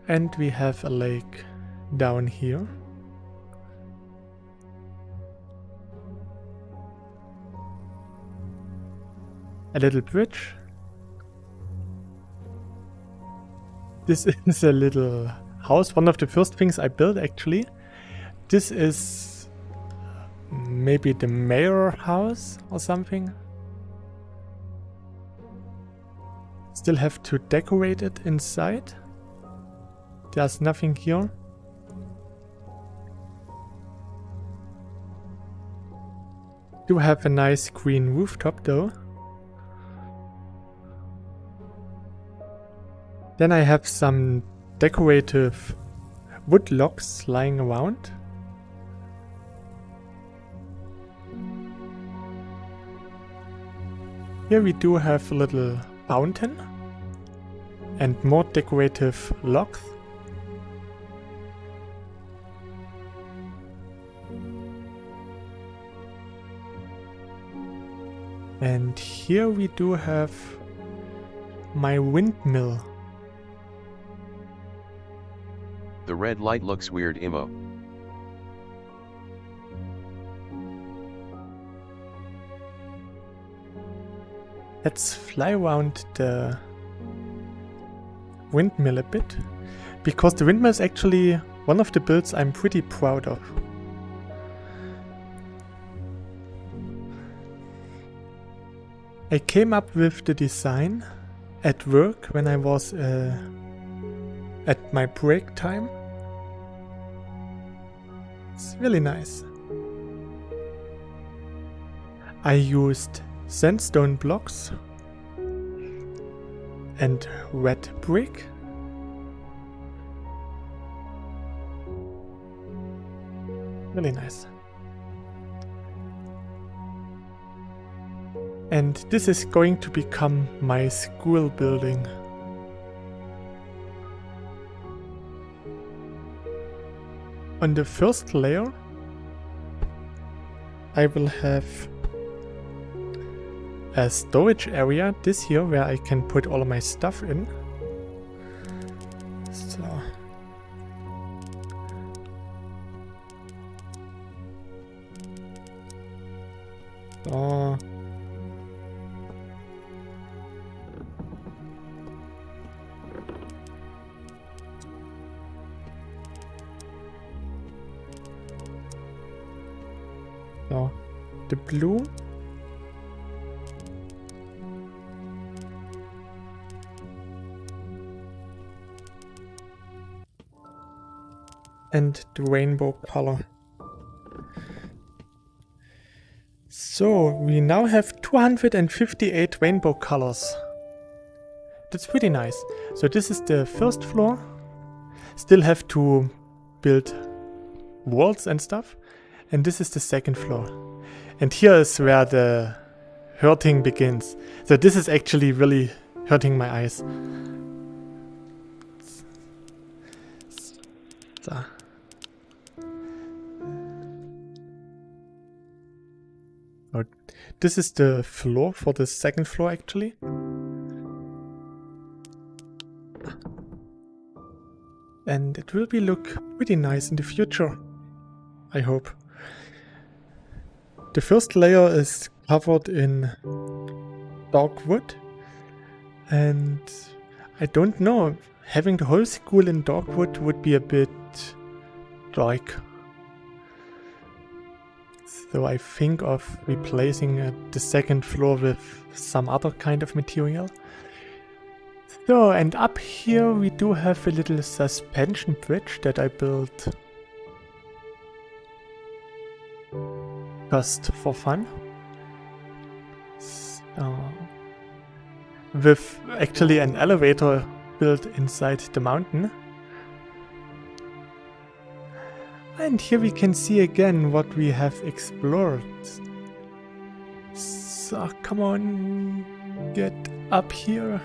And we have a lake down here. A little bridge. This is a little house, one of the first things I built actually. This is maybe the mayor house or something. Still have to decorate it inside. There's nothing here. Do have a nice green rooftop though. Then I have some decorative wood logs lying around. Here we do have a little fountain and more decorative logs. And here we do have my windmill. The red light looks weird, Imo. Let's fly around the windmill a bit, because the windmill is actually one of the builds I'm pretty proud of. I came up with the design at work when I was at my break time. It's really nice. I used sandstone blocks and red brick. Really nice. And this is going to become my school building. On the first layer, I will have a storage area, this here, where I can put all of my stuff in. So. So. So, the blue. And the rainbow color. So, we now have 258 rainbow colors. That's pretty nice. So this is the first floor. Still have to build walls and stuff. And this is the second floor. And here is where the hurting begins. So this is actually really hurting my eyes. So. Oh, this is the floor for the second floor actually. And it will be look pretty nice in the future, I hope. The first layer is covered in dark wood, and I don't know, having the whole school in dark wood would be a bit dark. So I think of replacing the second floor with some other kind of material. So, and up here we do have a little suspension bridge that I built just for fun. So, with actually an elevator built inside the mountain. And here we can see again what we have explored. So come on, get up here.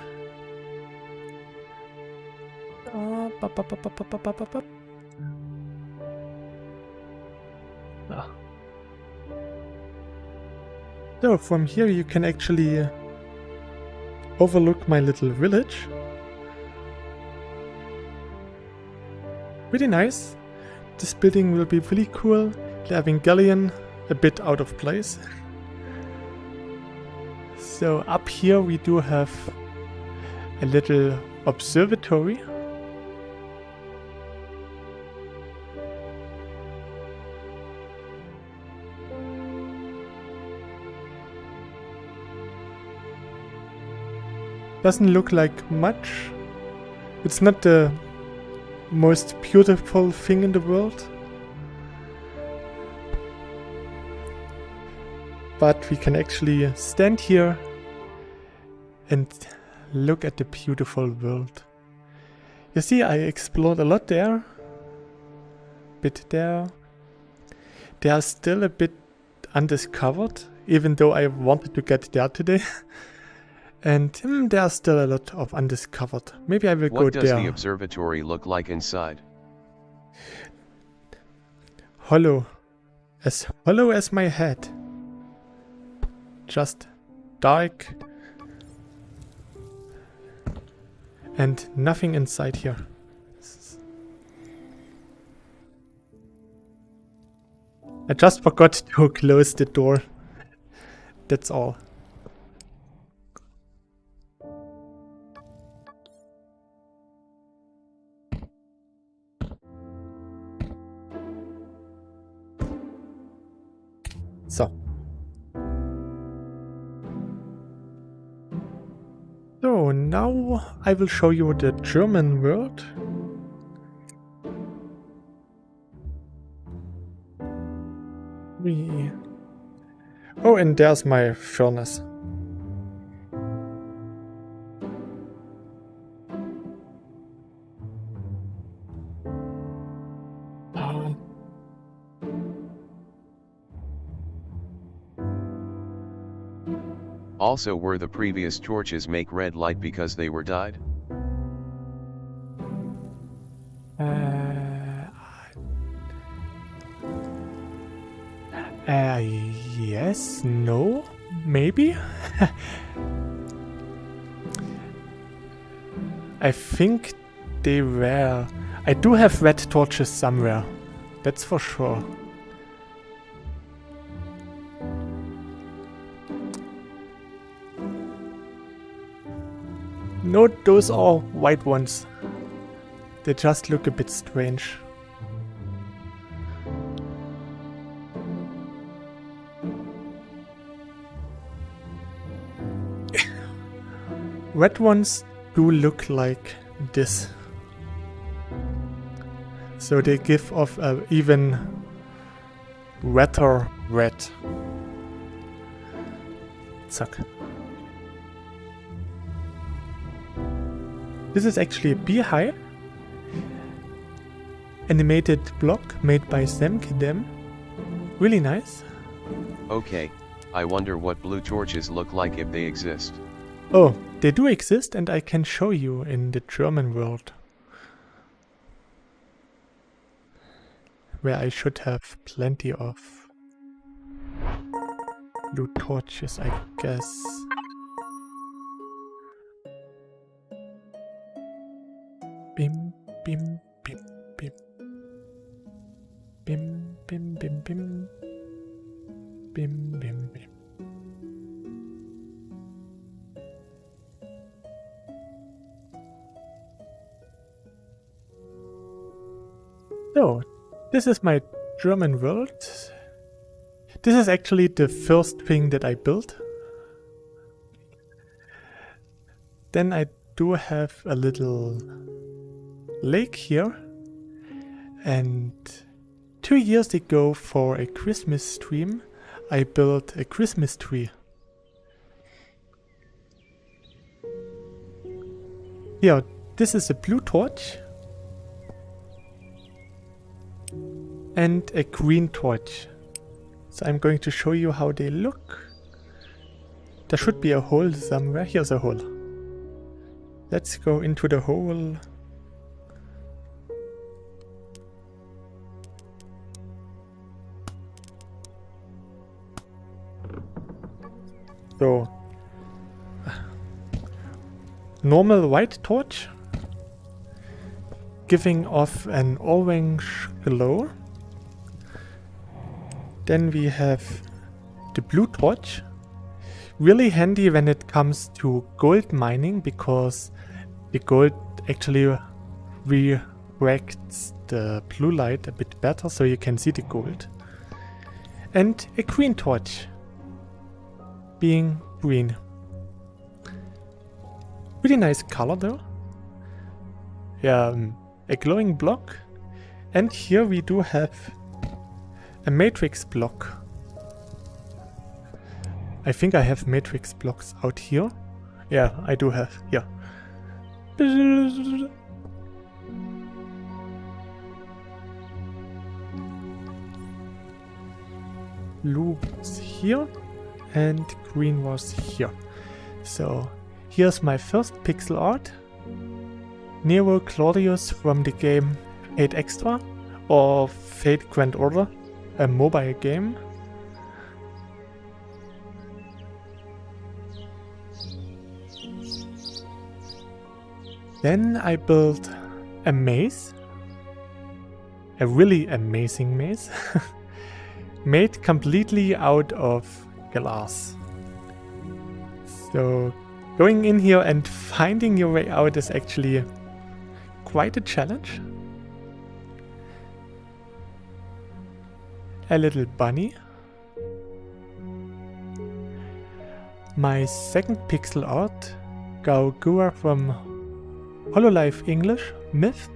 So from here you can actually overlook my little village. Pretty nice. This building will be really cool. The Evangelion a bit out of place. So up here we do have a little observatory. Doesn't look like much. It's not the most beautiful thing in the world. But we can actually stand here and look at the beautiful world. You see, I explored a lot there. Bit there. They are still a bit undiscovered, even though I wanted to get there today. And there are still a lot of undiscovered. Maybe I will go there. What does the observatory look like inside? Hollow as my head. Just dark. And nothing inside here. I just forgot to close the door. That's all. So now I will show you the German world. Oh, and there's my furnace. Also, were the previous torches make red light because they were dyed? Yes, no, maybe. I think they were... I do have red torches somewhere. That's for sure. No, those are white ones. They just look a bit strange. Red ones do look like this. So they give off an even redder red. Zack. This is actually a beehive. Animated block made by Semkidem. Really nice. Okay, I wonder what blue torches look like if they exist. Oh, they do exist and I can show you in the German world. Where I should have plenty of blue torches, I guess. Bim, bim, bim, bim. Bim, bim, bim, bim. Bim, bim, bim. So, this is my German world. This is actually the first thing that I built. Then I do have a little lake here. And 2 years ago for a Christmas stream, I built a Christmas tree. Yeah, this is a blue torch. And a green torch. So I'm going to show you how they look. There should be a hole somewhere. Here's a hole. Let's go into the hole. So, normal white torch, giving off an orange glow. Then we have the blue torch, really handy when it comes to gold mining, because the gold actually refracts the blue light a bit better, so you can see the gold. And a green torch, being green. Really nice color though. Yeah, a glowing block. And here we do have a matrix block. I think I have matrix blocks out here. Yeah, I do have. Yeah. Blue was here and green was here. So here's my first pixel art. Nero Claudius from the game Fate Extra or Fate Grand Order, a mobile game. Then I built a maze, a really amazing maze, made completely out of glass. So going in here and finding your way out is actually quite a challenge. A little bunny. My second pixel art, Gaugua from Hololive English, Myth.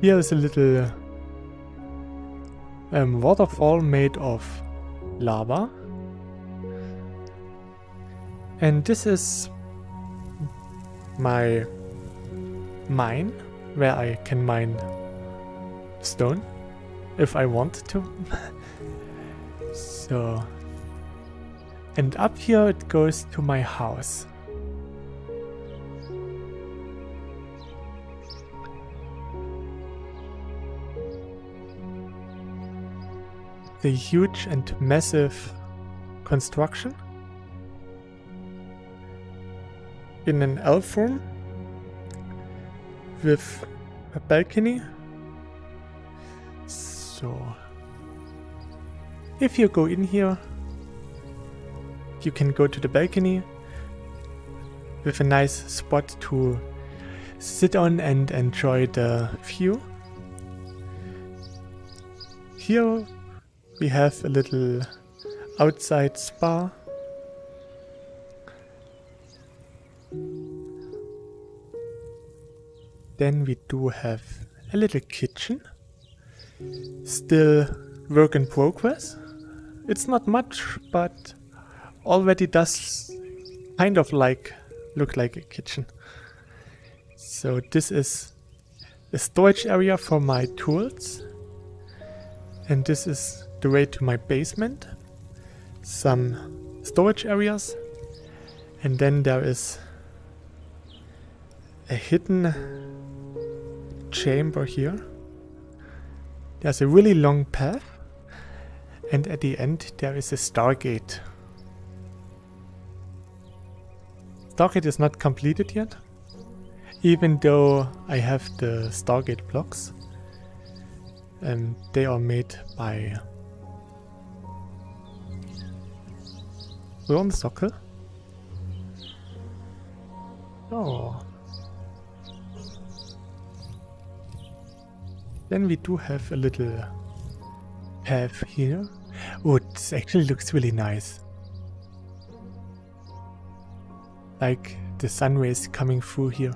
Here is a little waterfall made of lava. And this is my mine, where I can mine stone if I want to. So, and up here it goes to my house. the huge and massive construction in an elf room with a balcony. So if you go in here, you can go to the balcony with a nice spot to sit on and enjoy the view. Here we have a little outside spa. Then we do have a little kitchen. Still work in progress. It's not much, but already does kind of look like a kitchen. So this is a storage area for my tools. And this is the way to my basement. Some storage areas. And then there is a hidden chamber here. There's a really long path. And at the end there is a Stargate. Stargate is not completed yet. Even though I have the Stargate blocks. They are made by Sockel. Oh. Then we do have a little path here. Oh, this actually looks really nice. Like the sun rays coming through here.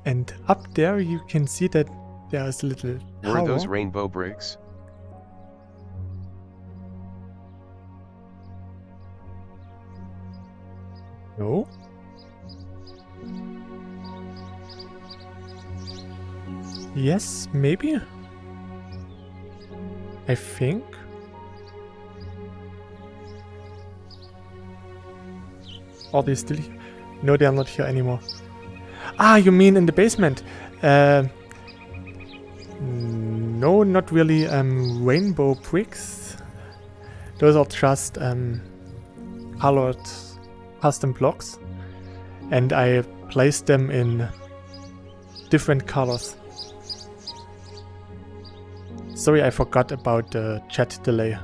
And up there you can see that there's a little tower. Were those rainbow bricks? No. Yes, maybe. I think. Are they still here? No, they are not here anymore. Ah, you mean in the basement? No, not really. Rainbow bricks. Those are just colored custom blocks, and I placed them in different colors. Sorry, I forgot about the chat delay.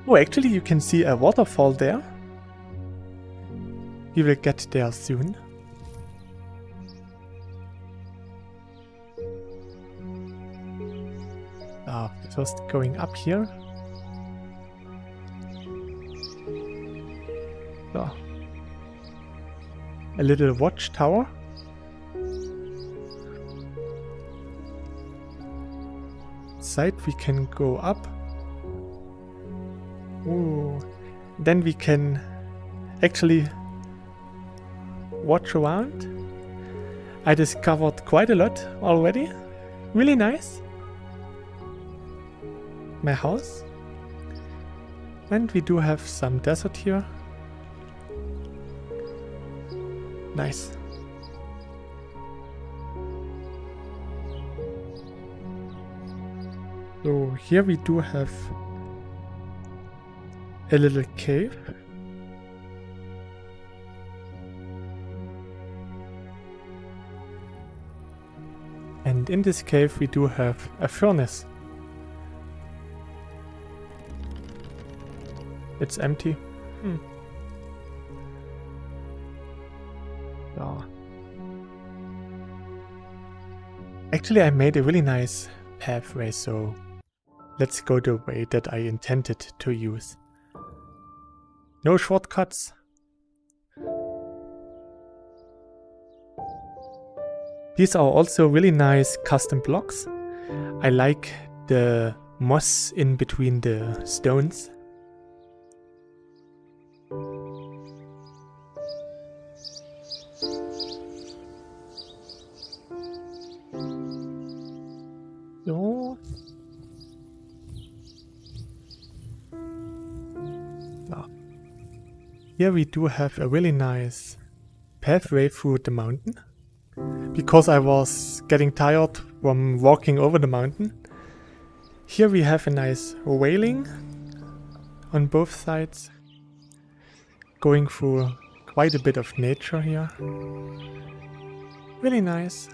Oh, actually, you can see a waterfall there. We will get there soon. First going up here. So. A little watchtower. Side we can go up. Ooh. Then we can actually watch around. I discovered quite a lot already. Really nice. My house. And we do have some desert here. Nice. So here we do have a little cave. And in this cave we do have a furnace. It's empty. Yeah. Actually, I made a really nice pathway, so let's go the way that I intended to use. No shortcuts. These are also really nice custom blocks. I like the moss in between the stones. So. here we do have a really nice pathway through the mountain, because I was getting tired from walking over the mountain. Here we have a nice railing on both sides, going through quite a bit of nature here. Really nice.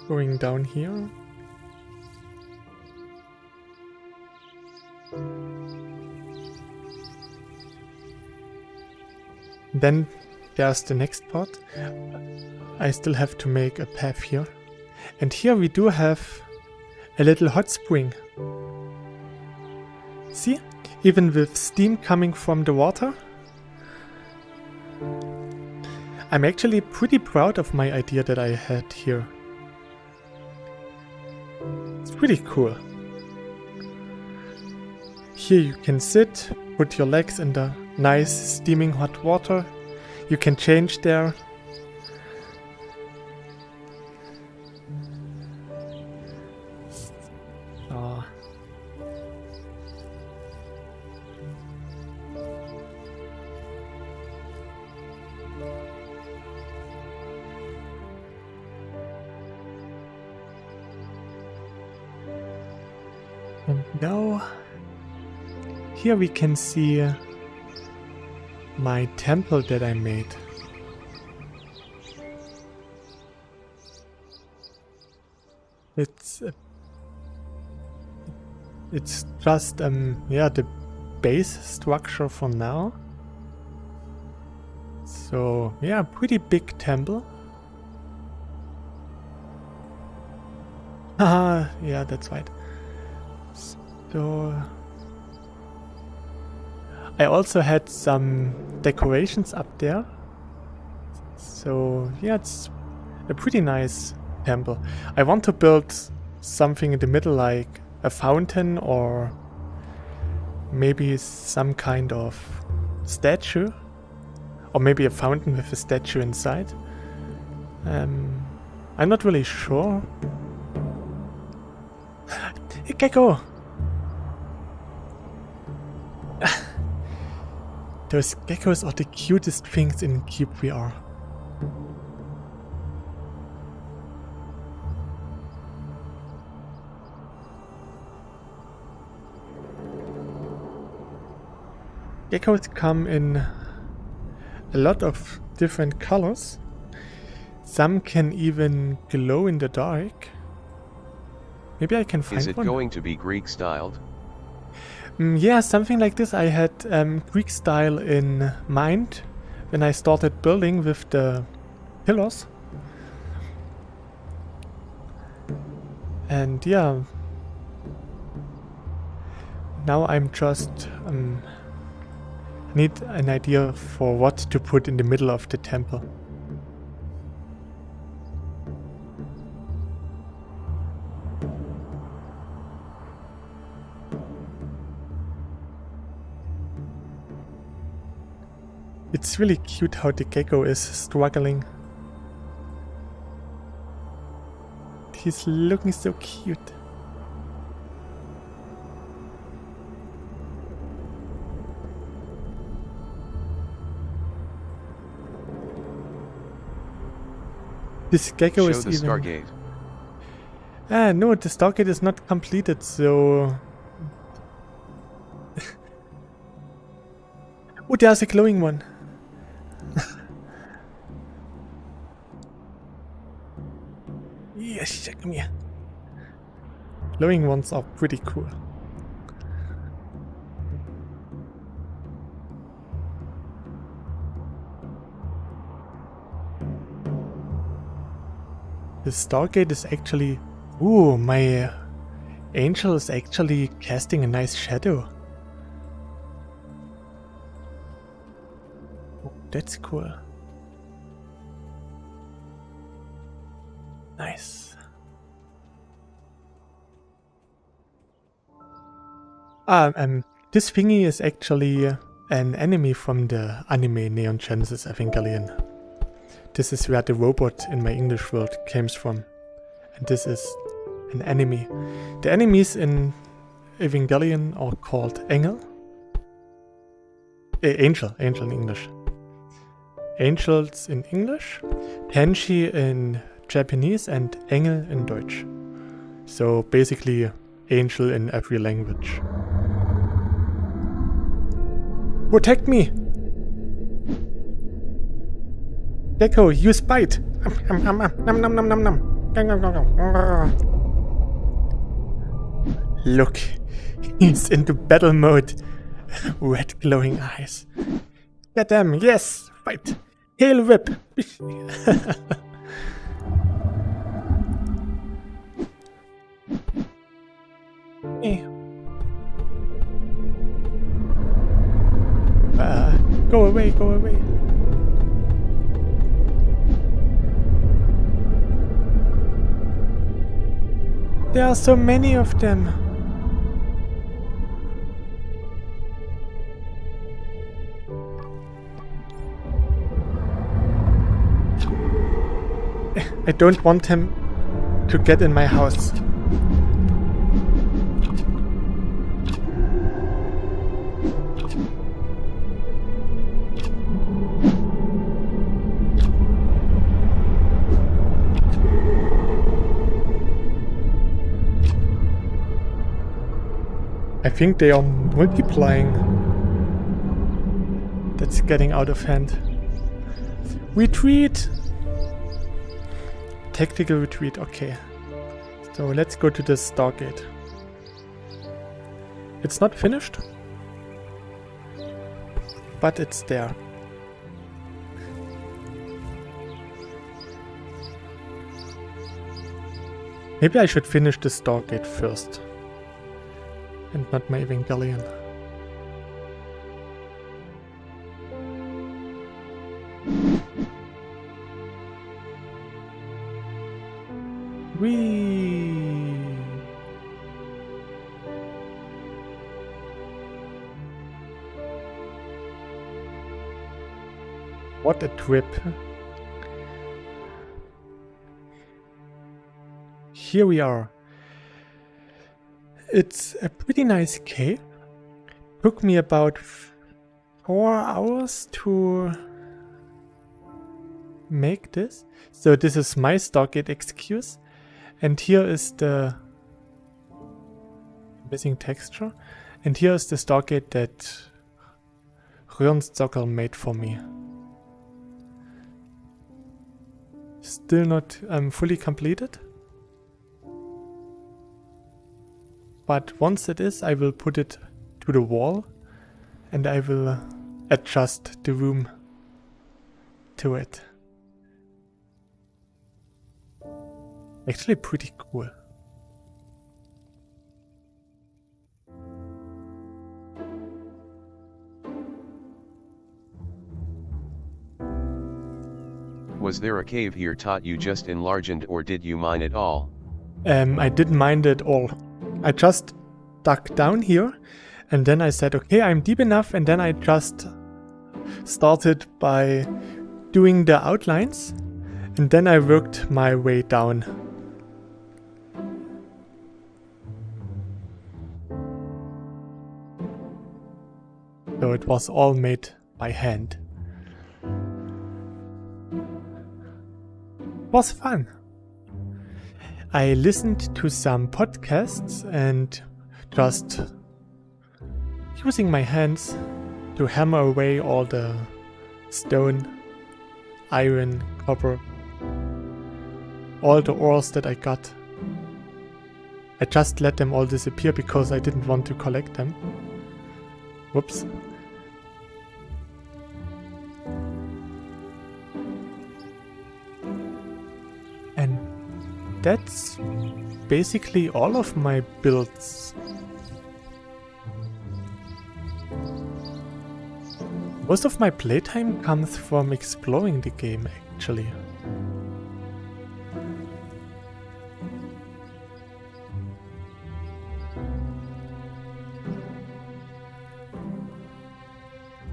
Going down here. Then there's the next part. I still have to make a path here. And here we do have a little hot spring. See? Even with steam coming from the water. I'm actually pretty proud of my idea that I had here. It's pretty cool. Here you can sit, put your legs in the nice steaming hot water. You can change there. Oh. And now, here we can see my temple that I made. It's just yeah, the base structure for now. So yeah, pretty big temple. Haha, yeah, that's right. So I also had some decorations up there. So yeah, it's a pretty nice temple. I want to build something in the middle, like a fountain or maybe some kind of statue, or maybe a fountain with a statue inside. I'm not really sure. A gecko! Those geckos are the cutest things in cyubeVR. Geckos come in a lot of different colors. Some can even glow in the dark. Maybe I can find one. Is it going to be Greek styled? Yeah, something like this. I had Greek style in mind when I started building with the pillars. And yeah, now I'm just need an idea for what to put in the middle of the temple. It's really cute how the gecko is struggling. He's looking so cute. This gecko Show is the even... Stargate. Ah, no, the Stargate is not completed, so... Oh, there's a glowing one. Yes, come here. Glowing ones are pretty cool. The Stargate is actually... Ooh, my angel is actually casting a nice shadow. Oh, that's cool. Nice. This thingy is actually an enemy from the anime Neon Genesis Evangelion. This is where the robot in my English world comes from. And this is an enemy. The enemies in Evangelion are called Engel. Angel in English. Angels in English, Tenshi in Japanese, and Engel in Deutsch. So basically, angel in every language. Protect me! Gecko, use bite! Look, he's into battle mode. Red glowing eyes. Get them, yes! Fight! Hail whip! Hey. Go away, go away. There are so many of them. I don't want him to get in my house. I think they are multiplying. That's getting out of hand. Retreat! Tactical retreat, okay. So let's go to the Stargate. It's not finished, but it's there. Maybe I should finish the Stargate first. And not my Evangelion. Whee! What a trip. Here we are. It's a pretty nice cave. Took me about 4 hours to make this. So this is my Stargate excuse. And here is the missing texture. And here is the Stargate that Röhrensockel made for me. Still not fully completed. But once it is, I will put it to the wall and I will adjust the room to it. Actually pretty cool. Was there a cave here taught you just enlarged, or did you mine it all? I didn't mind it all. I just dug down here and then I said, okay, I'm deep enough, and then I just started by doing the outlines and then I worked my way down. So it was all made by hand. It was fun. I listened to some podcasts and just using my hands to hammer away all the stone, iron, copper, all the ores that I got. I just let them all disappear because I didn't want to collect them. Whoops. And that's basically all of my builds. Most of my playtime comes from exploring the game, actually.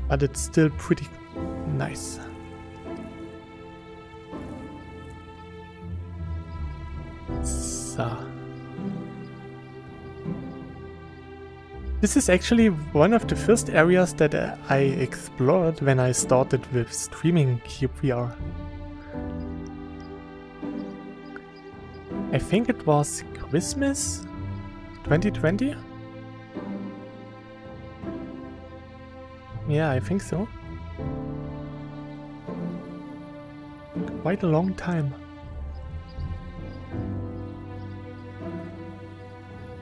But it's still pretty nice. So. This is actually one of the first areas that I explored when I started with streaming cyubeVR. I think it was Christmas 2020? Yeah, I think so. Quite a long time.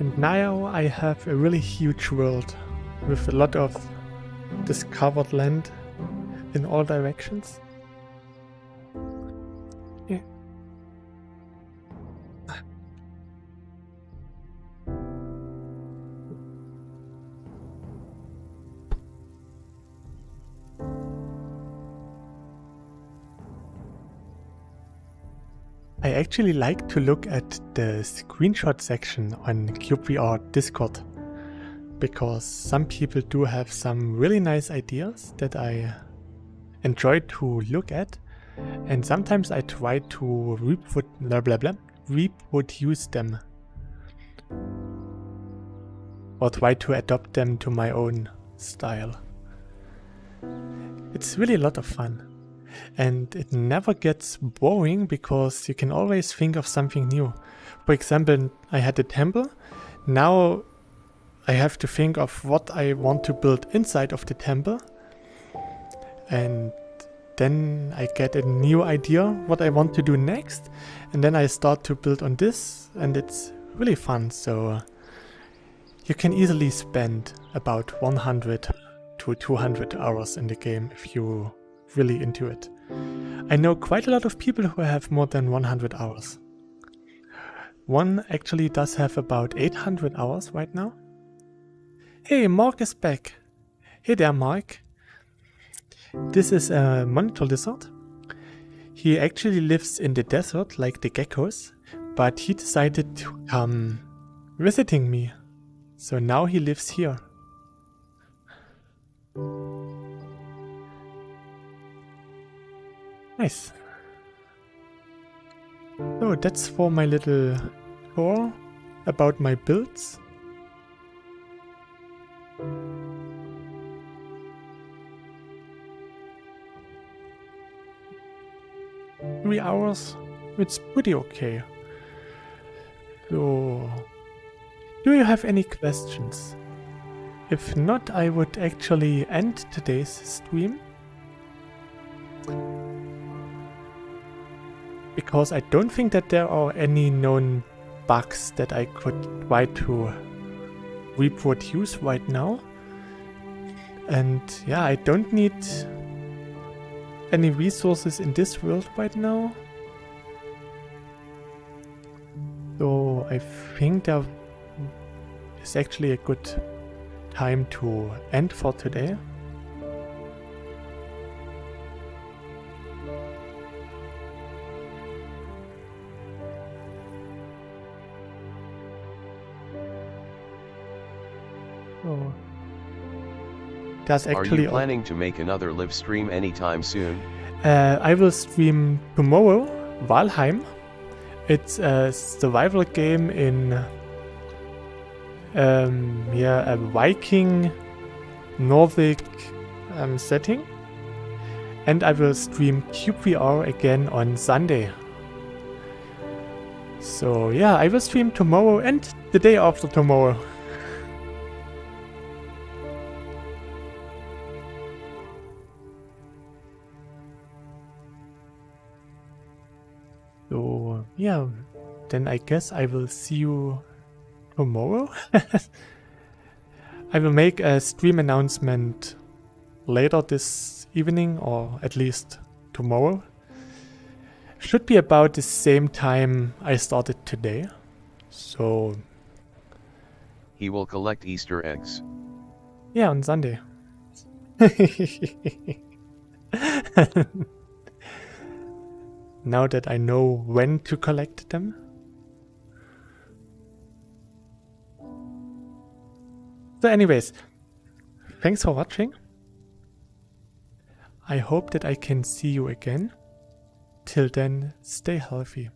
And now I have a really huge world with a lot of discovered land in all directions. Yeah. I actually like to look at the screenshot section on cyubeVR Discord, because some people do have some really nice ideas that I enjoy to look at, and sometimes I try to reproduce them or try to adopt them to my own style. It's really a lot of fun. And it never gets boring because you can always think of something new. For example, I had a temple. Now I have to think of what I want to build inside of the temple. And then I get a new idea what I want to do next. And then I start to build on this, and it's really fun. So you can easily spend about 100 to 200 hours in the game if you really into it. I know quite a lot of people who have more than 100 hours. One actually does have about 800 hours right now. Hey, Mark is back. Hey there, Mark. This is a monitor lizard. He actually lives in the desert like the geckos, but he decided to come visiting me. So now he lives here. Nice. So that's for my little tour about my builds. Three hours, it's pretty okay. So, do you have any questions? If not, I would actually end today's stream. Because I don't think that there are any known bugs that I could try to reproduce right now. And yeah, I don't need any resources in this world right now. So I think there is actually a good time to end for today. So there's actually. Are you planning to make another live stream anytime soon? I will stream tomorrow, Valheim. It's a survival game in a Viking Nordic setting. And I will stream cyubeVR again on Sunday. So yeah, I will stream tomorrow and the day after tomorrow. So yeah, then I guess I will see you tomorrow. I will make a stream announcement later this evening, or at least tomorrow. Should be about the same time I started today. So he will collect Easter eggs. Yeah, on Sunday. Now that I know when to collect them. So anyways, thanks for watching. I hope that I can see you again. Till then, stay healthy.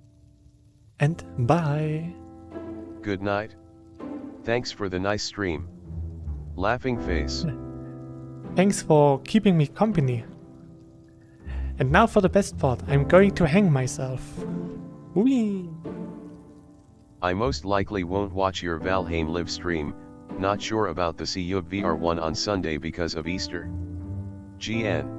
And bye. Good night. Thanks for the nice stream. Laughing face. Thanks for keeping me company. And now for the best part, I'm going to hang myself. Whee! I most likely won't watch your Valheim live stream, not sure about the cyubeVR one on Sunday because of Easter. GN.